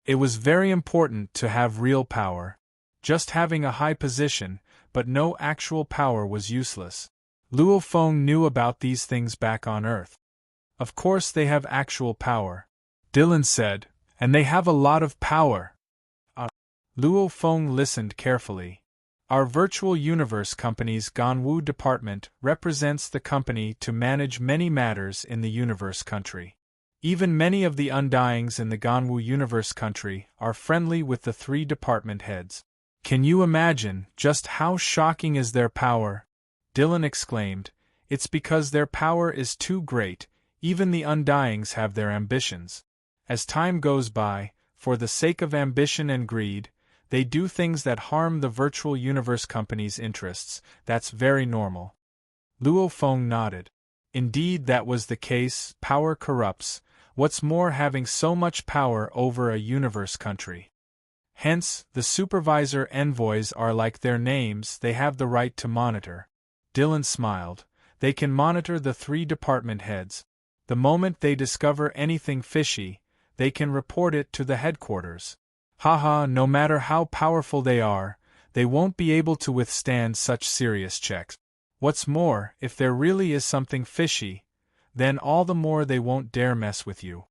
A: It was very important to have real power. Just having a high position, but no actual power was useless. Luo Feng knew about these things back on Earth. Of course they have actual power, Dylan said, and they have a lot of power. Luo Feng listened carefully. Our virtual universe company's Ganwu department represents the company to manage many matters in the universe country. Even many of the undyings in the Ganwu universe country are friendly with the 3 department heads. Can you imagine just how shocking is their power? Dylan exclaimed. It's because their power is too great, even the undyings have their ambitions. As time goes by, for the sake of ambition and greed, they do things that harm the virtual universe company's interests. That's very normal. Luo Feng nodded. Indeed, that was the case. Power corrupts. What's more, having so much power over a universe country. Hence, the supervisor envoys are like their names, they have the right to monitor. Dylan smiled. They can monitor the 3 department heads. The moment they discover anything fishy, they can report it to the headquarters. Haha, no matter how powerful they are, they won't be able to withstand such serious checks. What's more, if there really is something fishy, then all the more they won't dare mess with you.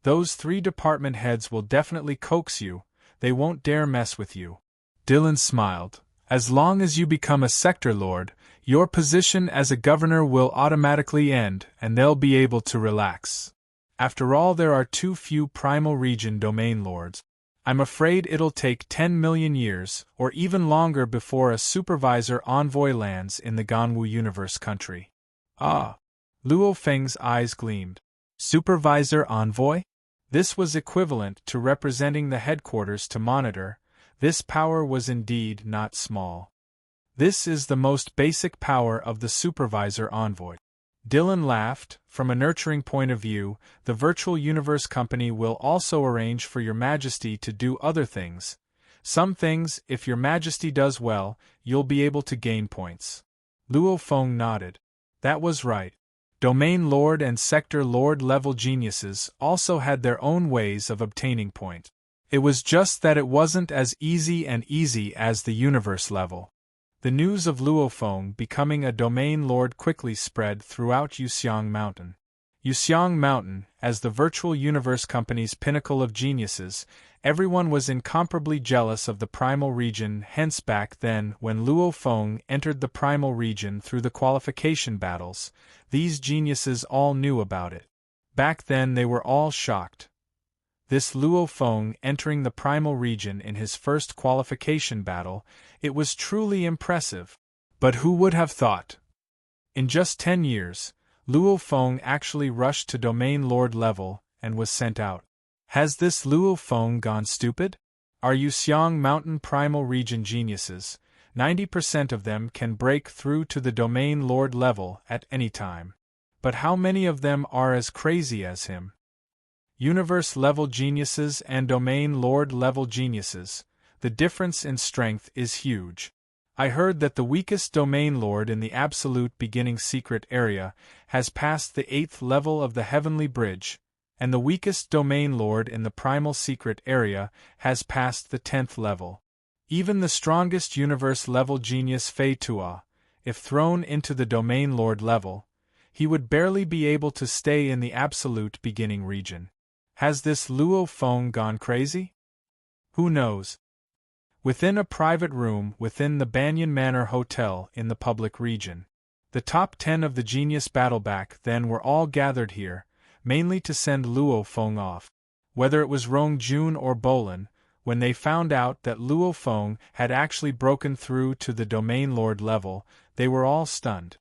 A: Those 3 department heads will definitely coax you, they won't dare mess with you. Dylan smiled. As long as you become a sector lord, your position as a governor will automatically end and they'll be able to relax. After all, there are too few primal region domain lords. I'm afraid it'll take 10 million years, or even longer, before a supervisor envoy lands in the Ganwu universe country. Ah! Luo Feng's eyes gleamed. Supervisor envoy? This was equivalent to representing the headquarters to monitor. This power was indeed not small. This is the most basic power of the supervisor envoy. Dylan laughed. From a nurturing point of view, the virtual universe company will also arrange for your majesty to do other things. Some things, if your majesty does well, you'll be able to gain points. Luo Feng nodded. That was right. Domain lord and sector lord level geniuses also had their own ways of obtaining points. It was just that it wasn't as easy as the universe level. The news of Luo Feng becoming a domain lord quickly spread throughout Yuxiang Mountain. Yuxiang Mountain, as the virtual universe company's pinnacle of geniuses, everyone was incomparably jealous of the primal region. Hence, back then, when Luo Feng entered the primal region through the qualification battles, these geniuses all knew about it. Back then they were all shocked. This Luo Feng entering the primal region in his first qualification battle, it was truly impressive. But who would have thought? In just 10 years, Luo Feng actually rushed to domain lord level and was sent out. Has this Luo Feng gone stupid? Our Yuxiang Mountain primal region geniuses, 90% of them can break through to the domain lord level at any time. But how many of them are as crazy as him? Universe-level geniuses and domain-lord-level geniuses, the difference in strength is huge. I heard that the weakest domain lord in the absolute beginning secret area has passed the 8th level of the Heavenly Bridge, and the weakest domain lord in the primal secret area has passed the 10th level. Even the strongest universe-level genius Fei Tua, if thrown into the domain lord level, he would barely be able to stay in the absolute beginning region. Has this Luo Feng gone crazy? Who knows? Within a private room within the Banyan Manor Hotel in the public region, the top 10 of the genius battle back then were all gathered here, mainly to send Luo Feng off. Whether it was Rong Jun or Bolin, when they found out that Luo Feng had actually broken through to the domain lord level, they were all stunned.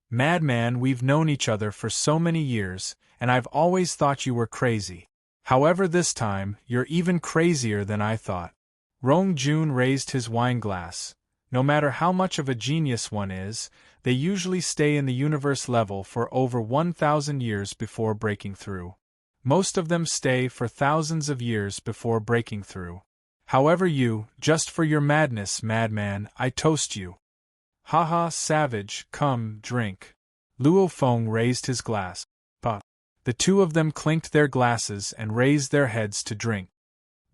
A: Madman, we've known each other for so many years, and I've always thought you were crazy. However, this time, you're even crazier than I thought. Rong Jun raised his wine glass. No matter how much of a genius one is, they usually stay in the universe level for over 1,000 years before breaking through. Most of them stay for thousands of years before breaking through. However, you, just for your madness, madman, I toast you. Haha, savage, come, drink. Luo Feng raised his glass. Pa. The two of them clinked their glasses and raised their heads to drink.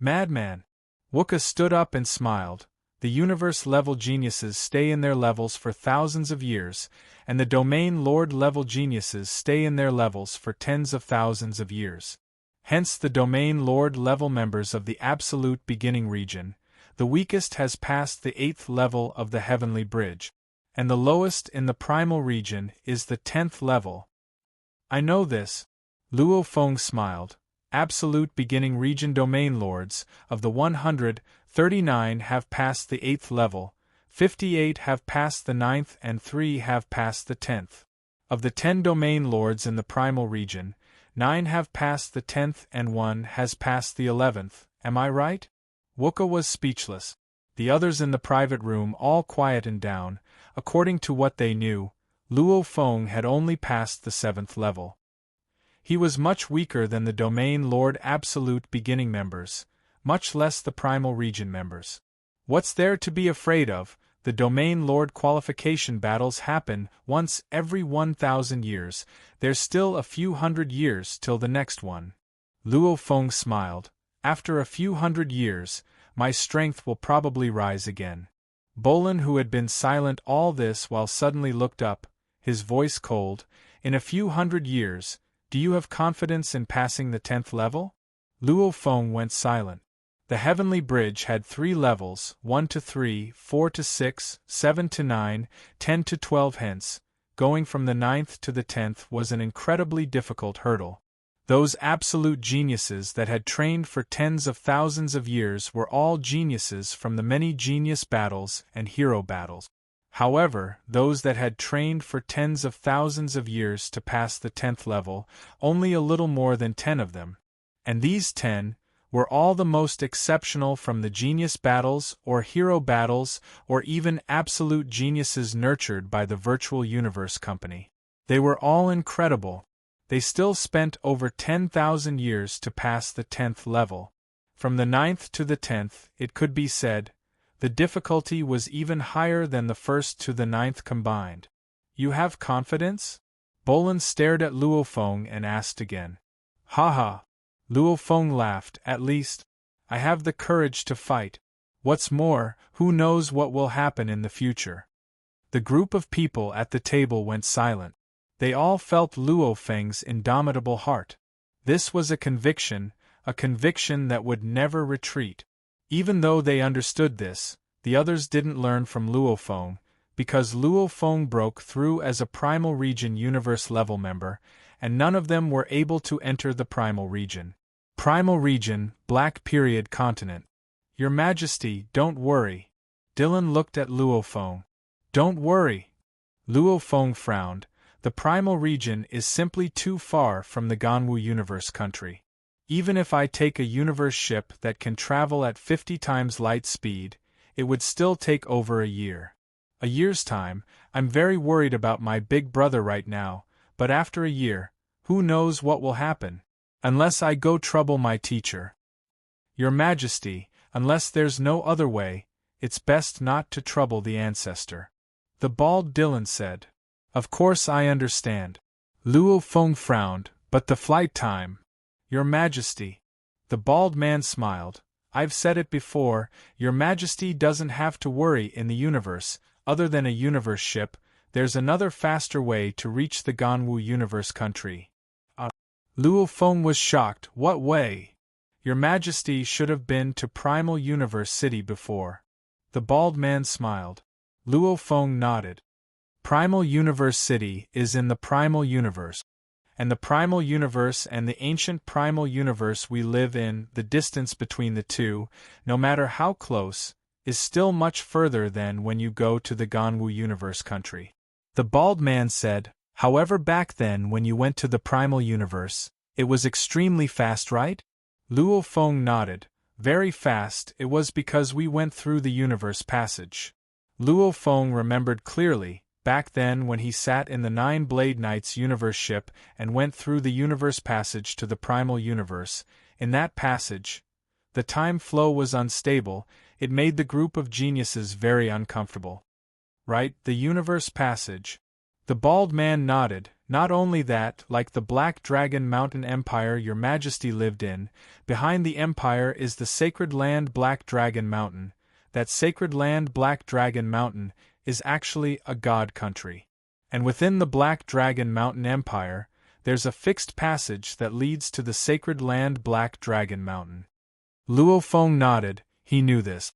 A: Madman! Wuka stood up and smiled. The universe-level geniuses stay in their levels for thousands of years, and the domain lord-level geniuses stay in their levels for tens of thousands of years. Hence the domain lord-level members of the absolute beginning region, the weakest has passed the 8th level of the heavenly bridge, and the lowest in the primal region is the 10th level. I know this. Luo Feng smiled. Absolute beginning region domain lords, of the 139 have passed the 8th level, 58 have passed the 9th and 3 have passed the 10th. Of the 10 domain lords in the primal region, 9 have passed the 10th and 1 has passed the 11th, am I right? Wuka was speechless. The others in the private room all quietened down. According to what they knew, Luo Feng had only passed the 7th level. He was much weaker than the Domain Lord Absolute beginning members, much less the Primal Region members. What's there to be afraid of? The Domain Lord qualification battles happen once every 1,000 years, there's still a few hundred years till the next one. Luo Feng smiled. After a few hundred years, my strength will probably rise again. Bolin, who had been silent all this while, suddenly looked up, his voice cold. In a few hundred years, do you have confidence in passing the 10th level? Luo Feng went silent. The heavenly bridge had 3 levels, 1 to 3, 4 to 6, 7 to 9, 10 to 12 hence, going from the 9th to the 10th was an incredibly difficult hurdle. Those absolute geniuses that had trained for tens of thousands of years were all geniuses from the many genius battles and hero battles. However, those that had trained for tens of thousands of years to pass the 10th level, only a little more than 10 of them. And these 10 were all the most exceptional from the genius battles or hero battles or even absolute geniuses nurtured by the Virtual Universe Company. They were all incredible. They still spent over 10,000 years to pass the 10th level. From the 9th to the 10th, it could be said, the difficulty was even higher than the 1st to the 9th combined. You have confidence? Bolin stared at Luo Feng and asked again. Ha ha! Luo Feng laughed. At least, I have the courage to fight. What's more, who knows what will happen in the future? The group of people at the table went silent. They all felt Luo Feng's indomitable heart. This was a conviction that would never retreat. Even though they understood this, the others didn't learn from Luo Feng, because Luo Feng broke through as a Primal Region Universe level member, and none of them were able to enter the Primal Region. Primal Region, Black Period Continent. Your Majesty, don't worry. Dylan looked at Luo Feng. Don't worry. Luo Feng frowned. The Primal Region is simply too far from the Ganwu Universe country. Even if I take a universe ship that can travel at 50 times light speed, it would still take over a year. A year's time. I'm very worried about my big brother right now, but after a year, who knows what will happen? Unless I go trouble my teacher. Your Majesty, unless there's no other way, it's best not to trouble the ancestor. The bald Dylan said. Of course I understand. Luo Feng frowned, but the flight time. Your Majesty. The bald man smiled. I've said it before, Your Majesty doesn't have to worry in the universe, other than a universe ship, there's another faster way to reach the Ganwu Universe country. Luo Feng was shocked. What way? Your Majesty should have been to Primal Universe City before. The bald man smiled. Luo Feng nodded. Primal Universe City is in the Primal Universe. And the Primal Universe and the ancient Primal Universe we live in, the distance between the two, no matter how close, is still much further than when you go to the Ganwu Universe country. The bald man said, however, back then when you went to the Primal Universe, it was extremely fast, right? Luo Feng nodded. Very fast. It was because we went through the Universe Passage. Luo Feng remembered clearly, back then when he sat in the Nine-Blade Knight's universe ship and went through the Universe Passage to the Primal Universe, in that passage, the time flow was unstable, it made the group of geniuses very uncomfortable. Right, the Universe Passage. The bald man nodded. Not only that, like the Black Dragon Mountain Empire Your Majesty lived in, behind the empire is the sacred land Black Dragon Mountain. that sacred land Black Dragon Mountain is actually a god country. And within the Black Dragon Mountain Empire, there's a fixed passage that leads to the sacred land Black Dragon Mountain. Luo Feng nodded, he knew this.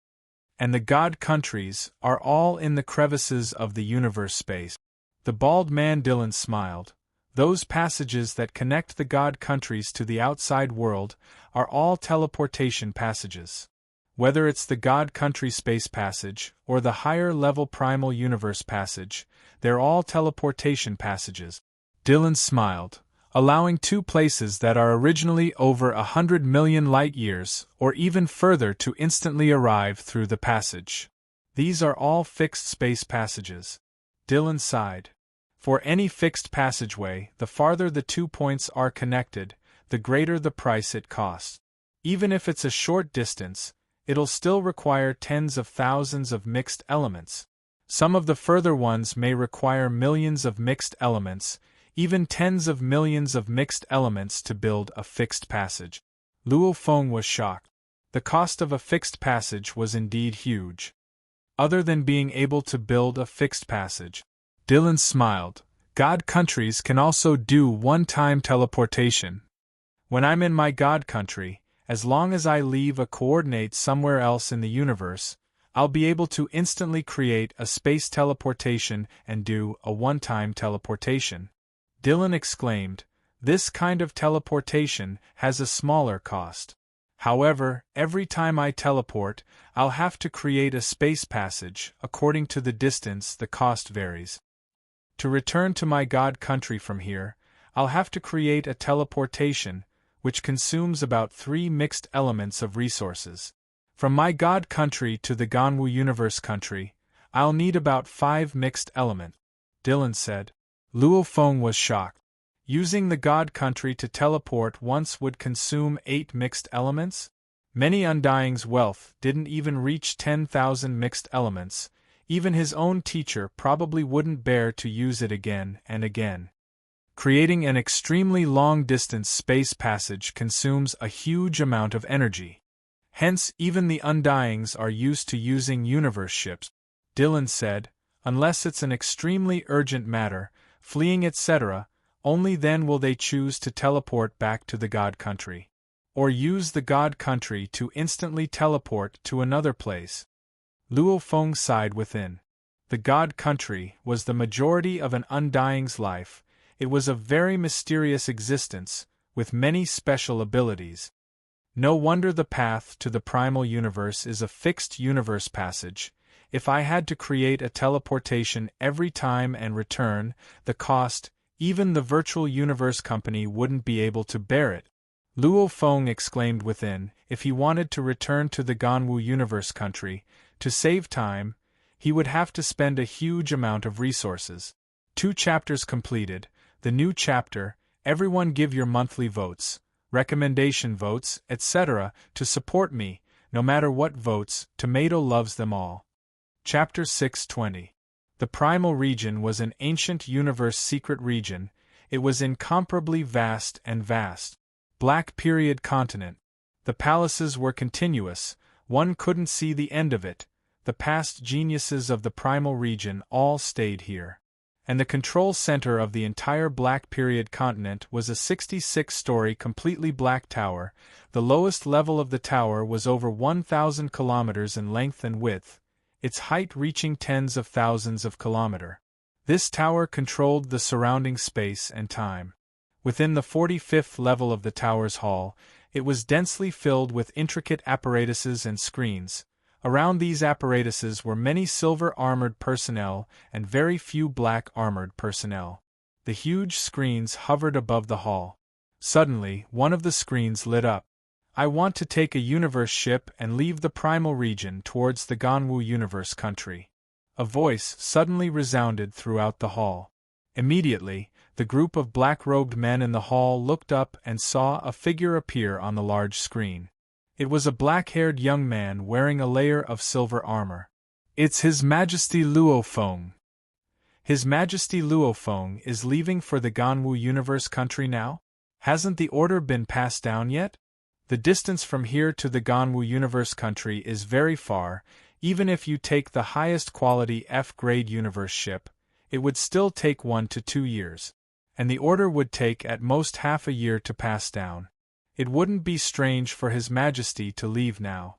A: And the god countries are all in the crevices of the universe space. The bald man Dylan smiled. Those passages that connect the god countries to the outside world are all teleportation passages. Whether it's the God Country Space Passage or the higher-level Primal Universe Passage, they're all teleportation passages. Dylan smiled, allowing two places that are originally over 100 million light-years or even further to instantly arrive through the passage. These are all fixed space passages. Dylan sighed. For any fixed passageway, the farther the 2 points are connected, the greater the price it costs. Even if it's a short distance, it'll still require tens of thousands of mixed elements. Some of the further ones may require millions of mixed elements, even tens of millions of mixed elements to build a fixed passage. Luo Feng was shocked. The cost of a fixed passage was indeed huge. Other than being able to build a fixed passage, Dylan smiled. God countries can also do one-time teleportation. When I'm in my God country, as long as I leave a coordinate somewhere else in the universe, I'll be able to instantly create a space teleportation and do a one-time teleportation. Dylan exclaimed, this kind of teleportation has a smaller cost. However, every time I teleport, I'll have to create a space passage. According to the distance, the cost varies. To return to my God country from here, I'll have to create a teleportation, which consumes about 3 mixed elements of resources. From my God country to the Ganwu Universe country, I'll need about 5 mixed elements, Dylan said. Luo Feng was shocked. Using the God country to teleport once would consume 8 mixed elements? Many Undying's wealth didn't even reach 10,000 mixed elements. Even his own teacher probably wouldn't bear to use it again and again. Creating an extremely long-distance space passage consumes a huge amount of energy. Hence, even the Undyings are used to using universe ships, Dylan said, unless it's an extremely urgent matter, fleeing etc., only then will they choose to teleport back to the God country. Or use the God country to instantly teleport to another place. Luo Feng sighed within. The God country was the majority of an Undying's life. It was a very mysterious existence, with many special abilities. No wonder the path to the primal universe is a fixed universe passage. If I had to create a teleportation every time and return, the cost, even the virtual universe company wouldn't be able to bear it. Luo Feng exclaimed within, if he wanted to return to the Ganwu universe country, to save time, he would have to spend a huge amount of resources. 2 chapters completed. The new chapter, everyone give your monthly votes, recommendation votes, etc., to support me, no matter what votes, Tomato loves them all. Chapter 620. The Primal Region was an ancient universe secret region. It was incomparably vast and vast. Black period continent. The palaces were continuous, one couldn't see the end of it. The past geniuses of the Primal Region all stayed here. And the control center of the entire Black period continent was a 66-story completely black tower. The lowest level of the tower was over 1,000 kilometers in length and width, its height reaching tens of thousands of kilometers. This tower controlled the surrounding space and time. Within the 45th level of the tower's hall, it was densely filled with intricate apparatuses and screens. Around these apparatuses were many silver-armored personnel and very few black-armored personnel. The huge screens hovered above the hall. Suddenly, one of the screens lit up. I want to take a universe ship and leave the primal region towards the Ganwu universe country. A voice suddenly resounded throughout the hall. Immediately, the group of black-robed men in the hall looked up and saw a figure appear on the large screen. It was a black-haired young man wearing a layer of silver armor. It's His Majesty Luo Feng. His Majesty Luo Feng is leaving for the Ganwu universe country now? Hasn't the order been passed down yet? The distance from here to the Ganwu universe country is very far. Even if you take the highest quality F-grade universe ship, it would still take 1 to 2 years. And the order would take at most half a year to pass down. It wouldn't be strange for His Majesty to leave now.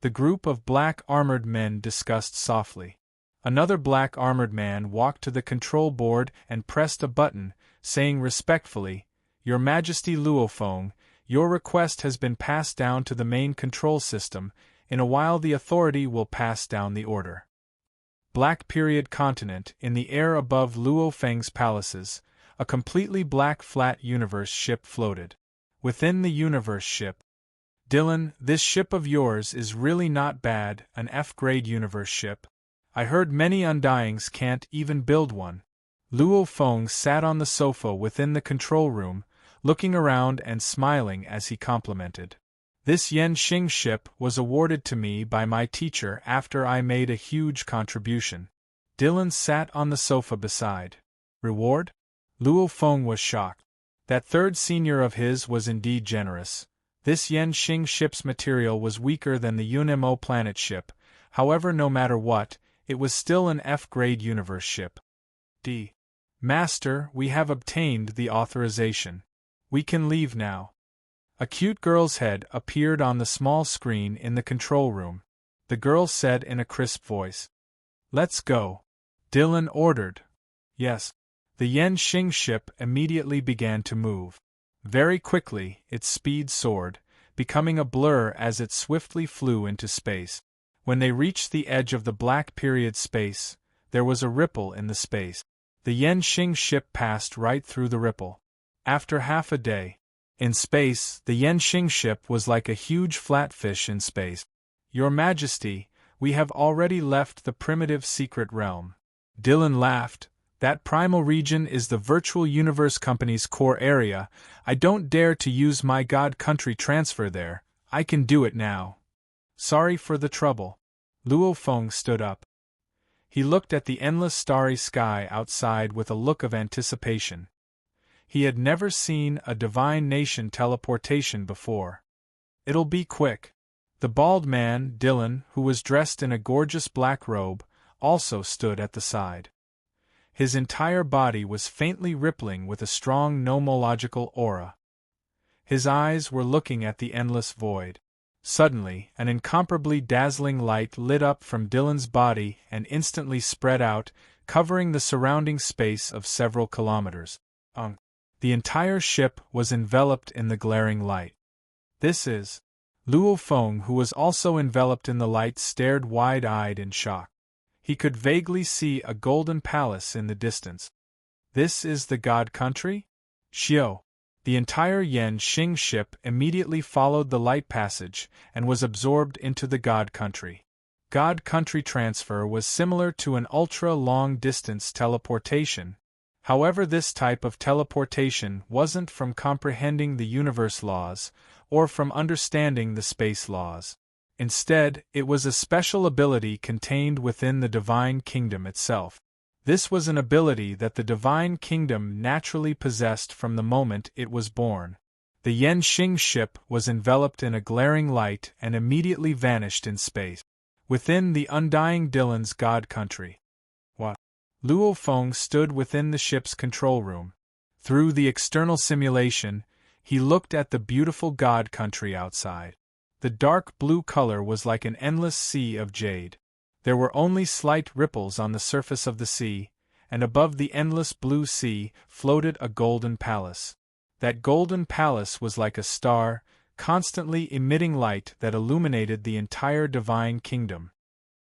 A: The group of black armored men discussed softly. Another black armored man walked to the control board and pressed a button, saying respectfully, "Your Majesty Luofeng, your request has been passed down to the main control system. In a while the authority will pass down the order." Black period continent, in the air above Luofeng's palaces, a completely black flat universe ship floated. Within the universe ship, "Dylan, this ship of yours is really not bad, an F-grade universe ship. I heard many Undyings can't even build one." Luofeng sat on the sofa within the control room, looking around and smiling as he complimented. "This Yenxing ship was awarded to me by my teacher after I made a huge contribution." Dylan sat on the sofa beside. "Reward?" Luofeng was shocked. That third senior of his was indeed generous. This Yenxing ship's material was weaker than the UNMO planet ship, however no matter what, it was still an F-grade universe ship. "Master, we have obtained the authorization. We can leave now." A cute girl's head appeared on the small screen in the control room. The girl said in a crisp voice, "Let's go." Dylan ordered. Yes. The Yenxing ship immediately began to move. Very quickly, its speed soared, becoming a blur as it swiftly flew into space. When they reached the edge of the black period space, there was a ripple in the space. The Yenxing ship passed right through the ripple. After half a day, in space, the Yenxing ship was like a huge flatfish in space. "Your Majesty, we have already left the primitive secret realm." Dylan laughed. "That primal region is the Virtual Universe Company's core area. I don't dare to use my God country transfer there. I can do it now." "Sorry for the trouble." Luofeng stood up. He looked at the endless starry sky outside with a look of anticipation. He had never seen a divine nation teleportation before. "It'll be quick." The bald man, Dylan, who was dressed in a gorgeous black robe, also stood at the side. His entire body was faintly rippling with a strong nomological aura. His eyes were looking at the endless void. Suddenly, an incomparably dazzling light lit up from Dylan's body and instantly spread out, covering the surrounding space of several kilometers. The entire ship was enveloped in the glaring light. "This is..." Luofeng, who was also enveloped in the light, stared wide-eyed in shock. He could vaguely see a golden palace in the distance. "This is the God country?" "Xiao." The entire Yenxing ship immediately followed the light passage and was absorbed into the God country. God country transfer was similar to an ultra-long-distance teleportation. However, this type of teleportation wasn't from comprehending the universe laws or from understanding the space laws. Instead, it was a special ability contained within the Divine Kingdom itself. This was an ability that the Divine Kingdom naturally possessed from the moment it was born. The Yenxing ship was enveloped in a glaring light and immediately vanished in space. Within the undying Dylan's God country. What? Luofeng stood within the ship's control room. Through the external simulation, he looked at the beautiful God country outside. The dark blue color was like an endless sea of jade. There were only slight ripples on the surface of the sea, and above the endless blue sea floated a golden palace. That golden palace was like a star, constantly emitting light that illuminated the entire Divine Kingdom.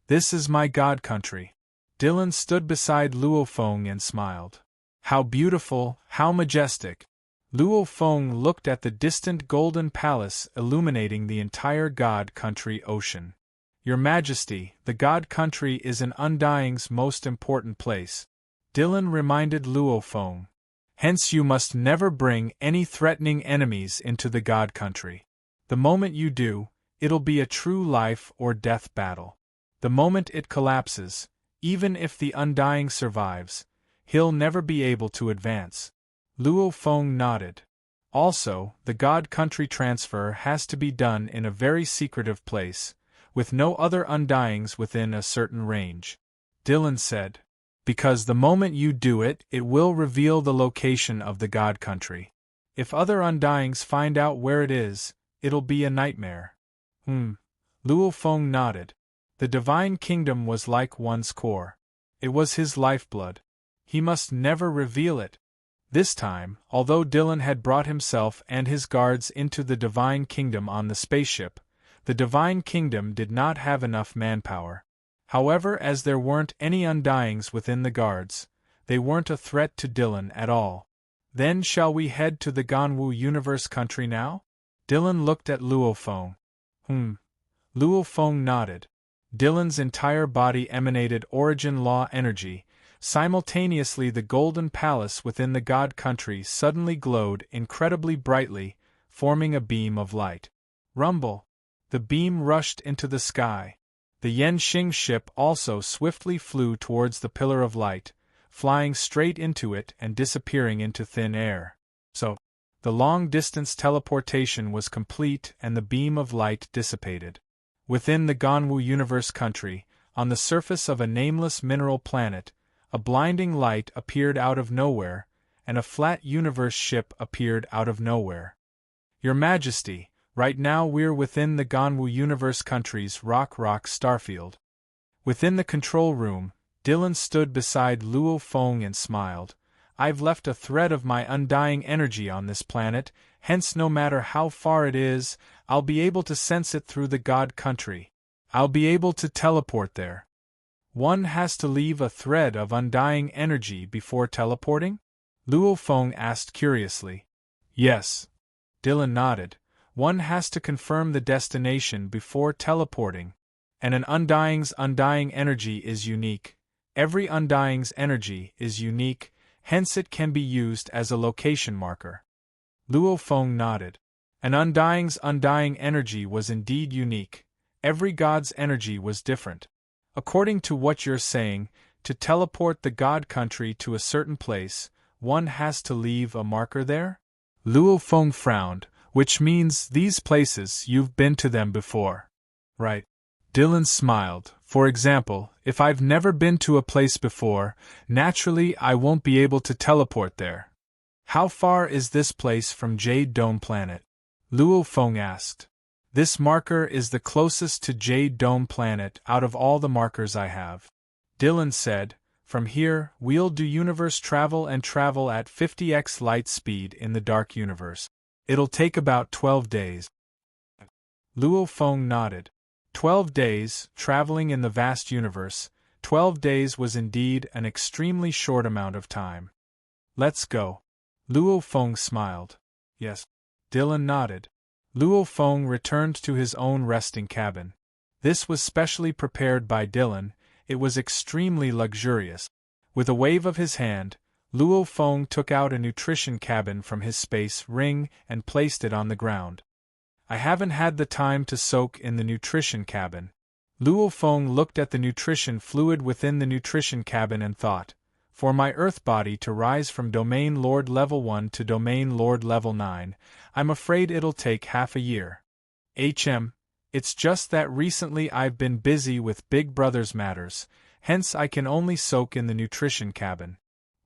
A: "This is my God country." Dylan stood beside Luofeng and smiled. "How beautiful, how majestic." Luofeng looked at the distant golden palace illuminating the entire God country ocean. "Your Majesty, the God country is an Undying's most important place," Dylan reminded Luofeng. "Hence you must never bring any threatening enemies into the God country. The moment you do, it'll be a true life or death battle. The moment it collapses, even if the Undying survives, he'll never be able to advance." Luofeng nodded. "Also, the God country transfer has to be done in a very secretive place, with no other undyings within a certain range. Dylan said, "Because the moment you do it, it will reveal the location of the God Country. If other undyings find out where it is, it'll be a nightmare." Luo Feng nodded. The Divine Kingdom was like one's core. It was his lifeblood. He must never reveal it. This time, although Dylan had brought himself and his guards into the Divine Kingdom on the spaceship, the Divine Kingdom did not have enough manpower. However, as there weren't any undyings within the guards, they weren't a threat to Dylan at all. "Then shall we head to the Ganwu Universe Country now?" Dylan looked at Luo Feng. Luo Feng nodded. Dylan's entire body emanated origin law energy. Simultaneously, the golden palace within the God Country suddenly glowed incredibly brightly, forming a beam of light. Rumble! The beam rushed into the sky. The Yenxing ship also swiftly flew towards the pillar of light, flying straight into it and disappearing into thin air. So, the long-distance teleportation was complete and the beam of light dissipated. Within the Ganwu Universe Country, on the surface of a nameless mineral planet, a blinding light appeared out of nowhere, and a flat universe ship appeared out of nowhere. "Your Majesty, right now we're within the Ganwu Universe Country's Rock Starfield." Within the control room, Dylan stood beside Luo Feng and smiled. "I've left a thread of my undying energy on this planet, hence no matter how far it is, I'll be able to sense it through the God Country. I'll be able to teleport there." "One has to leave a thread of undying energy before teleporting?" Luo Feng asked curiously. "Yes." Dylan nodded. "One has to confirm the destination before teleporting. And an undying's undying energy is unique. Every undying's energy is unique, hence it can be used as a location marker." Luo Feng nodded. An undying's undying energy was indeed unique. Every god's energy was different. According to what you're saying, to teleport the God Country to a certain place, one has to leave a marker there? Luo Feng frowned, which means these places you've been to them before. Right. Dylan smiled. For example, if I've never been to a place before, naturally I won't be able to teleport there. "How far is this place from Jade Dome Planet?" Luo Feng asked. "This marker is the closest to Jade Dome Planet out of all the markers I have." Dylan said, "From here, we'll do universe travel and travel at 50x light speed in the dark universe. It'll take about 12 days. Luo Feng nodded. 12 days, traveling in the vast universe. 12 days was indeed an extremely short amount of time. "Let's go." Luo Feng smiled. "Yes." Dylan nodded. Luo Feng returned to his own resting cabin. This was specially prepared by Dylan. It was extremely luxurious. With a wave of his hand, Luo Feng took out a nutrition cabin from his space ring and placed it on the ground. "I haven't had the time to soak in the nutrition cabin." Luo Feng looked at the nutrition fluid within the nutrition cabin and thought, "For my Earth body to rise from Domain Lord Level 1 to Domain Lord Level 9, I'm afraid it'll take half a year. It's just that recently I've been busy with Big Brother's matters, hence I can only soak in the nutrition cabin."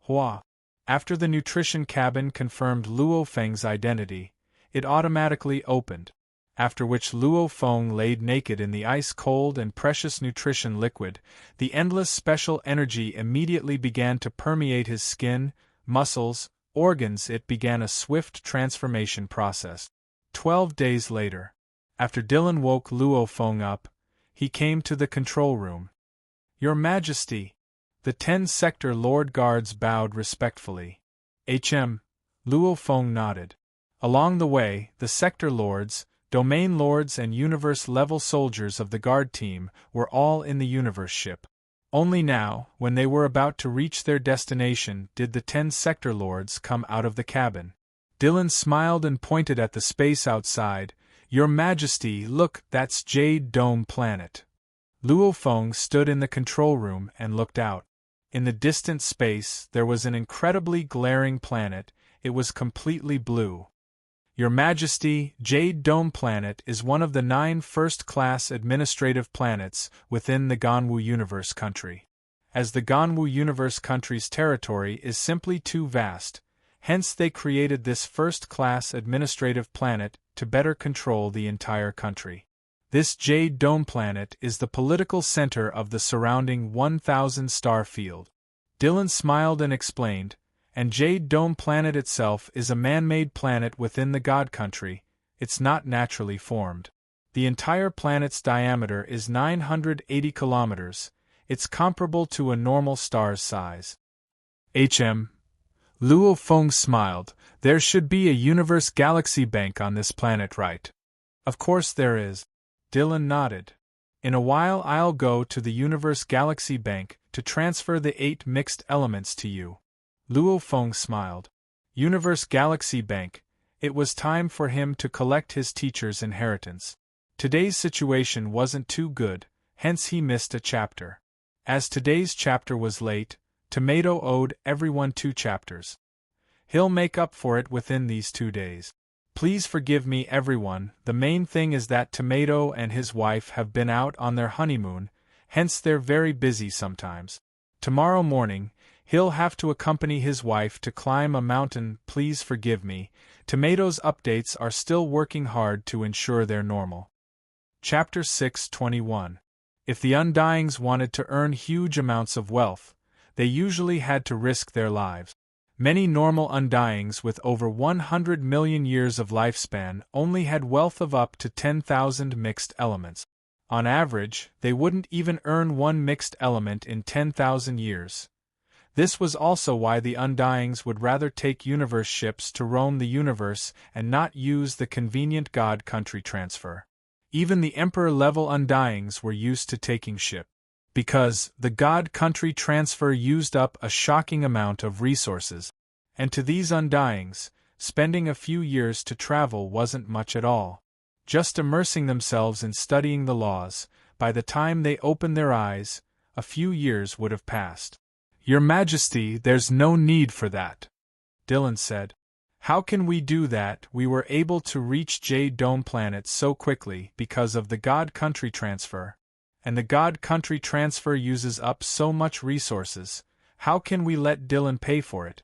A: Hua. After the nutrition cabin confirmed Luo Feng's identity, it automatically opened, after which Luo Feng laid naked in the ice-cold and precious nutrition liquid. The endless special energy immediately began to permeate his skin, muscles, organs. It began a swift transformation process. 12 days later, after Dylan woke Luo Feng up, he came to the control room. "Your Majesty!" The 10-sector Lord Guards bowed respectfully. Luo Feng nodded. Along the way, the Sector Lords, Domain Lords and Universe-level soldiers of the Guard team were all in the Universe ship. Only now, when they were about to reach their destination, did the 10 Sector Lords come out of the cabin. Dylan smiled and pointed at the space outside. "Your Majesty, look, that's Jade Dome Planet." Luo Feng stood in the control room and looked out. In the distant space, there was an incredibly glaring planet. It was completely blue. Your Majesty, Jade Dome Planet is one of the 9 first-class administrative planets within the Ganwu Universe Country. As the Ganwu Universe Country's territory is simply too vast, hence they created this first-class administrative planet to better control the entire country. This Jade Dome Planet is the political center of the surrounding 1,000-star field. Dylan smiled and explained, and Jade Dome Planet itself is a man-made planet within the God Country. It's not naturally formed. The entire planet's diameter is 980 kilometers. It's comparable to a normal star's size. Luo Feng smiled. There should be a universe galaxy bank on this planet, right? Of course there is. Dylan nodded. In a while I'll go to the universe galaxy bank to transfer the 8 mixed elements to you. Luo Feng smiled. Universe galaxy bank. It was time for him to collect his teacher's inheritance. Today's situation wasn't too good, hence he missed a chapter. As today's chapter was late, Tomato owed everyone 2 chapters. He'll make up for it within these 2 days. Please forgive me, everyone. The main thing is that Tomato and his wife have been out on their honeymoon, hence they're very busy sometimes. Tomorrow morning, he'll have to accompany his wife to climb a mountain. Please forgive me. Tomato's updates are still working hard to ensure they're normal. Chapter 621. If the Undyings wanted to earn huge amounts of wealth, they usually had to risk their lives. Many normal Undyings with over 100 million years of lifespan only had wealth of up to 10,000 mixed elements. On average, they wouldn't even earn 1 mixed element in 10,000 years. This was also why the Undyings would rather take universe ships to roam the universe and not use the convenient God Country transfer. Even the Emperor-level Undyings were used to taking ship, because the God Country transfer used up a shocking amount of resources, and to these Undyings, spending a few years to travel wasn't much at all. Just immersing themselves in studying the laws, by the time they opened their eyes, a few years would have passed. Your Majesty, there's no need for that, Dylan said. How can we do that? We were able to reach Jade Dome Planet so quickly because of the God Country transfer. And the God Country transfer uses up so much resources. How can we let Dylan pay for it?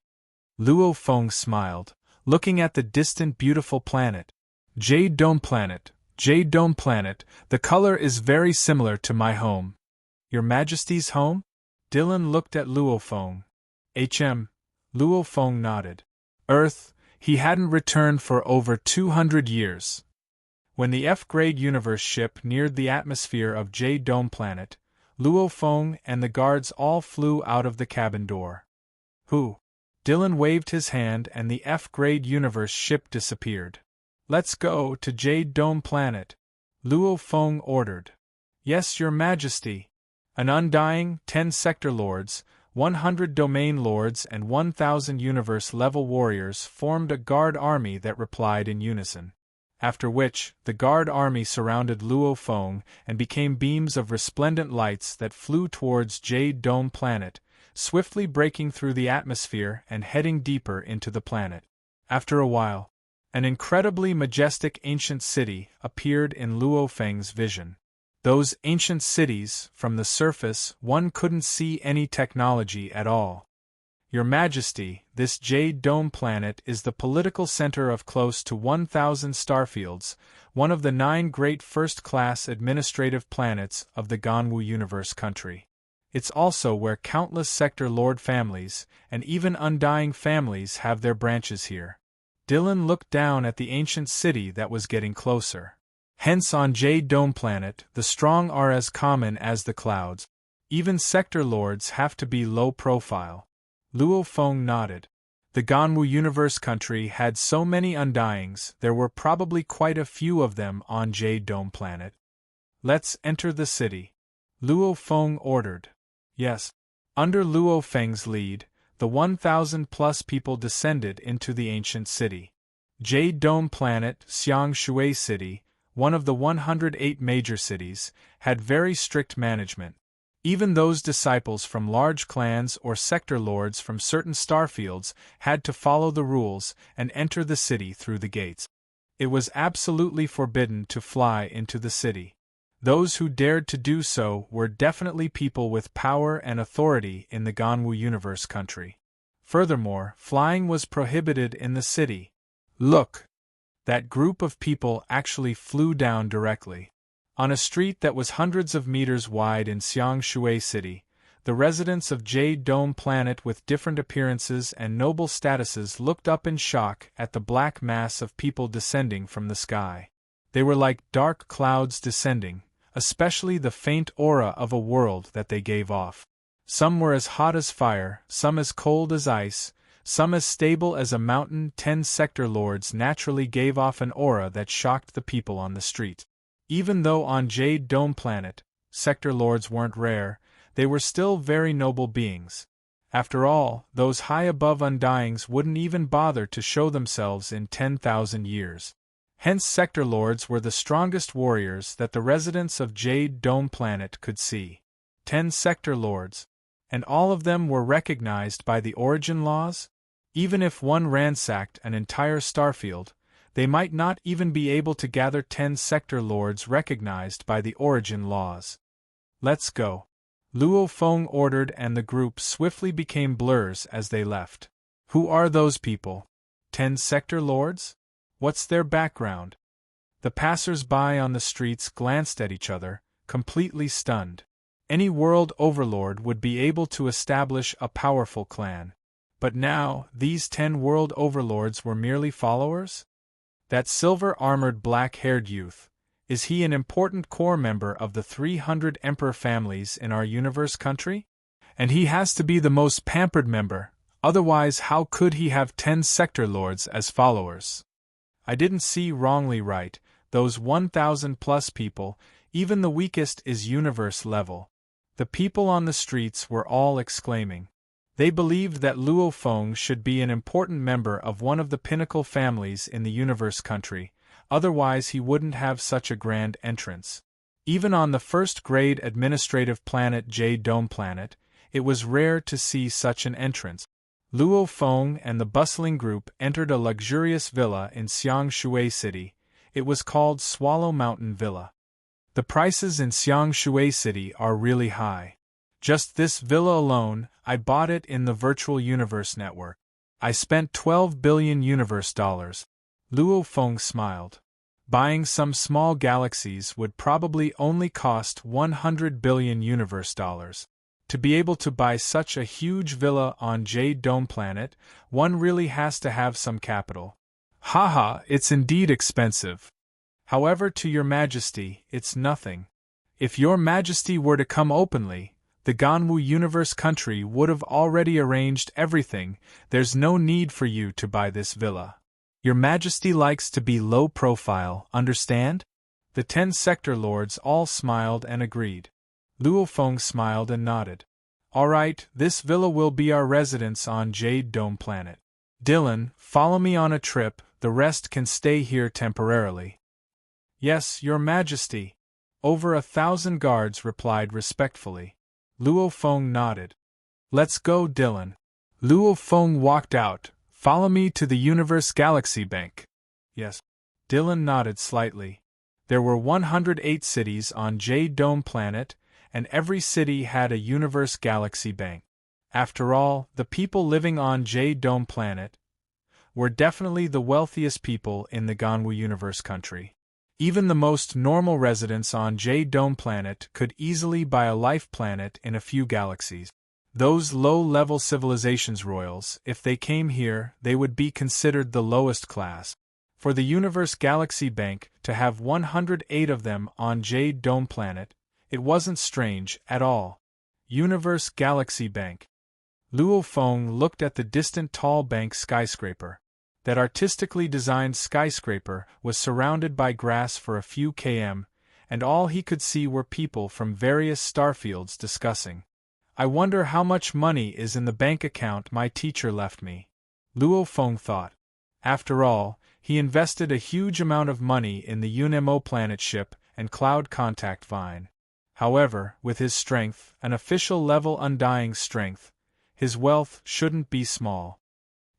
A: Luo Feng smiled, looking at the distant beautiful planet. Jade Dome Planet, Jade Dome Planet, the color is very similar to my home. Your Majesty's home? Dylan looked at Luo Feng. Luo Feng nodded. Earth. He hadn't returned for over 200 years. When the F-grade universe ship neared the atmosphere of Jade Dome Planet, Luo Feng and the guards all flew out of the cabin door. Who? Dylan waved his hand and the F-grade universe ship disappeared. Let's go to Jade Dome Planet, Luo Feng ordered. Yes, Your Majesty. An Undying, 10 sector lords, 100 domain lords and 1,000 universe-level warriors formed a guard army that replied in unison. After which, the guard army surrounded Luo Feng and became beams of resplendent lights that flew towards Jade Dome Planet, swiftly breaking through the atmosphere and heading deeper into the planet. After a while, an incredibly majestic ancient city appeared in Luo Feng's vision. Those ancient cities, from the surface, one couldn't see any technology at all. Your Majesty, this Jade Dome Planet is the political center of close to 1,000 starfields, one of the 9 great first-class administrative planets of the Ganwu Universe Country. It's also where countless sector lord families, and even Undying families have their branches here. Dylan looked down at the ancient city that was getting closer. Hence on Jade Dome Planet, the strong are as common as the clouds. Even sector lords have to be low profile. Luo Feng nodded. The Ganwu Universe Country had so many Undyings, there were probably quite a few of them on Jade Dome Planet. Let's enter the city, Luo Feng ordered. Yes. Under Luo Feng's lead, the 1,000-plus people descended into the ancient city. Jade Dome Planet, Xiang Shui City, one of the 108 major cities, had very strict management. Even those disciples from large clans or sector lords from certain starfields had to follow the rules and enter the city through the gates. It was absolutely forbidden to fly into the city. Those who dared to do so were definitely people with power and authority in the Ganwu Universe country. Furthermore, flying was prohibited in the city. Look! That group of people actually flew down directly. On a street that was hundreds of meters wide in Xiangshui City, the residents of Jade Dome Planet with different appearances and noble statuses looked up in shock at the black mass of people descending from the sky. They were like dark clouds descending, especially the faint aura of a world that they gave off. Some were as hot as fire, some as cold as ice, some as stable as a mountain. 10 sector lords naturally gave off an aura that shocked the people on the street. Even though on Jade Dome Planet, sector lords weren't rare, they were still very noble beings. After all, those high above undyings wouldn't even bother to show themselves in 10,000 years. Hence sector lords were the strongest warriors that the residents of Jade Dome Planet could see. 10 sector lords. And all of them were recognized by the origin laws? Even if one ransacked an entire starfield, they might not even be able to gather 10 sector lords recognized by the origin laws. Let's go. Luo Feng ordered, and the group swiftly became blurs as they left. Who are those people? 10 sector lords? What's their background? The passers-by on the streets glanced at each other, completely stunned. Any world overlord would be able to establish a powerful clan. But now, these 10 world overlords were merely followers? That silver-armored black-haired youth, is he an important core member of the 300 emperor families in our universe country? And he has to be the most pampered member, otherwise how could he have 10 sector lords as followers? I didn't see wrongly right, those 1,000 plus people, even the weakest is universe level. The people on the streets were all exclaiming. They believed that Luo Feng should be an important member of one of the pinnacle families in the universe country, otherwise he wouldn't have such a grand entrance. Even on the first-grade administrative planet Jade Dome Planet, it was rare to see such an entrance. Luo Feng and the bustling group entered a luxurious villa in Xiangshui City. It was called Swallow Mountain Villa. The prices in Xiangshui City are really high. Just this villa alone, I bought it in the Virtual Universe Network. I spent 12 billion universe dollars. Luo Feng smiled. Buying some small galaxies would probably only cost 100 billion universe dollars. To be able to buy such a huge villa on Jade Dome Planet, one really has to have some capital. Haha, it's indeed expensive. However, to your majesty, it's nothing. If your majesty were to come openly, the Ganwu Universe country would have already arranged everything. There's no need for you to buy this villa. Your majesty likes to be low profile, understand? The 10 sector lords all smiled and agreed. Luo Feng smiled and nodded. All right, this villa will be our residence on Jade Dome Planet. Dylan, follow me on a trip, the rest can stay here temporarily. Yes, your majesty. Over 1,000 guards replied respectfully. Luo Feng nodded. Let's go, Dylan. Luo Feng walked out. Follow me to the Universe Galaxy Bank. Yes. Dylan nodded slightly. There were 108 cities on Jade Dome Planet, and every city had a Universe Galaxy Bank. After all, the people living on Jade Dome Planet were definitely the wealthiest people in the Ganwu Universe country. Even the most normal residents on Jade Dome Planet could easily buy a life planet in a few galaxies. Those low-level civilizations royals, if they came here, they would be considered the lowest class. For the Universe Galaxy Bank to have 108 of them on Jade Dome Planet, it wasn't strange at all. Universe Galaxy Bank. Luo Feng looked at the distant tall bank skyscraper. That artistically designed skyscraper was surrounded by grass for a few km, and all he could see were people from various starfields discussing. I wonder how much money is in the bank account my teacher left me. Luo Feng thought. After all, he invested a huge amount of money in the UNMO planet ship and cloud contact vine. However, with his strength, an official level undying strength, his wealth shouldn't be small.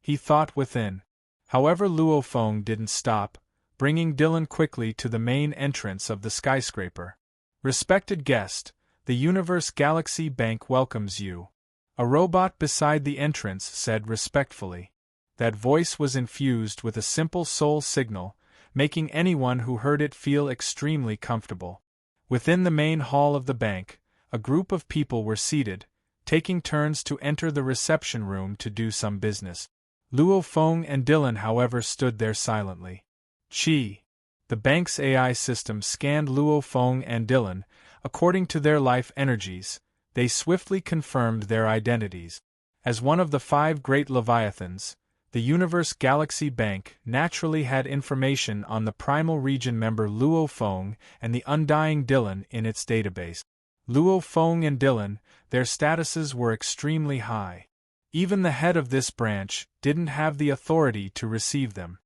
A: He thought within. However, Luo Feng didn't stop. bringing Dylan quickly to the main entrance of the skyscraper. "Respected guest, the Universe Galaxy Bank welcomes you," a robot beside the entrance said respectfully. That voice was infused with a simple soul signal, making anyone who heard it feel extremely comfortable. Within the main hall of the bank, a group of people were seated, taking turns to enter the reception room to do some business. Luo Feng and Dylan, however, stood there silently. Chi. The bank's AI system scanned Luo Feng and Dylan. According to their life energies, they swiftly confirmed their identities. As one of the 5 great Leviathans, the Universe Galaxy Bank naturally had information on the Primal Region member Luo Feng and the Undying Dylan in its database. Luo Feng and Dylan, their statuses were extremely high. Even the head of this branch didn't have the authority to receive them.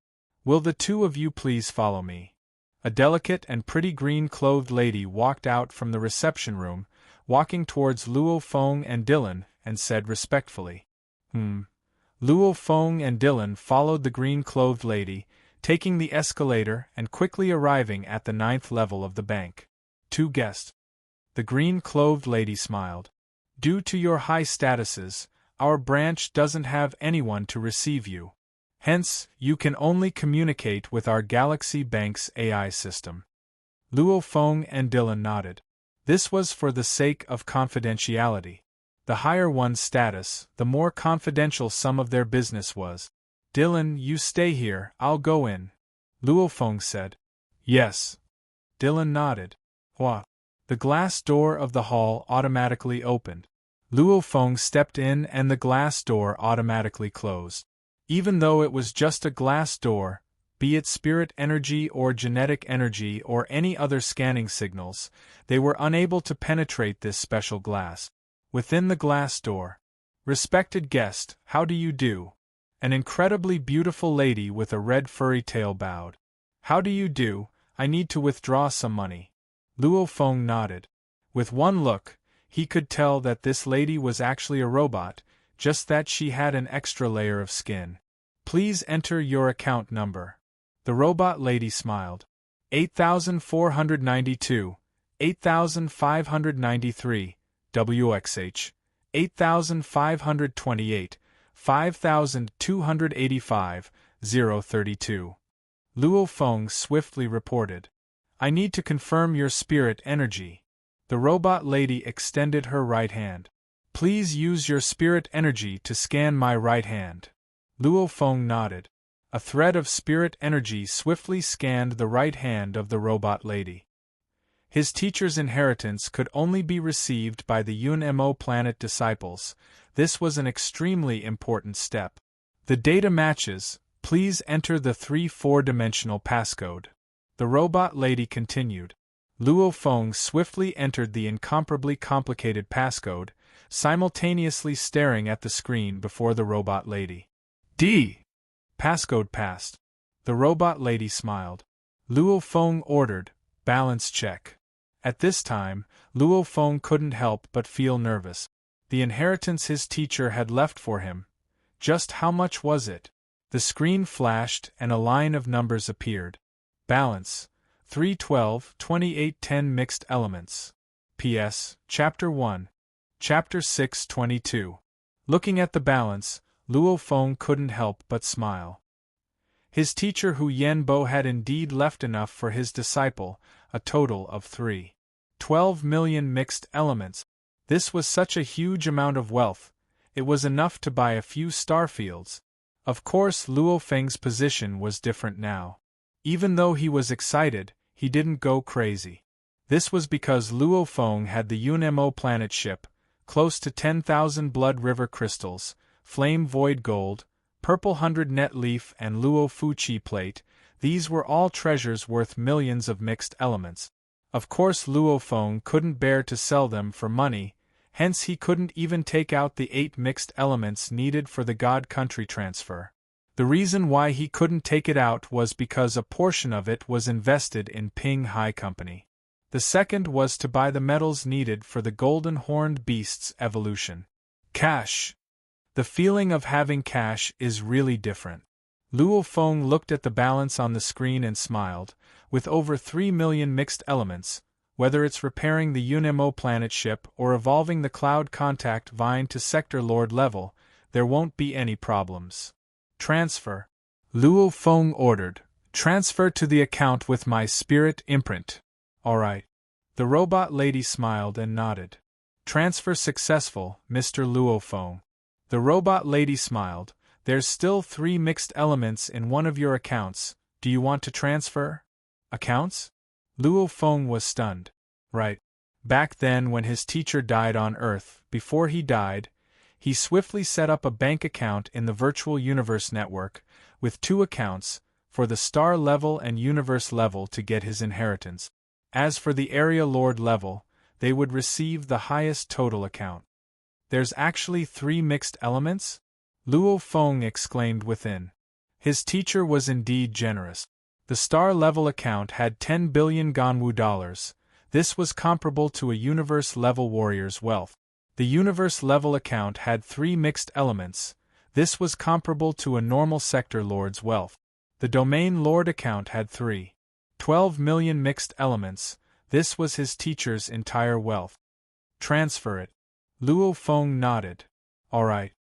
A: "Will the two of you please follow me?" A delicate and pretty green-clothed lady walked out from the reception room, walking towards Luo Feng and Dylan, and said respectfully, Luo Feng and Dylan followed the green-clothed lady, taking the escalator and quickly arriving at the 9th level of the bank. "Two guests." The green-clothed lady smiled. "Due to your high statuses, our branch doesn't have anyone to receive you. Hence, you can only communicate with our Galaxy Bank's AI system." Luo Feng and Dylan nodded. This was for the sake of confidentiality. The higher one's status, the more confidential some of their business was. "Dylan, you stay here, I'll go in," Luo Feng said. "Yes." Dylan nodded. "What?" The glass door of the hall automatically opened. Luo Feng stepped in and the glass door automatically closed. Even though it was just a glass door, be it spirit energy or genetic energy or any other scanning signals, they were unable to penetrate this special glass. Within the glass door, "Respected guest, how do you do?" An incredibly beautiful lady with a red furry tail bowed. "How do you do? I need to withdraw some money." Luo Feng nodded. With one look, he could tell that this lady was actually a robot, just that she had an extra layer of skin. "Please enter your account number." The robot lady smiled. 8,492, 8,593, WXH, 8,528, 5,285, 032. Luo Feng swiftly reported. "I need to confirm your spirit energy." The robot lady extended her right hand. "Please use your spirit energy to scan my right hand." Luo Feng nodded. A thread of spirit energy swiftly scanned the right hand of the robot lady. His teacher's inheritance could only be received by the UNMO planet disciples. This was an extremely important step. "The data matches, please enter the 3-4-dimensional passcode." The robot lady continued. Luo Feng swiftly entered the incomparably complicated passcode, simultaneously staring at the screen before the robot lady. "D." Passcode passed. The robot lady smiled. Luo Feng ordered, "Balance check." At this time, Luo Feng couldn't help but feel nervous. The inheritance his teacher had left for him. Just how much was it? The screen flashed and a line of numbers appeared. Balance: 312, 2810 mixed elements. P.S. Chapter 1. Chapter 622. Looking at the balance, Luo Feng couldn't help but smile. His teacher Hu Yanbo had indeed left enough for his disciple, a total of 312 million mixed elements. This was such a huge amount of wealth, it was enough to buy a few starfields. Of course, Luo Feng's position was different now. Even though he was excited, he didn't go crazy. This was because Luo Feng had the UNMO planet ship, close to 10,000 Blood River crystals, Flame Void Gold, Purple 100 Net Leaf and Luo Fuchi plate. These were all treasures worth millions of mixed elements. Of course Luo Feng couldn't bear to sell them for money, hence he couldn't even take out the 8 mixed elements needed for the God Country transfer. The reason why he couldn't take it out was because a portion of it was invested in Ping Hai Company. The second was to buy the metals needed for the Golden Horned Beast's evolution. Cash. The feeling of having cash is really different. Luo Feng looked at the balance on the screen and smiled. With over 3 million mixed elements, whether it's repairing the UNMO planet ship or evolving the Cloud Contact Vine to Sector Lord level, there won't be any problems. Transfer. Luo Feng ordered. Transfer to the account with my spirit imprint. Alright. The robot lady smiled and nodded. Transfer successful, Mr. Luo Feng. The robot lady smiled. There's still 3 mixed elements in one of your accounts. Do you want to transfer? Accounts? Luo Feng was stunned. Right. Back then, when his teacher died on Earth, before he died, he swiftly set up a bank account in the virtual universe network, with 2 accounts, for the star level and universe level to get his inheritance. As for the area lord level, they would receive the highest total account. There's actually 3 mixed elements? Luo Feng exclaimed within. His teacher was indeed generous. The star-level account had 10 billion Ganwu dollars. This was comparable to a universe-level warrior's wealth. The universe-level account had 3 mixed elements. This was comparable to a normal sector lord's wealth. The domain lord account had 12 million mixed elements. This was his teacher's entire wealth. Transfer it. Luo Feng nodded. Alright.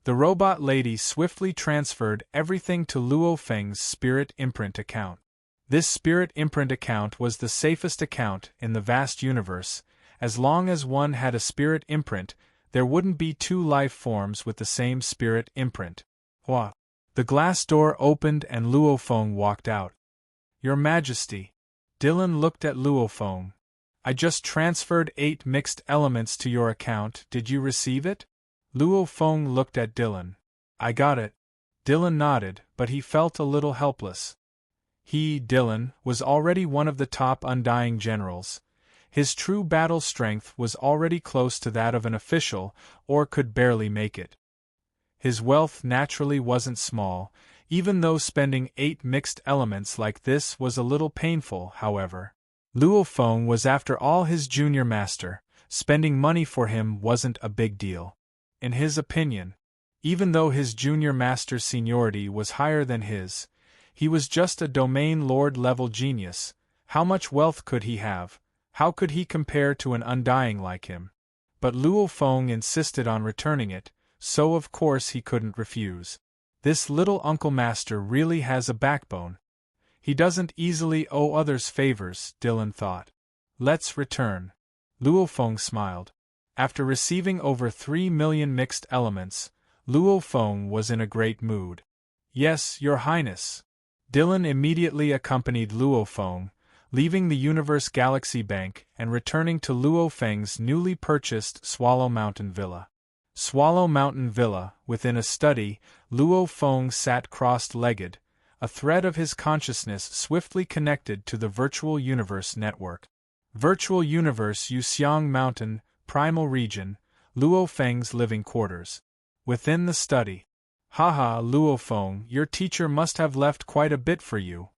A: The robot lady swiftly transferred everything to Luo Feng's spirit imprint account. This spirit imprint account was the safest account in the vast universe. As long as one had a spirit imprint, there wouldn't be 2 life forms with the same spirit imprint. Hua. The glass door opened and Luo Feng walked out. Your Majesty. Dylan looked at Luo Feng. I just transferred 8 mixed elements to your account. Did you receive it? Luo Feng looked at Dylan. I got it. Dylan nodded, but he felt a little helpless. He, Dylan, was already one of the top Undying generals. His true battle strength was already close to that of an official, or could barely make it. His wealth naturally wasn't small, even though spending 8 mixed elements like this was a little painful, however. Luo Feng was after all his junior master. Spending money for him wasn't a big deal. In his opinion, even though his junior master's seniority was higher than his, he was just a domain lord level genius. How much wealth could he have? How could he compare to an Undying like him? But Luo Feng insisted on returning it, so of course he couldn't refuse. This little uncle master really has a backbone. He doesn't easily owe others favors, Dylan thought. Let's return. Luo Feng smiled. After receiving over 3 million mixed elements, Luo Feng was in a great mood. Yes, Your Highness. Dylan immediately accompanied Luo Feng, leaving the Universe Galaxy Bank and returning to Luo Feng's newly purchased Swallow Mountain Villa. Swallow Mountain Villa, within a study, Luo Feng sat crossed-legged, a thread of his consciousness swiftly connected to the Virtual Universe network. Virtual Universe Yuxiang Mountain, Primal Region, Luo Feng's living quarters. Within the study. Haha, Luo Feng, your teacher must have left quite a bit for you.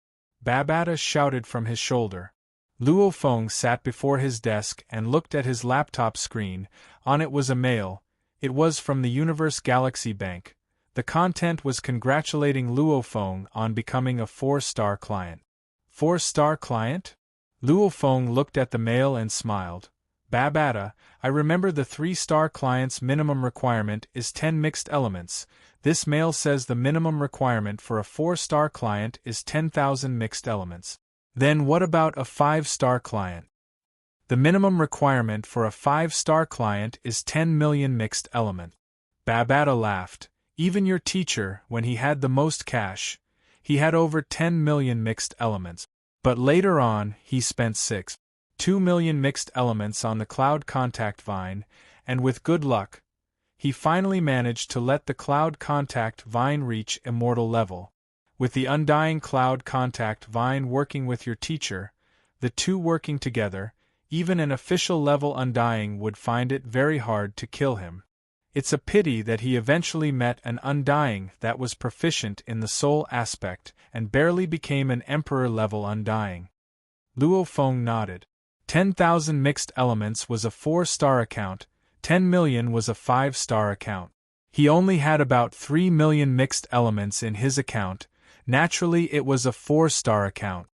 A: Babata shouted from his shoulder. Luo Feng sat before his desk and looked at his laptop screen. On it was a mail. It was from the Universe Galaxy Bank. The content was congratulating Luo Feng on becoming a 4-star client. 4-star client? Luo Feng looked at the mail and smiled. Babata, I remember the 3-star client's minimum requirement is 10 mixed elements. This mail says the minimum requirement for a 4-star client is 10,000 mixed elements. Then what about a 5-star client? The minimum requirement for a 5-star client is 10 million mixed elements. Babata laughed. Even your teacher, when he had the most cash, he had over 10 million mixed elements. But later on, he spent 2 million mixed elements on the Cloud Contact Vine, and with good luck, he finally managed to let the Cloud Contact Vine reach immortal level. With the Undying Cloud Contact Vine working with your teacher, the two working together, even an official level Undying would find it very hard to kill him. It's a pity that he eventually met an Undying that was proficient in the soul aspect and barely became an Emperor-level Undying. Luo Feng nodded. 10,000 mixed elements was a 4-star account, 10 million was a 5-star account. He only had about 3 million mixed elements in his account, Naturally, it was a 4-star account.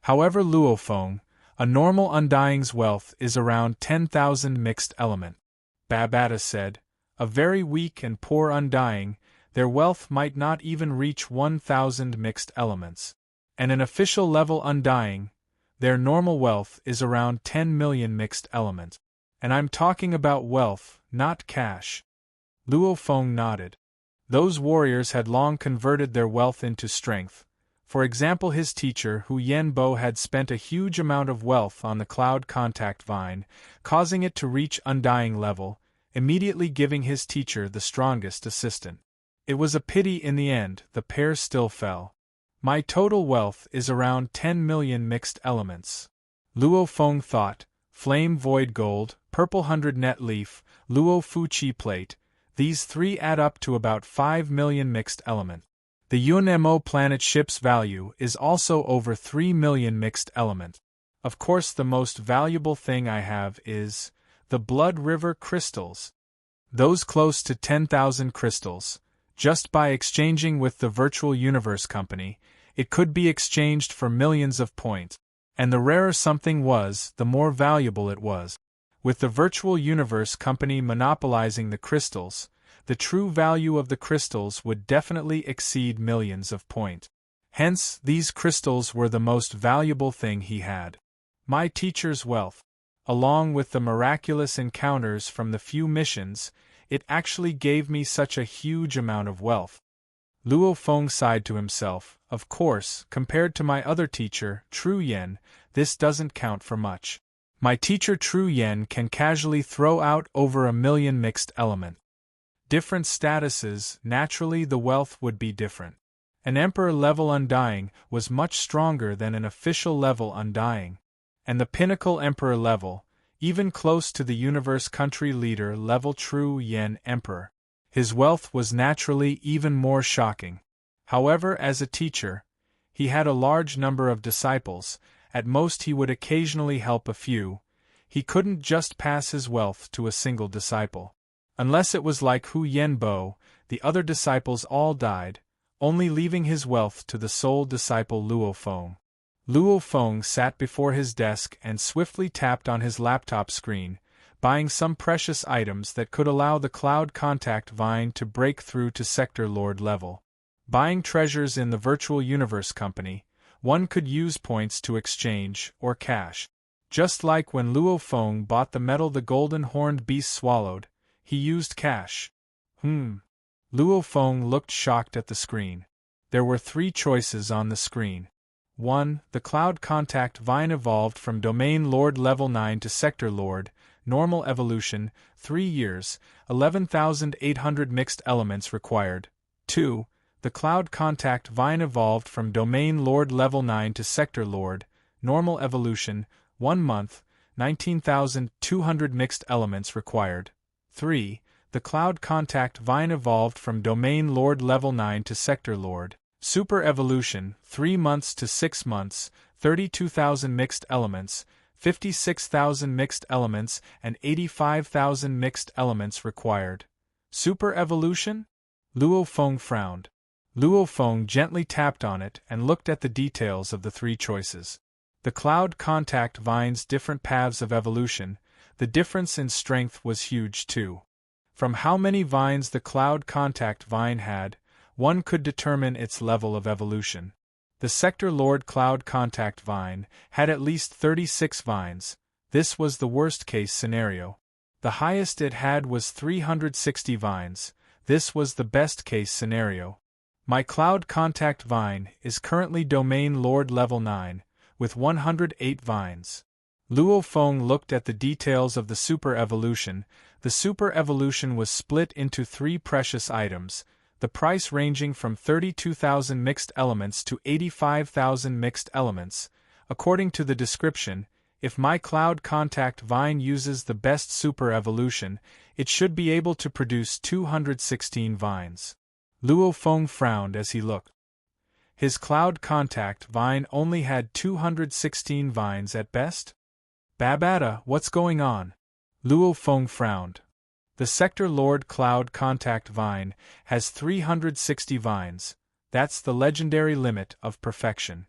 A: However, Luo Feng, a normal undying's wealth is around 10,000 mixed element. Babata said, a very weak and poor undying, their wealth might not even reach 1,000 mixed elements. And an official level undying, their normal wealth is around 10 million mixed elements. And I'm talking about wealth, not cash. Luo Feng nodded. Those warriors had long converted their wealth into strength. For example, his teacher Hu Yenbo had spent a huge amount of wealth on the cloud contact vine, causing it to reach undying level, immediately giving his teacher the strongest assistant. It was a pity in the end, the pair still fell. My total wealth is around 10 million mixed elements. Luo Feng thought, flame void gold, purple 100 net leaf, Luo Fu Chi plate, these three add up to about 5 million mixed element. The UNMO planet ship's value is also over 3 million mixed element. Of course, the most valuable thing I have is the Blood River crystals. Those close to 10,000 crystals. Just by exchanging with the Virtual Universe Company, it could be exchanged for millions of points. And the rarer something was, the more valuable it was. With the Virtual Universe Company monopolizing the crystals, the true value of the crystals would definitely exceed millions of points. Hence, these crystals were the most valuable thing he had. My teacher's wealth, along with the miraculous encounters from the few missions, it actually gave me such a huge amount of wealth. Luo Feng sighed to himself. Of course, compared to my other teacher, Tru Yen, this doesn't count for much. My teacher Tru Yen can casually throw out over 1 million mixed element. Different statuses, naturally the wealth would be different. An Emperor level undying was much stronger than an official level undying. And the pinnacle Emperor level, even close to the universe country leader level Tru Yen Emperor. His wealth was naturally even more shocking. However, as a teacher, he had a large number of disciples, at most he would occasionally help a few. He couldn't just pass his wealth to a single disciple. Unless it was like Hu Yenbo, the other disciples all died, only leaving his wealth to the sole disciple Luo Feng. Luo Feng sat before his desk and swiftly tapped on his laptop screen, buying some precious items that could allow the cloud contact vine to break through to Sector Lord level. Buying treasures in the Virtual Universe Company, one could use points to exchange or cash. Just like when Luo Feng bought the metal the golden horned beast swallowed, he used cash. Luo Feng looked shocked at the screen. There were 3 choices on the screen. 1. The Cloud Contact Vine evolved from Domain Lord Level 9 to Sector Lord, Normal Evolution, 3 years, 11,800 mixed elements required. 2. The Cloud Contact Vine evolved from Domain Lord Level 9 to Sector Lord, Normal Evolution, 1 month, 19,200 mixed elements required. 3. The Cloud Contact Vine evolved from Domain Lord Level 9 to Sector Lord, Super Evolution, 3 months to 6 months, 32,000 mixed elements, 56,000 mixed elements and 85,000 mixed elements required. Super Evolution? Luo Feng frowned. Luo Feng gently tapped on it and looked at the details of the 3 choices. The Cloud Contact Vine's different paths of evolution, the difference in strength was huge too. From how many vines the Cloud Contact Vine had, one could determine its level of evolution. The Sector Lord Cloud Contact Vine had at least 36 vines. This was the worst-case scenario. The highest it had was 360 vines. This was the best-case scenario. My Cloud Contact Vine is currently Domain Lord Level 9, with 108 vines. Luo Feng looked at the details of the Super Evolution. The Super Evolution was split into 3 precious items, the price ranging from 32,000 mixed elements to 85,000 mixed elements. According to the description, if my Cloud Contact Vine uses the best Super Evolution, it should be able to produce 216 vines. Luo Feng frowned as he looked. His Cloud Contact Vine only had 216 vines at best? Babata, what's going on? Luo Feng frowned. The Sector Lord Cloud Contact Vine has 360 vines. That's the legendary limit of perfection.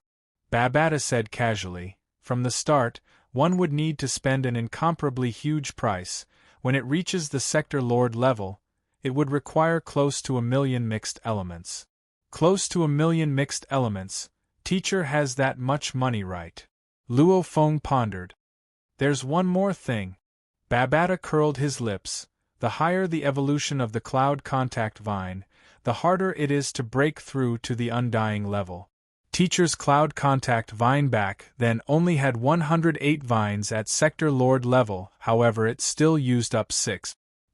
A: Babata said casually. From the start, one would need to spend an incomparably huge price. When it reaches the Sector Lord level, it would require close to 1,000,000 mixed elements. Close to 1,000,000 mixed elements. Teacher has that much money, right? Luo Feng pondered. There's one more thing. Babata curled his lips. The higher the evolution of the cloud contact vine, the harder it is to break through to the undying level. Teacher's cloud contact vine back then only had 108 vines at Sector Lord level, however it still used up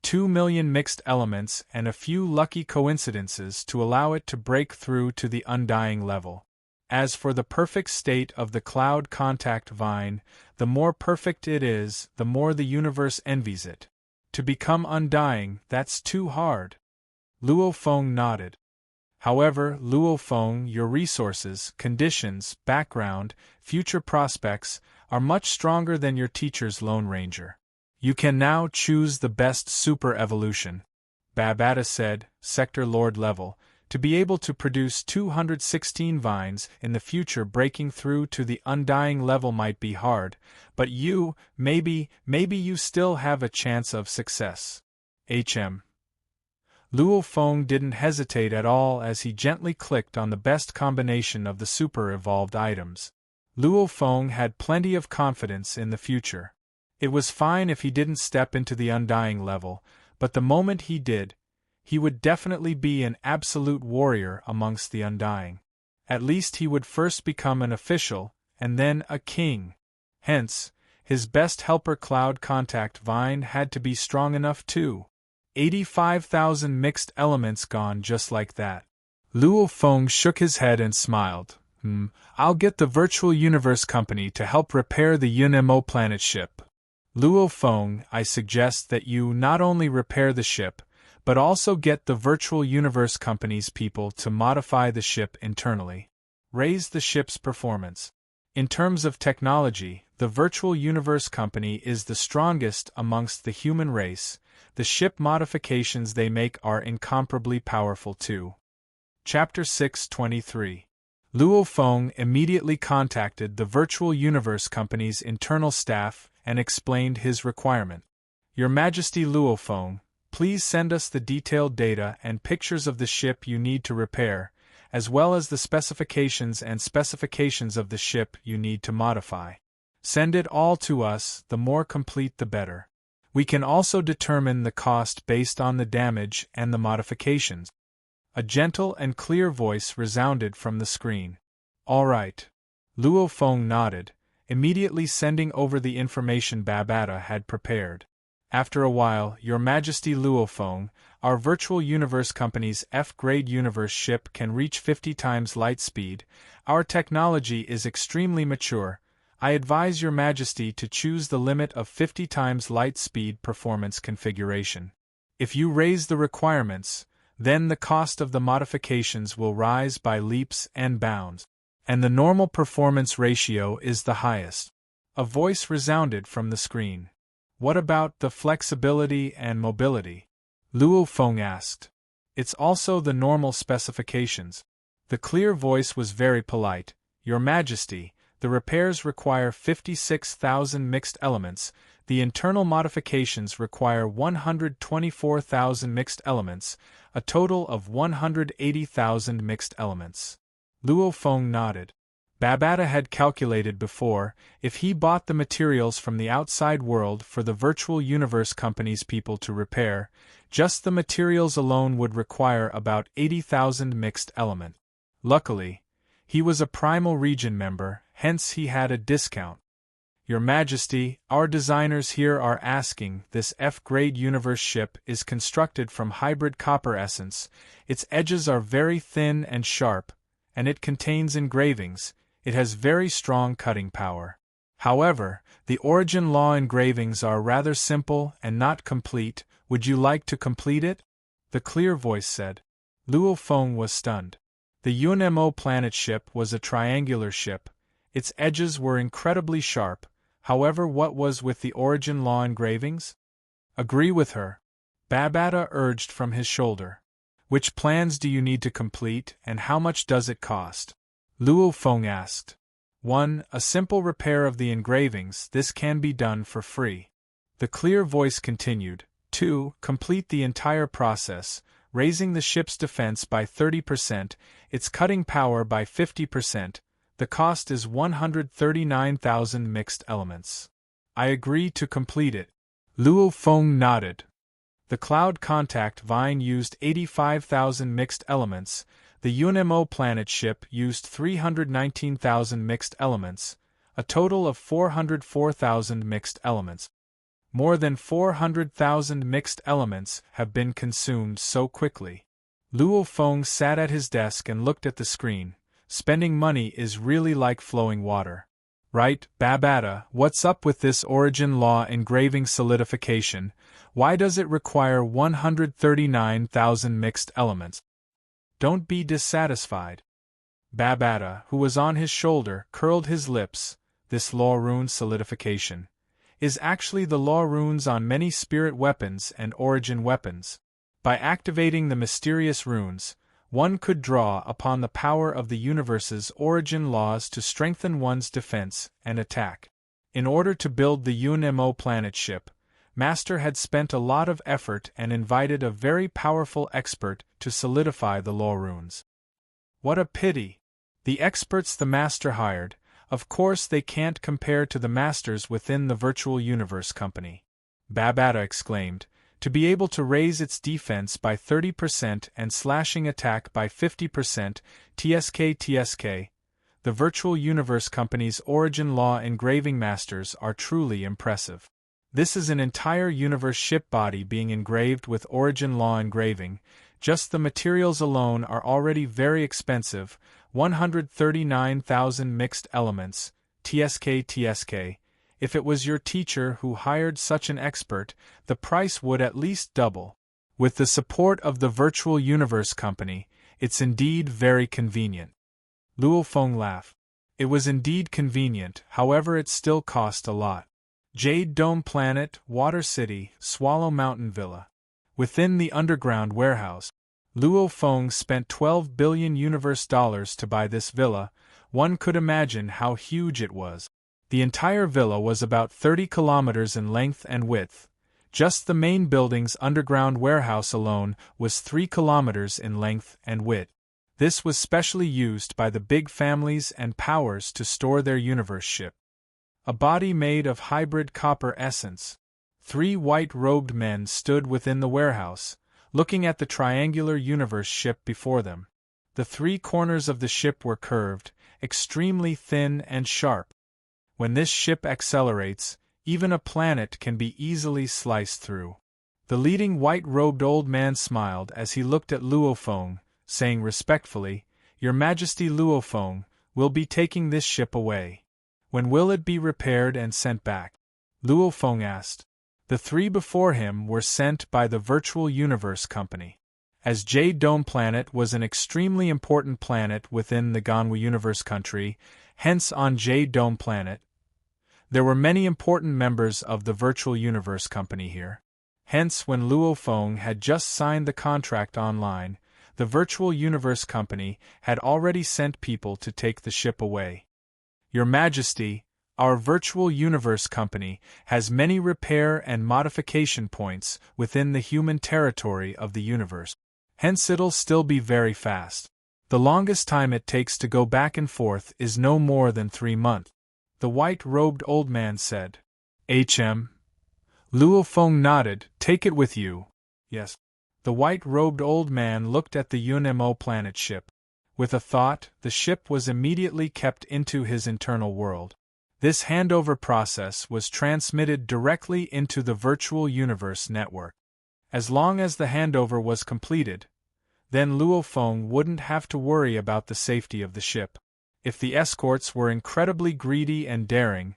A: 2 million mixed elements and a few lucky coincidences to allow it to break through to the undying level. As for the perfect state of the cloud contact vine, the more perfect it is, the more the universe envies it. To become undying, that's too hard. Luo Feng nodded. However, Luo Feng, your resources, conditions, background, future prospects, are much stronger than your teacher's Lone Ranger. You can now choose the best super evolution. Babata said, Sector Lord level, to be able to produce 216 vines in the future. Breaking through to the undying level might be hard, but maybe you still have a chance of success. Luo Feng didn't hesitate at all as he gently clicked on the best combination of the super-evolved items. Luo Feng had plenty of confidence in the future. It was fine if he didn't step into the undying level, but the moment he did, he would definitely be an absolute warrior amongst the undying. At least he would first become an official, and then a king. Hence, his best helper cloud contact vine had to be strong enough too. 85,000 mixed elements gone just like that. Luo Feng shook his head and smiled. I'll get the Virtual Universe Company to help repair the UNMO planet ship. Luo Feng, I suggest that you not only repair the ship, but also get the Virtual Universe Company's people to modify the ship internally. Raise the ship's performance. In terms of technology, the Virtual Universe Company is the strongest amongst the human race. The ship modifications they make are incomparably powerful too. Chapter 623. Luo Feng immediately contacted the Virtual Universe Company's internal staff and explained his requirement. Your Majesty Luo Feng, please send us the detailed data and pictures of the ship you need to repair, as well as the specifications of the ship you need to modify. Send it all to us, the more complete the better. We can also determine the cost based on the damage and the modifications. A gentle and clear voice resounded from the screen. All right. Luo Feng nodded, immediately sending over the information Babata had prepared. After a while, Your Majesty Luo Feng, our Virtual Universe Company's F-grade universe ship can reach 50 times light speed. Our technology is extremely mature. I advise Your Majesty to choose the limit of 50 times light speed performance configuration. If you raise the requirements, then the cost of the modifications will rise by leaps and bounds, and the normal performance ratio is the highest. A voice resounded from the screen. What about the flexibility and mobility? Luo Feng asked. It's also the normal specifications. The clear voice was very polite. Your Majesty, the repairs require 56,000 mixed elements, the internal modifications require 124,000 mixed elements, a total of 180,000 mixed elements. Luo Feng nodded. Babata had calculated before, if he bought the materials from the outside world for the Virtual Universe Company's people to repair, just the materials alone would require about 80,000 mixed elements. Luckily, he was a Primal Region member, hence he had a discount. Your Majesty, our designers here are asking, this F-grade universe ship is constructed from hybrid copper essence, its edges are very thin and sharp, and it contains engravings. It has very strong cutting power. However, the origin law engravings are rather simple and not complete. Would you like to complete it? The clear voice said. Luo Feng was stunned. The UNMO planet ship was a triangular ship. Its edges were incredibly sharp. However, what was with the origin law engravings? Agree with her. Babata urged from his shoulder. Which plans do you need to complete, and how much does it cost? Luo Feng asked. 1. A simple repair of the engravings. This can be done for free. The clear voice continued. 2. Complete the entire process, raising the ship's defense by 30%, its cutting power by 50%. The cost is 139,000 mixed elements. I agree to complete it. Luo Feng nodded. The Cloud Contact Vine used 85,000 mixed elements, the UNMO planet ship used 319,000 mixed elements, a total of 404,000 mixed elements. More than 400,000 mixed elements have been consumed so quickly. Luo Feng sat at his desk and looked at the screen. Spending money is really like flowing water. Right, Babata, what's up with this origin law engraving solidification? Why does it require 139,000 mixed elements? Don't be dissatisfied. Babata, who was on his shoulder, curled his lips. This law rune solidification is actually the law runes on many spirit weapons and origin weapons. By activating the mysterious runes, one could draw upon the power of the universe's origin laws to strengthen one's defense and attack. In order to build the UNMO planet ship, Master had spent a lot of effort and invited a very powerful expert to solidify the law runes. What a pity! The experts the Master hired, of course they can't compare to the masters within the Virtual Universe Company. Babata exclaimed. To be able to raise its defense by 30% and slashing attack by 50%, TSK, the Virtual Universe Company's origin law engraving masters are truly impressive. This is an entire universe ship body being engraved with origin law engraving. Just the materials alone are already very expensive, 139,000 mixed elements, TSK. If it was your teacher who hired such an expert, the price would at least double. With the support of the Virtual Universe Company, it's indeed very convenient. Luo Feng laughed. It was indeed convenient, however it still cost a lot. Jade Dome Planet, Water City, Swallow Mountain Villa. Within the underground warehouse, Luo Feng spent $12 billion universe dollars to buy this villa. One could imagine how huge it was. The entire villa was about 30 kilometers in length and width. Just the main building's underground warehouse alone was 3 kilometers in length and width. This was specially used by the big families and powers to store their universe ship. A body made of hybrid copper essence. 3 white-robed men stood within the warehouse, looking at the triangular universe ship before them. The 3 corners of the ship were curved, extremely thin and sharp. When this ship accelerates, even a planet can be easily sliced through. The leading white-robed old man smiled as he looked at Luo Feng, saying respectfully, Your Majesty Luo Feng, will be taking this ship away. When will it be repaired and sent back? Luo Feng asked. The 3 before him were sent by the Virtual Universe Company. As Jade Dome Planet was an extremely important planet within the Ganwu Universe Country, hence on Jade Dome Planet, there were many important members of the Virtual Universe Company here. Hence when Luo Feng had just signed the contract online, the Virtual Universe Company had already sent people to take the ship away. Your Majesty, our Virtual Universe Company has many repair and modification points within the human territory of the universe. Hence it'll still be very fast. The longest time it takes to go back and forth is no more than 3 months. The white-robed old man said. HM. Luo Feng nodded. Take it with you. Yes. The white-robed old man looked at the UNMO planet ship. With a thought, the ship was immediately kept into his internal world. This handover process was transmitted directly into the Virtual Universe network. As long as the handover was completed, then Luo Feng wouldn't have to worry about the safety of the ship. If the escorts were incredibly greedy and daring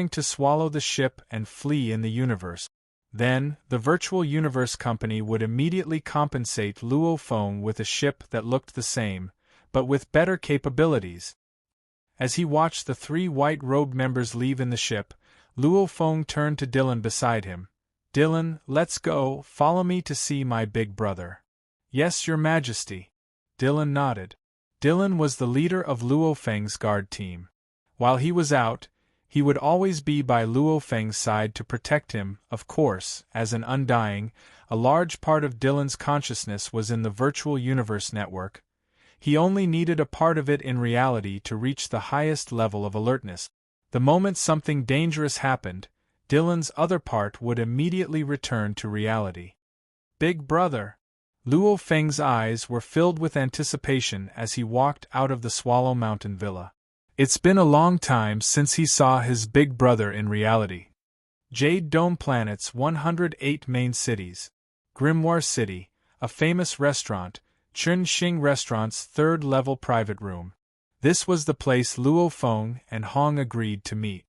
A: to swallow the ship and flee in the universe, then the Virtual Universe Company would immediately compensate Luo Feng with a ship that looked the same, but with better capabilities. As he watched the 3 white-robed members leave in the ship, Luo Feng turned to Dylan beside him. Dylan, let's go, follow me to see my big brother. Yes, Your Majesty. Dylan nodded. Dylan was the leader of Luo Feng's guard team. While he was out, he would always be by Luo Feng's side to protect him. Of course, as an undying, a large part of Dylan's consciousness was in the virtual universe network. He only needed a part of it in reality to reach the highest level of alertness. The moment something dangerous happened, Dylan's other part would immediately return to reality. Big brother! Luo Feng's eyes were filled with anticipation as he walked out of the Swallow Mountain Villa. It's been a long time since he saw his big brother in reality. Jade Dome Planet's 108 main cities. Grimoire City, a famous restaurant, Chun Xing Restaurant's third-level private room. This was the place Luo Feng and Hong agreed to meet.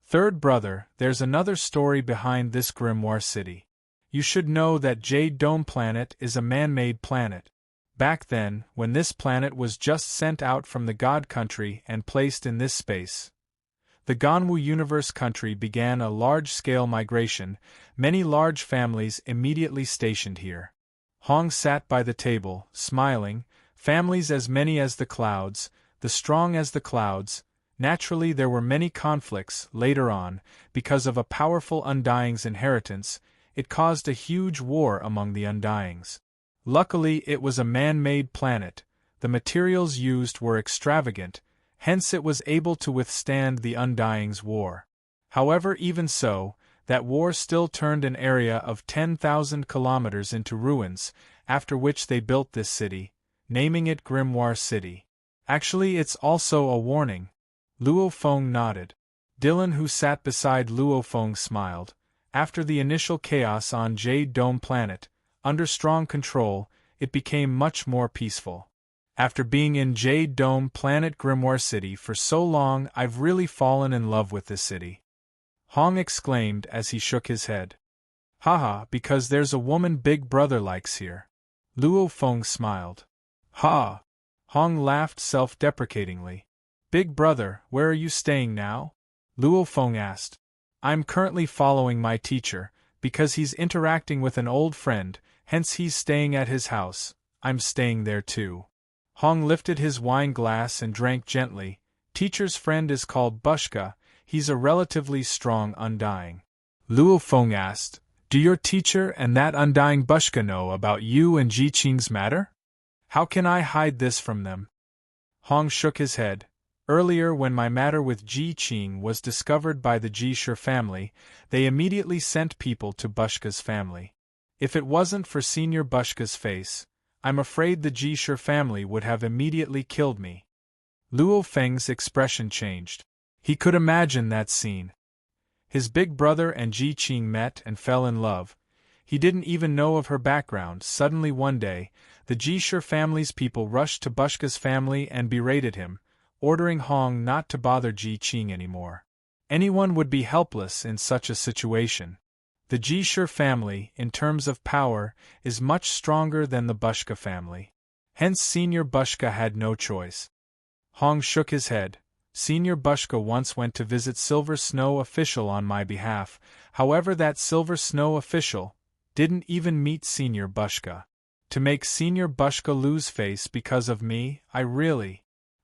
A: Third brother, there's another story behind this Grimoire City. You should know that Jade Dome Planet is a man-made planet. Back then, when this planet was just sent out from the God Country and placed in this space, the Ganwu Universe Country began a large-scale migration, many large families immediately stationed here. Hong sat by the table, smiling, families as many as the clouds, the strong as the clouds. Naturally there were many conflicts later on, because of a powerful Undying's inheritance. It caused a huge war among the Undyings. Luckily it was a man-made planet, the materials used were extravagant, hence it was able to withstand the Undying's war. However, even so, that war still turned an area of 10,000 kilometers into ruins, after which they built this city, naming it Grimoire City. Actually it's also a warning. Luo Feng nodded. Dylan, who sat beside Luo Feng, smiled. After the initial chaos on Jade Dome Planet, under strong control, it became much more peaceful. After being in Jade Dome Planet Grimoire City for so long, I've really fallen in love with this city. Hong exclaimed as he shook his head. Haha, because there's a woman Big Brother likes here. Luo Feng smiled. Ha! Hong laughed self-deprecatingly. Big Brother, where are you staying now? Luo Feng asked. I'm currently following my teacher, because he's interacting with an old friend, hence he's staying at his house. I'm staying there too. Hong lifted his wine glass and drank gently. Teacher's friend is called Bushka, he's a relatively strong Undying. Luo Feng asked, do your teacher and that Undying Bushka know about you and Ji Qing's matter? How can I hide this from them? Hong shook his head. Earlier, when my matter with Ji Qing was discovered by the Ji Shi family, they immediately sent people to Bushka's family. If it wasn't for Senior Bushka's face, I'm afraid the Ji Shi family would have immediately killed me. Luo Feng's expression changed. He could imagine that scene. His big brother and Ji Qing met and fell in love. He didn't even know of her background. Suddenly one day, the Ji Shi family's people rushed to Bushka's family and berated him, ordering Hong not to bother Ji Qing anymore. Anyone would be helpless in such a situation. The Ji Shi family, in terms of power, is much stronger than the Bushka family. Hence Senior Bushka had no choice. Hong shook his head. Senior Bushka once went to visit Silver Snow official on my behalf, however that Silver Snow official didn't even meet Senior Bushka. To make Senior Bushka lose face because of me, I really...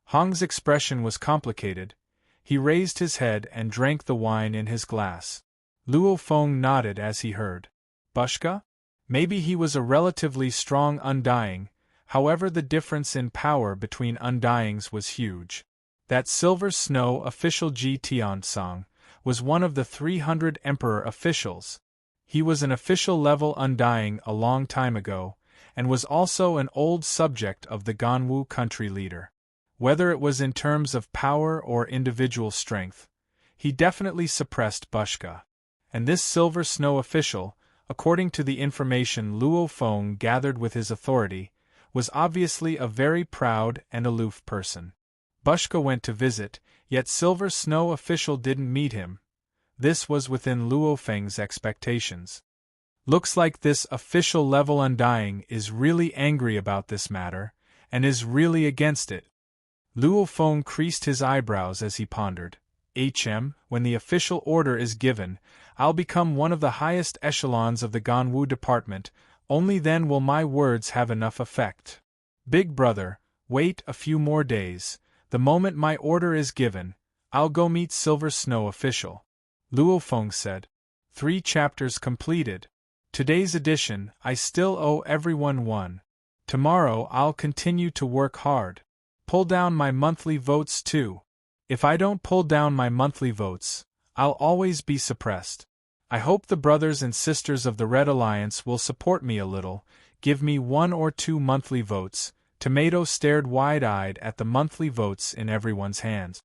A: Hong's expression was complicated. He raised his head and drank the wine in his glass. Luo Feng nodded as he heard. Bushka? Maybe he was a relatively strong Undying, however the difference in power between Undyings was huge. That Silver Snow official Ji Tiansong was one of the 300 Emperor officials. He was an official-level Undying a long time ago, and was also an old subject of the Ganwu country leader. Whether it was in terms of power or individual strength, he definitely suppressed Bushka. And this Silver Snow official, according to the information Luo Feng gathered with his authority, was obviously a very proud and aloof person. Bushka went to visit, yet Silver Snow official didn't meet him. This was within Luo Feng's expectations. Looks like this official-level Undying is really angry about this matter, and is really against it. Luo Feng creased his eyebrows as he pondered. When the official order is given, I'll become one of the highest echelons of the Ganwu department, Only then will my words have enough effect. Big brother, wait a few more days. The moment my order is given, I'll go meet Silver Snow official. Luo Feng said. 3 chapters completed. Today's edition, I still owe everyone one. Tomorrow I'll continue to work hard. Pull down my monthly votes too. If I don't pull down my monthly votes, I'll always be suppressed. I hope the brothers and sisters of the Red Alliance will support me a little, give me 1 or 2 monthly votes. Tomato stared wide-eyed at the monthly votes in everyone's hands.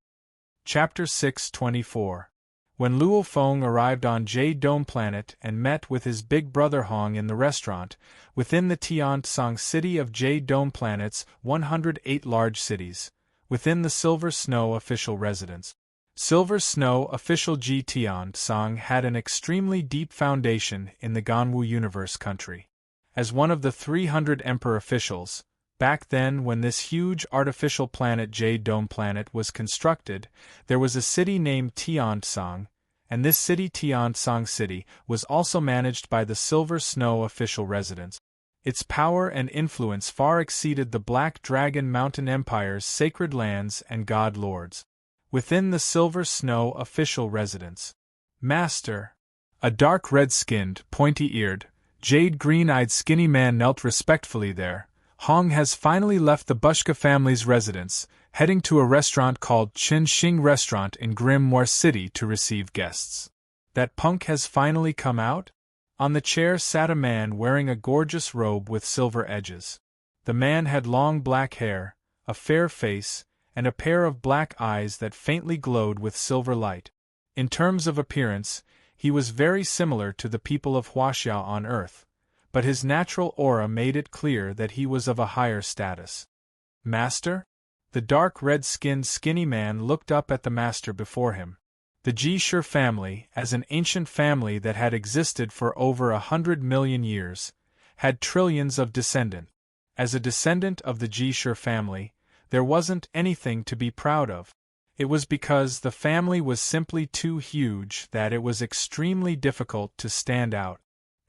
A: Chapter 624. When Luo Feng arrived on Jade Dome Planet and met with his big brother Hong in the restaurant, within the Tiansong city of Jade Dome Planet's 108 large cities, within the Silver Snow official residence. Silver Snow official Ji Tiansong had an extremely deep foundation in the Ganwu universe country. As one of the 300 Emperor officials, back then when this huge artificial planet Jade Dome Planet was constructed, there was a city named Tiansong, and this city Tiansong City was also managed by the Silver Snow official residence. Its power and influence far exceeded the Black Dragon Mountain Empire's sacred lands and god lords. Within the Silver Snow official residence, Master, a dark red-skinned, pointy-eared, jade-green-eyed skinny man knelt respectfully there. Hong has finally left the Bushka family's residence, heading to a restaurant called Chin Xing Restaurant in Grimoire City to receive guests. That punk has finally come out? On the chair sat a man wearing a gorgeous robe with silver edges. The man had long black hair, a fair face, and a pair of black eyes that faintly glowed with silver light. In terms of appearance, he was very similar to the people of Huaxiao on Earth, but his natural aura made it clear that he was of a higher status. Master? The dark red-skinned skinny man looked up at the master before him. The Ji-Shur family, as an ancient family that had existed for over 100 million years, had trillions of descendants. As a descendant of the Ji-Shur family, there wasn't anything to be proud of. It was because the family was simply too huge that it was extremely difficult to stand out.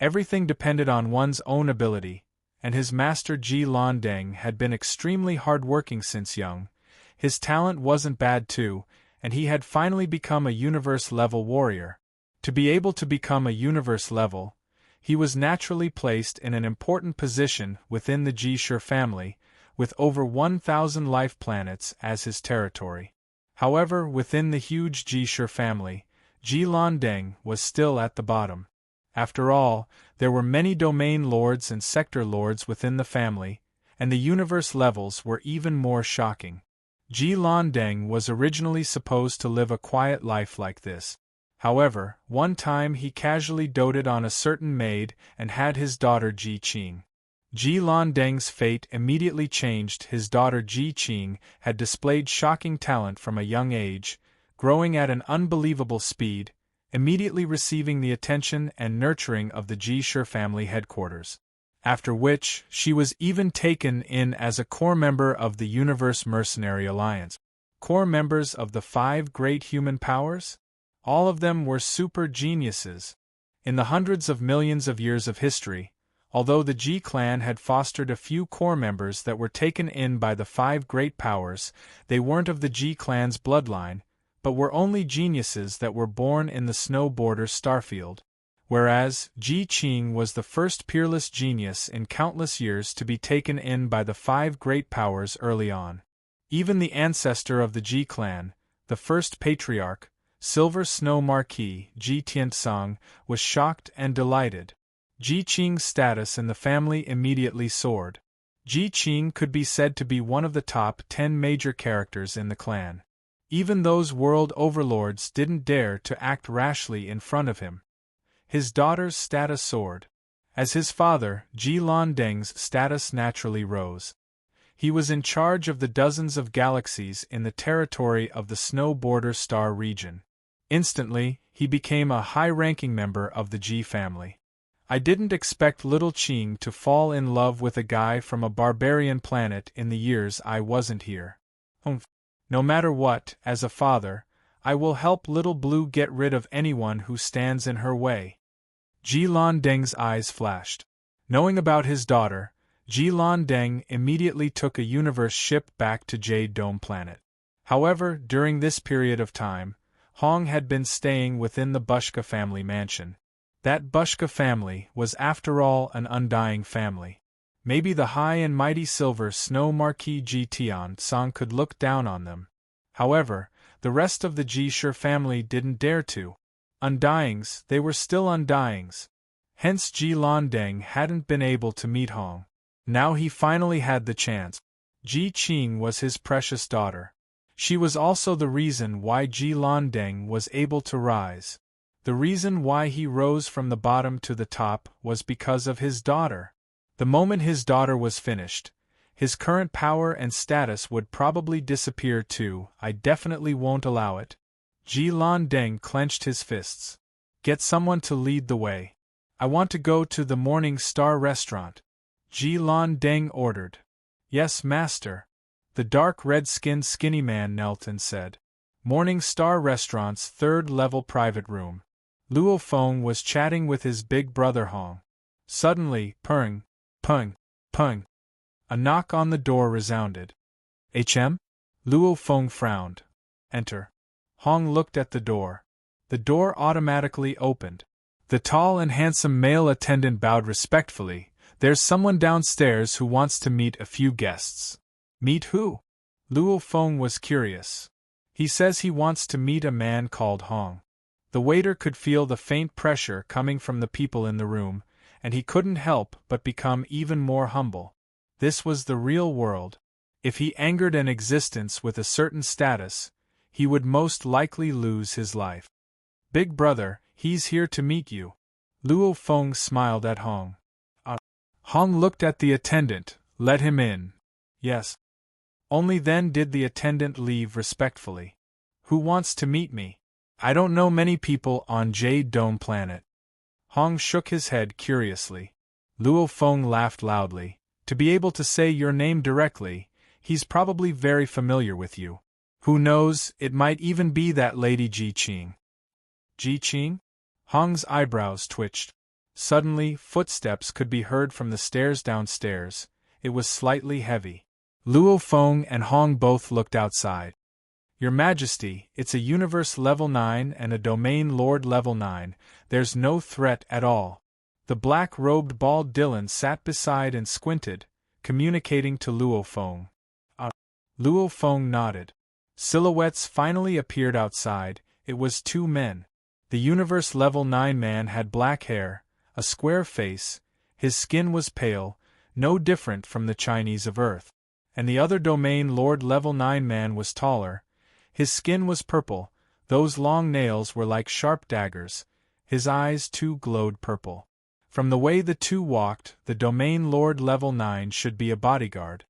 A: Everything depended on one's own ability, and his master Ji Londeng had been extremely hard-working since young. His talent wasn't bad too, and he had finally become a universe-level warrior. To be able to become a universe-level, he was naturally placed in an important position within the Ji-Shur family, with over 1,000 life planets as his territory. However, within the huge Ji-Shur family, Ji Londeng was still at the bottom. After all, there were many domain lords and sector lords within the family, and the universe levels were even more shocking. Ji Londeng was originally supposed to live a quiet life like this. However, one time he casually doted on a certain maid and had his daughter Ji Qing. Ji Londeng's fate immediately changed. His daughter Ji Qing had displayed shocking talent from a young age, growing at an unbelievable speed, immediately receiving the attention and nurturing of the Ji-Shur family headquarters. After which, she was even taken in as a core member of the Universe Mercenary Alliance. Core members of the 5 great human powers? All of them were super geniuses. In the hundreds of millions of years of history, although the Ji clan had fostered a few core members that were taken in by the 5 great powers, they weren't of the Ji clan's bloodline, but were only geniuses that were born in the snow border starfield. Whereas, Ji Qing was the first peerless genius in countless years to be taken in by the 5 great powers early on. Even the ancestor of the Ji clan, the first patriarch, Silver Snow Marquis Ji Tiansong, was shocked and delighted. Ji Qing's status in the family immediately soared. Ji Qing could be said to be one of the top 10 major characters in the clan. Even those world overlords didn't dare to act rashly in front of him. His daughter's status soared. As his father, Ji Londeng's status naturally rose. He was in charge of the dozens of galaxies in the territory of the Snow Border Star region. Instantly, he became a high-ranking member of the Ji family. I didn't expect little Qing to fall in love with a guy from a barbarian planet in the years I wasn't here. No matter what, as a father, I will help little Blue get rid of anyone who stands in her way. Ji Londeng's eyes flashed. Knowing about his daughter, Ji Lan Deng immediately took a universe ship back to Jade Dome Planet. However, during this period of time, Hong had been staying within the Bushka family mansion. That Bushka family was after all an undying family. Maybe the high and mighty Silver Snow Marquis Ji Tian-sang could look down on them. However, the rest of the Ji Shi family didn't dare to. Undyings, they were still undyings. Hence Ji Lan Deng hadn't been able to meet Hong. Now he finally had the chance. Ji Qing was his precious daughter. She was also the reason why Ji Lan Deng was able to rise. The reason why he rose from the bottom to the top was because of his daughter. The moment his daughter was finished, his current power and status would probably disappear too. I definitely won't allow it. Ji Lan Deng clenched his fists. Get someone to lead the way. I want to go to the Morning Star restaurant. Ji Lan Deng ordered. Yes, master. The dark red-skinned skinny man knelt and said. Morning Star Restaurant's third-level private room. Luo Feng was chatting with his big brother Hong. Suddenly, pung, pung, pung. A knock on the door resounded. HM? Luo Feng frowned. Enter. Hong looked at the door. The door automatically opened. The tall and handsome male attendant bowed respectfully. There's someone downstairs who wants to meet a few guests. Meet who? Luo Feng was curious. He says he wants to meet a man called Hong. The waiter could feel the faint pressure coming from the people in the room, and he couldn't help but become even more humble. This was the real world. If he angered an existence with a certain status, he would most likely lose his life. Big brother, he's here to meet you. Luo Feng smiled at Hong. Hong looked at the attendant. Let him in. Yes. Only then did the attendant leave respectfully. Who wants to meet me? I don't know many people on Jade Dome Planet. Hong shook his head curiously. Luo Feng laughed loudly. To be able to say your name directly, he's probably very familiar with you. Who knows, it might even be that lady Ji Qing. Ji Qing? Hong's eyebrows twitched. Suddenly, footsteps could be heard from the stairs downstairs. It was slightly heavy. Luo Feng and Hong both looked outside. Your Majesty, it's a Universe Level 9 and a Domain Lord Level 9, there's no threat at all. The black-robed bald Dylan sat beside and squinted, communicating to Luo Feng. Luo Feng nodded. Silhouettes finally appeared outside. It was two men. The Universe Level 9 man had black hair, a square face, his skin was pale, no different from the Chinese of Earth. And the other Domain Lord Level 9 man was taller. His skin was purple, those long nails were like sharp daggers, his eyes too glowed purple. From the way the two walked, the Domain Lord Level 9 should be a bodyguard.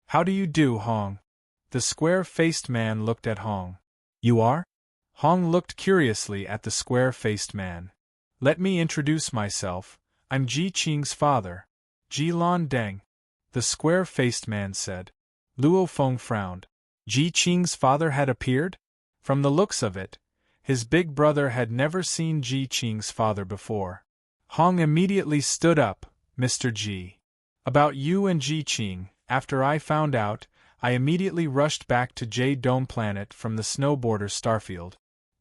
A: How do you do, Hong? The square-faced man looked at Hong. You are? Hong looked curiously at the square-faced man. Let me introduce myself. I'm Ji Qing's father. Ji Lan Deng. The square-faced man said. Luo Feng frowned. Ji Qing's father had appeared? From the looks of it, his big brother had never seen Ji Qing's father before. Hong immediately stood up. Mr. Ji. About you and Ji Qing, after I found out, I immediately rushed back to Jade Dome Planet from the snowboarder starfield.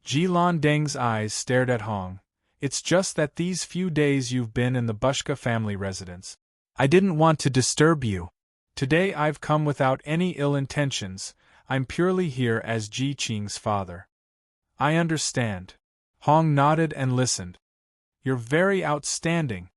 A: Ji Lan Deng's eyes stared at Hong. It's just that these few days you've been in the Bushka family residence. I didn't want to disturb you. Today I've come without any ill intentions. I'm purely here as Ji Qing's father. I understand. Hong nodded and listened. You're very outstanding.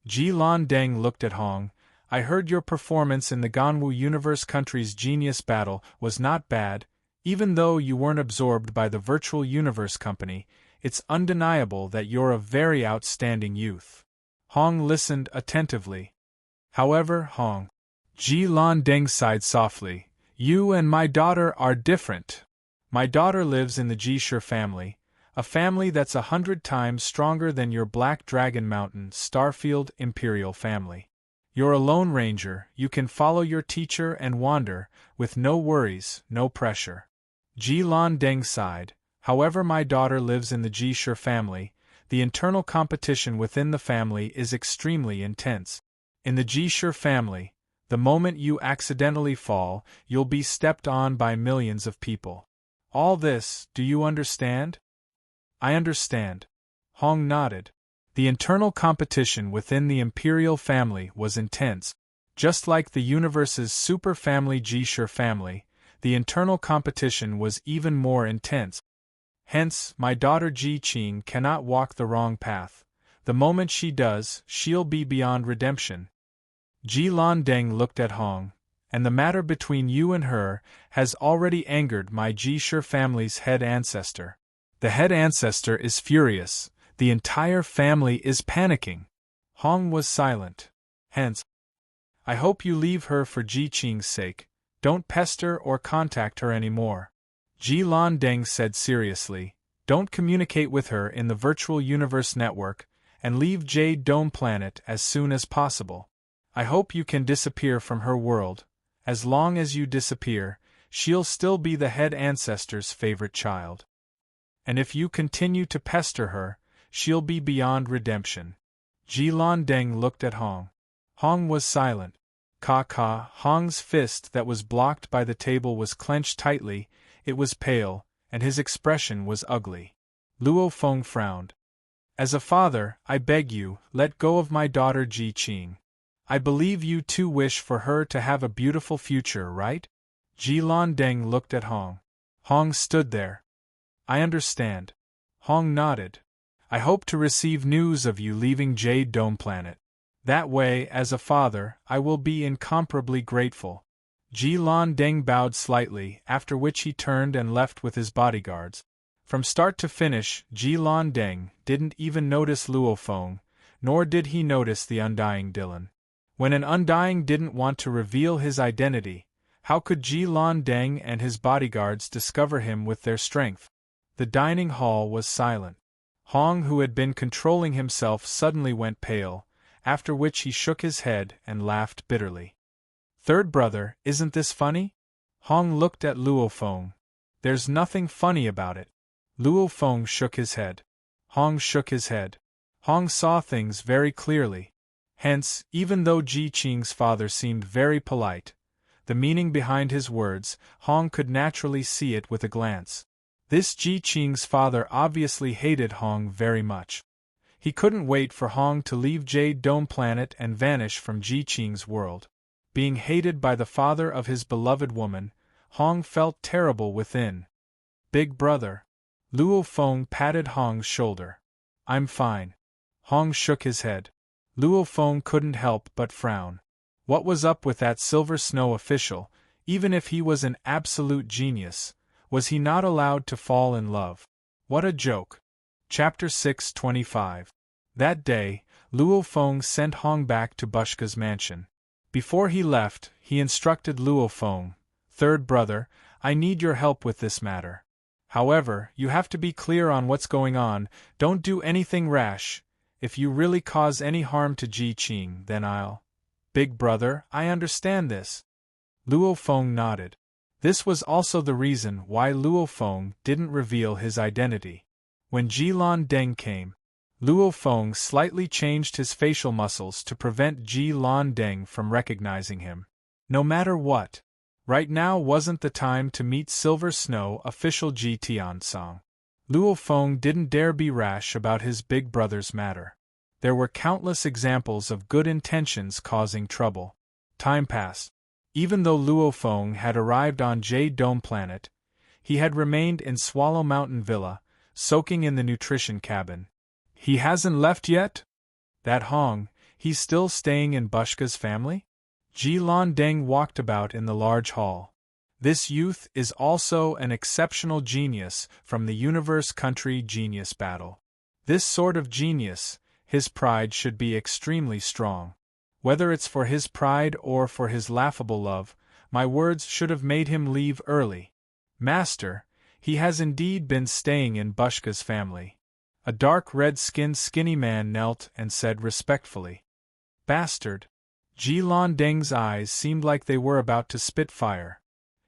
A: Ji Lan Deng looked at Hong. I heard your performance in the Ganwu Universe Country's Genius Battle was not bad. Even though you weren't absorbed by the Virtual Universe Company, it's undeniable that you're a very outstanding youth. Hong listened attentively. However, Hong. Ji Lan Deng sighed softly. You and my daughter are different. My daughter lives in the Ji Shi family, a family that's 100 times stronger than your Black Dragon Mountain Starfield Imperial family. You're a Lone Ranger, you can follow your teacher and wander, with no worries, no pressure. Ji Lan Deng sighed. However, my daughter lives in the Ji Shi family. The internal competition within the family is extremely intense. In the Jisher family, the moment you accidentally fall, you'll be stepped on by millions of people. All this, do you understand? I understand. Hong nodded. The internal competition within the imperial family was intense. Just like the universe's super family Jisher family, the internal competition was even more intense. Hence, my daughter Ji Qing cannot walk the wrong path. The moment she does, she'll be beyond redemption. Ji Deng looked at Hong, and the matter between you and her has already angered my Jisher family's head ancestor. The head ancestor is furious. The entire family is panicking. Hong was silent. Hence, I hope you leave her for Ji Qing's sake. Don't pester or contact her anymore. Ji Deng said seriously. Don't communicate with her in the virtual universe network, and leave Jade Dome Planet as soon as possible. I hope you can disappear from her world. As long as you disappear, she'll still be the head ancestor's favorite child. And if you continue to pester her, she'll be beyond redemption. Ji Deng looked at Hong. Hong was silent. Hong's fist that was blocked by the table was clenched tightly, it was pale, and his expression was ugly. Luo Feng frowned. As a father, I beg you, let go of my daughter Ji Qing. I believe you too wish for her to have a beautiful future, right? Ji Deng looked at Hong. Hong stood there. I understand. Hong nodded. I hope to receive news of you leaving Jade Dome Planet. That way, as a father, I will be incomparably grateful. Ji Deng bowed slightly, after which he turned and left with his bodyguards. From start to finish, Ji Deng didn't even notice Luo Feng, nor did he notice the undying Dylan. When an undying didn't want to reveal his identity, how could Ji Deng and his bodyguards discover him with their strength? The dining hall was silent. Hong, who had been controlling himself, suddenly went pale, after which he shook his head and laughed bitterly. Third brother, isn't this funny? Hong looked at Luo Feng. There's nothing funny about it. Luo Feng shook his head. Hong shook his head. Hong saw things very clearly. Hence, even though Ji Qing's father seemed very polite, the meaning behind his words, Hong could naturally see it with a glance. This Ji Qing's father obviously hated Hong very much. He couldn't wait for Hong to leave Jade Dome Planet and vanish from Ji Qing's world. Being hated by the father of his beloved woman, Hong felt terrible within. Big brother. Luo Feng patted Hong's shoulder. I'm fine. Hong shook his head. Luo Feng couldn't help but frown. What was up with that Silver Snow official? Even if he was an absolute genius, was he not allowed to fall in love? What a joke. Chapter 625. That day, Luo Feng sent Hong back to Bushka's mansion. Before he left, he instructed Luo Feng, Third brother, I need your help with this matter. However, you have to be clear on what's going on, don't do anything rash. If you really cause any harm to Ji Qing, then I'll... Big brother, I understand this. Luo Feng nodded. This was also the reason why Luo Feng didn't reveal his identity. When Ji Deng came, Luo Feng slightly changed his facial muscles to prevent Ji Deng from recognizing him. No matter what, right now wasn't the time to meet Silver Snow official Ji Tiansong. Luo Feng didn't dare be rash about his big brother's matter. There were countless examples of good intentions causing trouble. Time passed. Even though Luo Feng had arrived on Jade Dome Planet, he had remained in Swallow Mountain Villa, soaking in the nutrition cabin. He hasn't left yet? That Hong, he's still staying in Bushka's family? Ji Deng walked about in the large hall. This youth is also an exceptional genius from the Universe Country Genius Battle. This sort of genius, his pride should be extremely strong. Whether it's for his pride or for his laughable love, my words should have made him leave early. Master, he has indeed been staying in Bushka's family. A dark red-skinned skinny man knelt and said respectfully. Bastard. Ji Deng's eyes seemed like they were about to spit fire.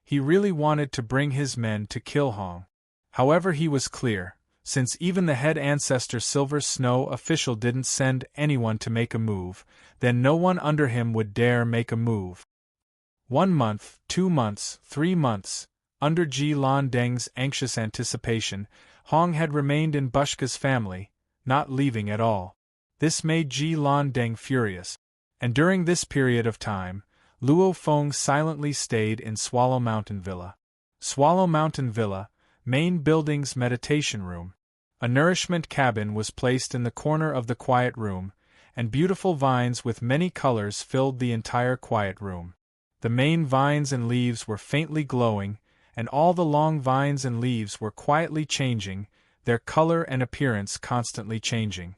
A: He really wanted to bring his men to kill Hong. However, he was clear, Since even the head ancestor Silver Snow official didn't send anyone to make a move, then no one under him would dare make a move. 1 month, 2 months, 3 months. Under Ji Lan Deng's anxious anticipation, Hong had remained in Bushka's family, not leaving at all. This made Ji Lan Deng furious. And during this period of time, Luo Feng silently stayed in Swallow Mountain Villa. Swallow Mountain Villa, main building's meditation room. A nourishment cabin was placed in the corner of the quiet room, and beautiful vines with many colors filled the entire quiet room. The main vines and leaves were faintly glowing, and all the long vines and leaves were quietly changing, their color and appearance constantly changing.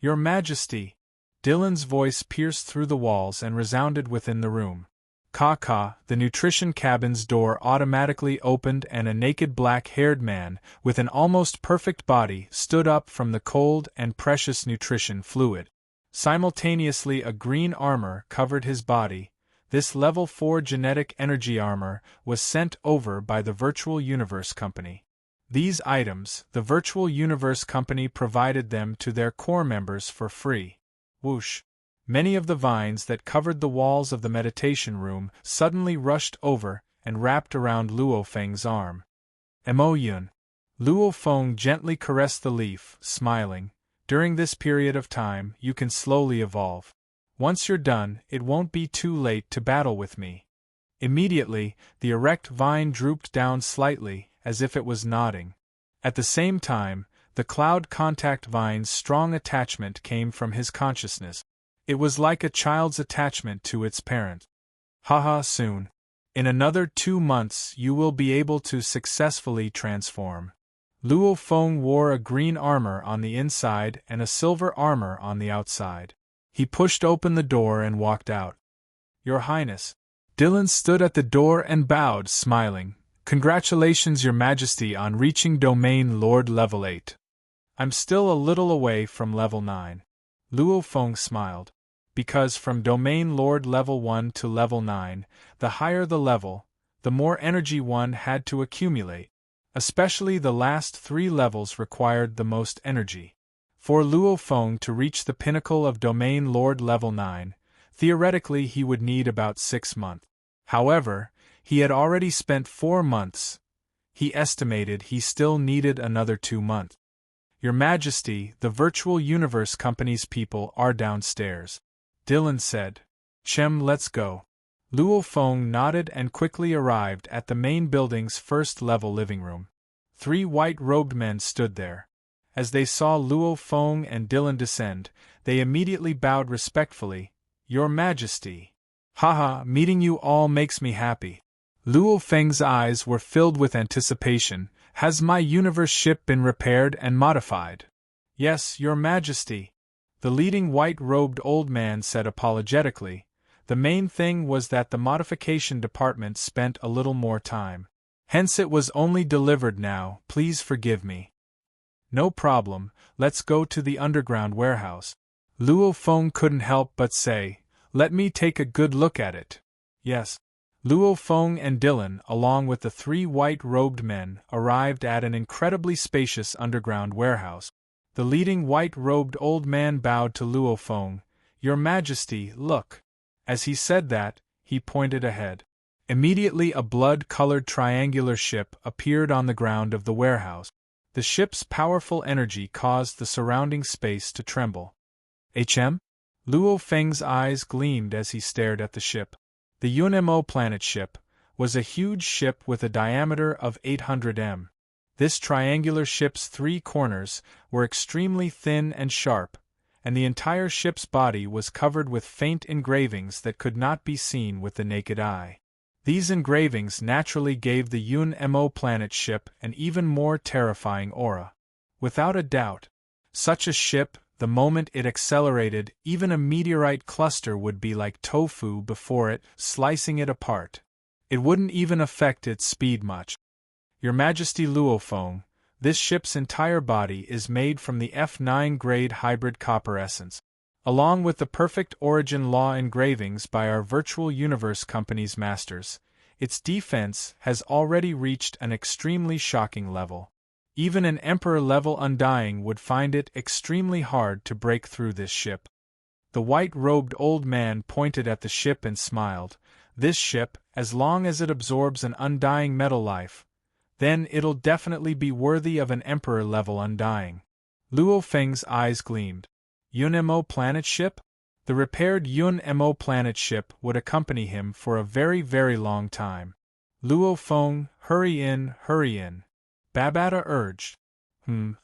A: Your Majesty! Dylan's voice pierced through the walls and resounded within the room. Ka, the nutrition cabin's door automatically opened and a naked black-haired man, with an almost perfect body, stood up from the cold and precious nutrition fluid. Simultaneously a green armor covered his body. This level 4 genetic energy armor was sent over by the Virtual Universe Company. These items, the Virtual Universe Company provided them to their core members for free. Whoosh! Many of the vines that covered the walls of the meditation room suddenly rushed over and wrapped around Luo Feng's arm. Mo Yun. Luo Feng gently caressed the leaf, smiling. During this period of time, you can slowly evolve. Once you're done, it won't be too late to battle with me. Immediately, the erect vine drooped down slightly, as if it was nodding. At the same time, the cloud contact vine's strong attachment came from his consciousness. It was like a child's attachment to its parent. Haha, soon. In another 2 months you will be able to successfully transform. Luo Feng wore a green armor on the inside and a silver armor on the outside. He pushed open the door and walked out. Your Highness. Dylan stood at the door and bowed, smiling. Congratulations, Your Majesty, on reaching Domain Lord Level 8. I'm still a little away from Level 9. Luo Feng smiled. Because from Domain Lord Level 1 to Level 9, the higher the level, the more energy one had to accumulate. Especially the last 3 levels required the most energy. For Luo Feng to reach the pinnacle of Domain Lord Level 9, theoretically he would need about 6 months. However, he had already spent 4 months. He estimated he still needed another 2 months. Your Majesty, the Virtual Universe Company's people are downstairs. Dylan said. Chem, let's go. Luo Feng nodded and quickly arrived at the main building's first-level living room. 3 white-robed men stood there. As they saw Luo Feng and Dylan descend, they immediately bowed respectfully. Your Majesty. Haha, meeting you all makes me happy. Luo Feng's eyes were filled with anticipation. Has my universe ship been repaired and modified? Yes, Your Majesty. The leading white-robed old man said apologetically. The main thing was that the modification department spent a little more time. Hence it was only delivered now, please forgive me. No problem, let's go to the underground warehouse. Luo Feng couldn't help but say, let me take a good look at it. Yes. Luo Feng and Dylan, along with the 3 white-robed men, arrived at an incredibly spacious underground warehouse. The leading white-robed old man bowed to Luo Feng. Your Majesty, look. As he said that, he pointed ahead. Immediately a blood-colored triangular ship appeared on the ground of the warehouse. The ship's powerful energy caused the surrounding space to tremble. HM? Luo Feng's eyes gleamed as he stared at the ship. The UNMO planet ship was a huge ship with a diameter of 800 m. This triangular ship's 3 corners were extremely thin and sharp, and the entire ship's body was covered with faint engravings that could not be seen with the naked eye. These engravings naturally gave the UNMO planet ship an even more terrifying aura. Without a doubt, such a ship, the moment it accelerated, even a meteorite cluster would be like tofu before it, slicing it apart. It wouldn't even affect its speed much. Your Majesty Luo Feng, this ship's entire body is made from the F9 grade hybrid copper essence. Along with the perfect origin law engravings by our Virtual Universe Company's masters, its defense has already reached an extremely shocking level. Even an Emperor-level Undying would find it extremely hard to break through this ship. The white-robed old man pointed at the ship and smiled. This ship, as long as it absorbs an undying metal life, then it'll definitely be worthy of an Emperor-level Undying. Luo Feng's eyes gleamed. Yun-Mo planet ship? The repaired Yun-Mo planet ship would accompany him for a very, very long time. Luo Feng, hurry in, Babata urged.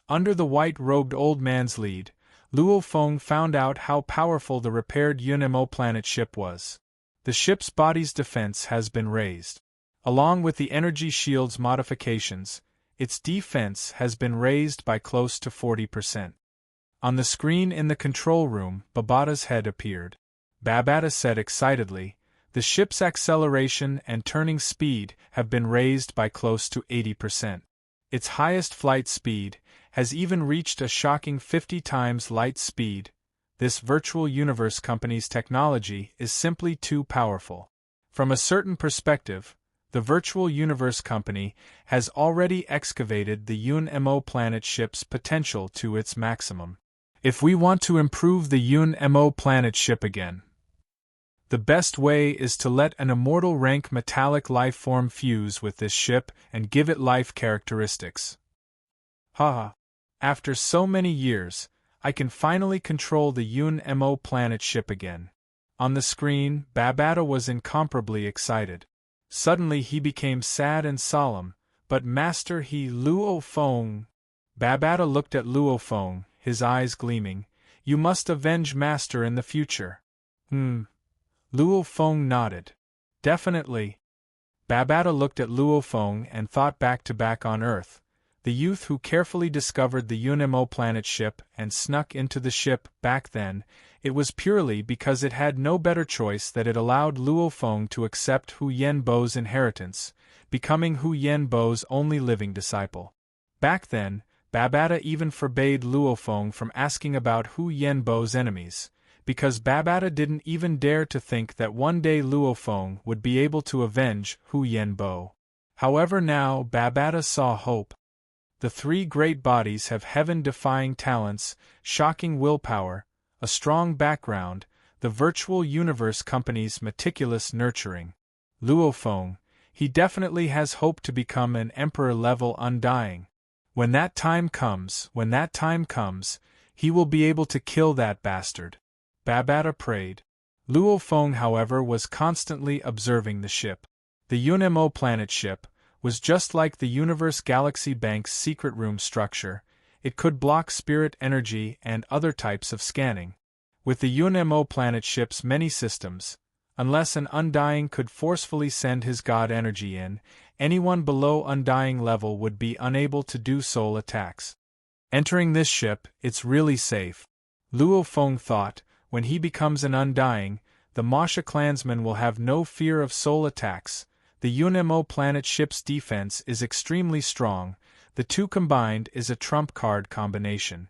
A: Under the white-robed old man's lead, Luo Feng found out how powerful the repaired Yun-Mo planet ship was. The ship's body's defense has been raised. Along with the energy shield's modifications, its defense has been raised by close to 40%. On the screen in the control room, Babata's head appeared. Babata said excitedly, the ship's acceleration and turning speed have been raised by close to 80%. Its highest flight speed has even reached a shocking 50 times light speed. This virtual universe company's technology is simply too powerful. From a certain perspective, the virtual universe company has already excavated the Yun-Mo planet ship's potential to its maximum. If we want to improve the Yun-Mo planet ship again, the best way is to let an immortal rank metallic life form fuse with this ship and give it life characteristics. Haha. After so many years, I can finally control the Yun-Mo planet ship again. On the screen, Babata was incomparably excited. Suddenly he became sad and solemn, but Master Luo Feng. Babata looked at Luo Feng, his eyes gleaming. You must avenge Master in the future. Luo Feng nodded. Definitely. Babata looked at Luo Feng and thought back on Earth. The youth who carefully discovered the Yun-Mo planet ship and snuck into the ship back then, it was purely because it had no better choice that it allowed Luo Feng to accept Hu Yenbo's inheritance, becoming Hu Yenbo's only living disciple. Back then, Babata even forbade Luo Feng from asking about Hu Yenbo's enemies, because Babata didn't even dare to think that one day Luo Feng would be able to avenge Hu Yenbo. However, now Babata saw hope. The three great bodies have heaven-defying talents, shocking willpower, a strong background, the virtual universe company's meticulous nurturing. Luo Feng, he definitely has hope to become an Emperor-level Undying. When that time comes, he will be able to kill that bastard. Babata prayed. Luo Feng, however, was constantly observing the ship. The Yun-Mo planet ship was just like the Universe Galaxy Bank's secret room structure. It could block spirit energy and other types of scanning. With the Yun-Mo planet ship's many systems, unless an Undying could forcefully send his god energy in, anyone below Undying level would be unable to do soul attacks. Entering this ship, it's really safe. Luo Feng thought, when he becomes an Undying, the Masha clansmen will have no fear of soul attacks. The Yun-Mo planet ship's defense is extremely strong. The two combined is a trump card combination.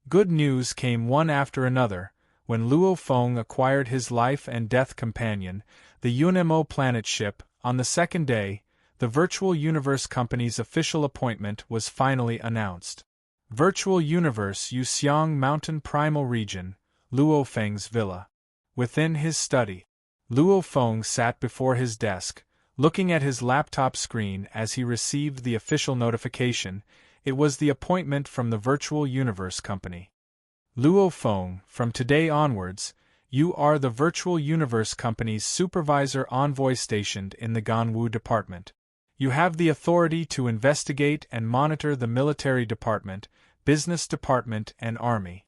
A: Good news came one after another. When Luo Feng acquired his life and death companion, the Yun-Mo planet ship, on the second day, the Virtual Universe Company's official appointment was finally announced. Virtual Universe Yuxiang Mountain Primal Region, Luo Feng's villa. Within his study, Luo Feng sat before his desk, looking at his laptop screen as he received the official notification. It was the appointment from the Virtual Universe Company. Luo Feng, from today onwards, you are the Virtual Universe Company's supervisor envoy stationed in the Ganwu Department. You have the authority to investigate and monitor the military department, business department, and army.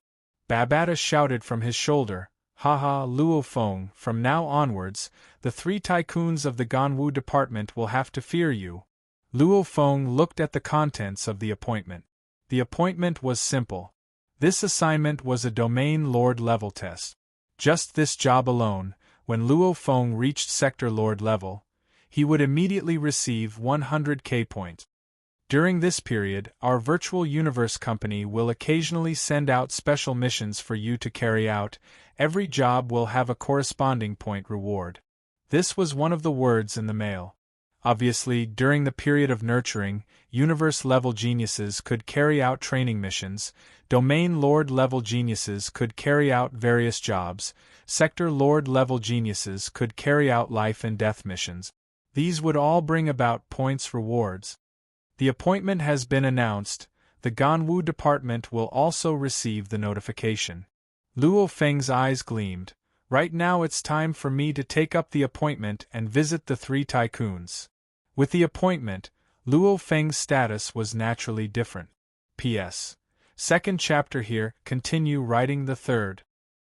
A: Babata shouted from his shoulder. Haha, Luo Feng, from now onwards, the three tycoons of the Ganwu department will have to fear you. Luo Feng looked at the contents of the appointment. The appointment was simple. This assignment was a domain lord level test. Just this job alone, when Luo Feng reached sector lord level, he would immediately receive 100k points. During this period, our Virtual Universe Company will occasionally send out special missions for you to carry out. Every job will have a corresponding point reward. This was one of the words in the mail. Obviously, during the period of nurturing, universe-level geniuses could carry out training missions, domain lord-level geniuses could carry out various jobs, sector lord-level geniuses could carry out life and death missions. These would all bring about points rewards. The appointment has been announced. The Ganwu department will also receive the notification. Luo Feng's eyes gleamed. Right now it's time for me to take up the appointment and visit the 3 tycoons. With the appointment, Luo Feng's status was naturally different. P.S. Second chapter here, continue writing the third.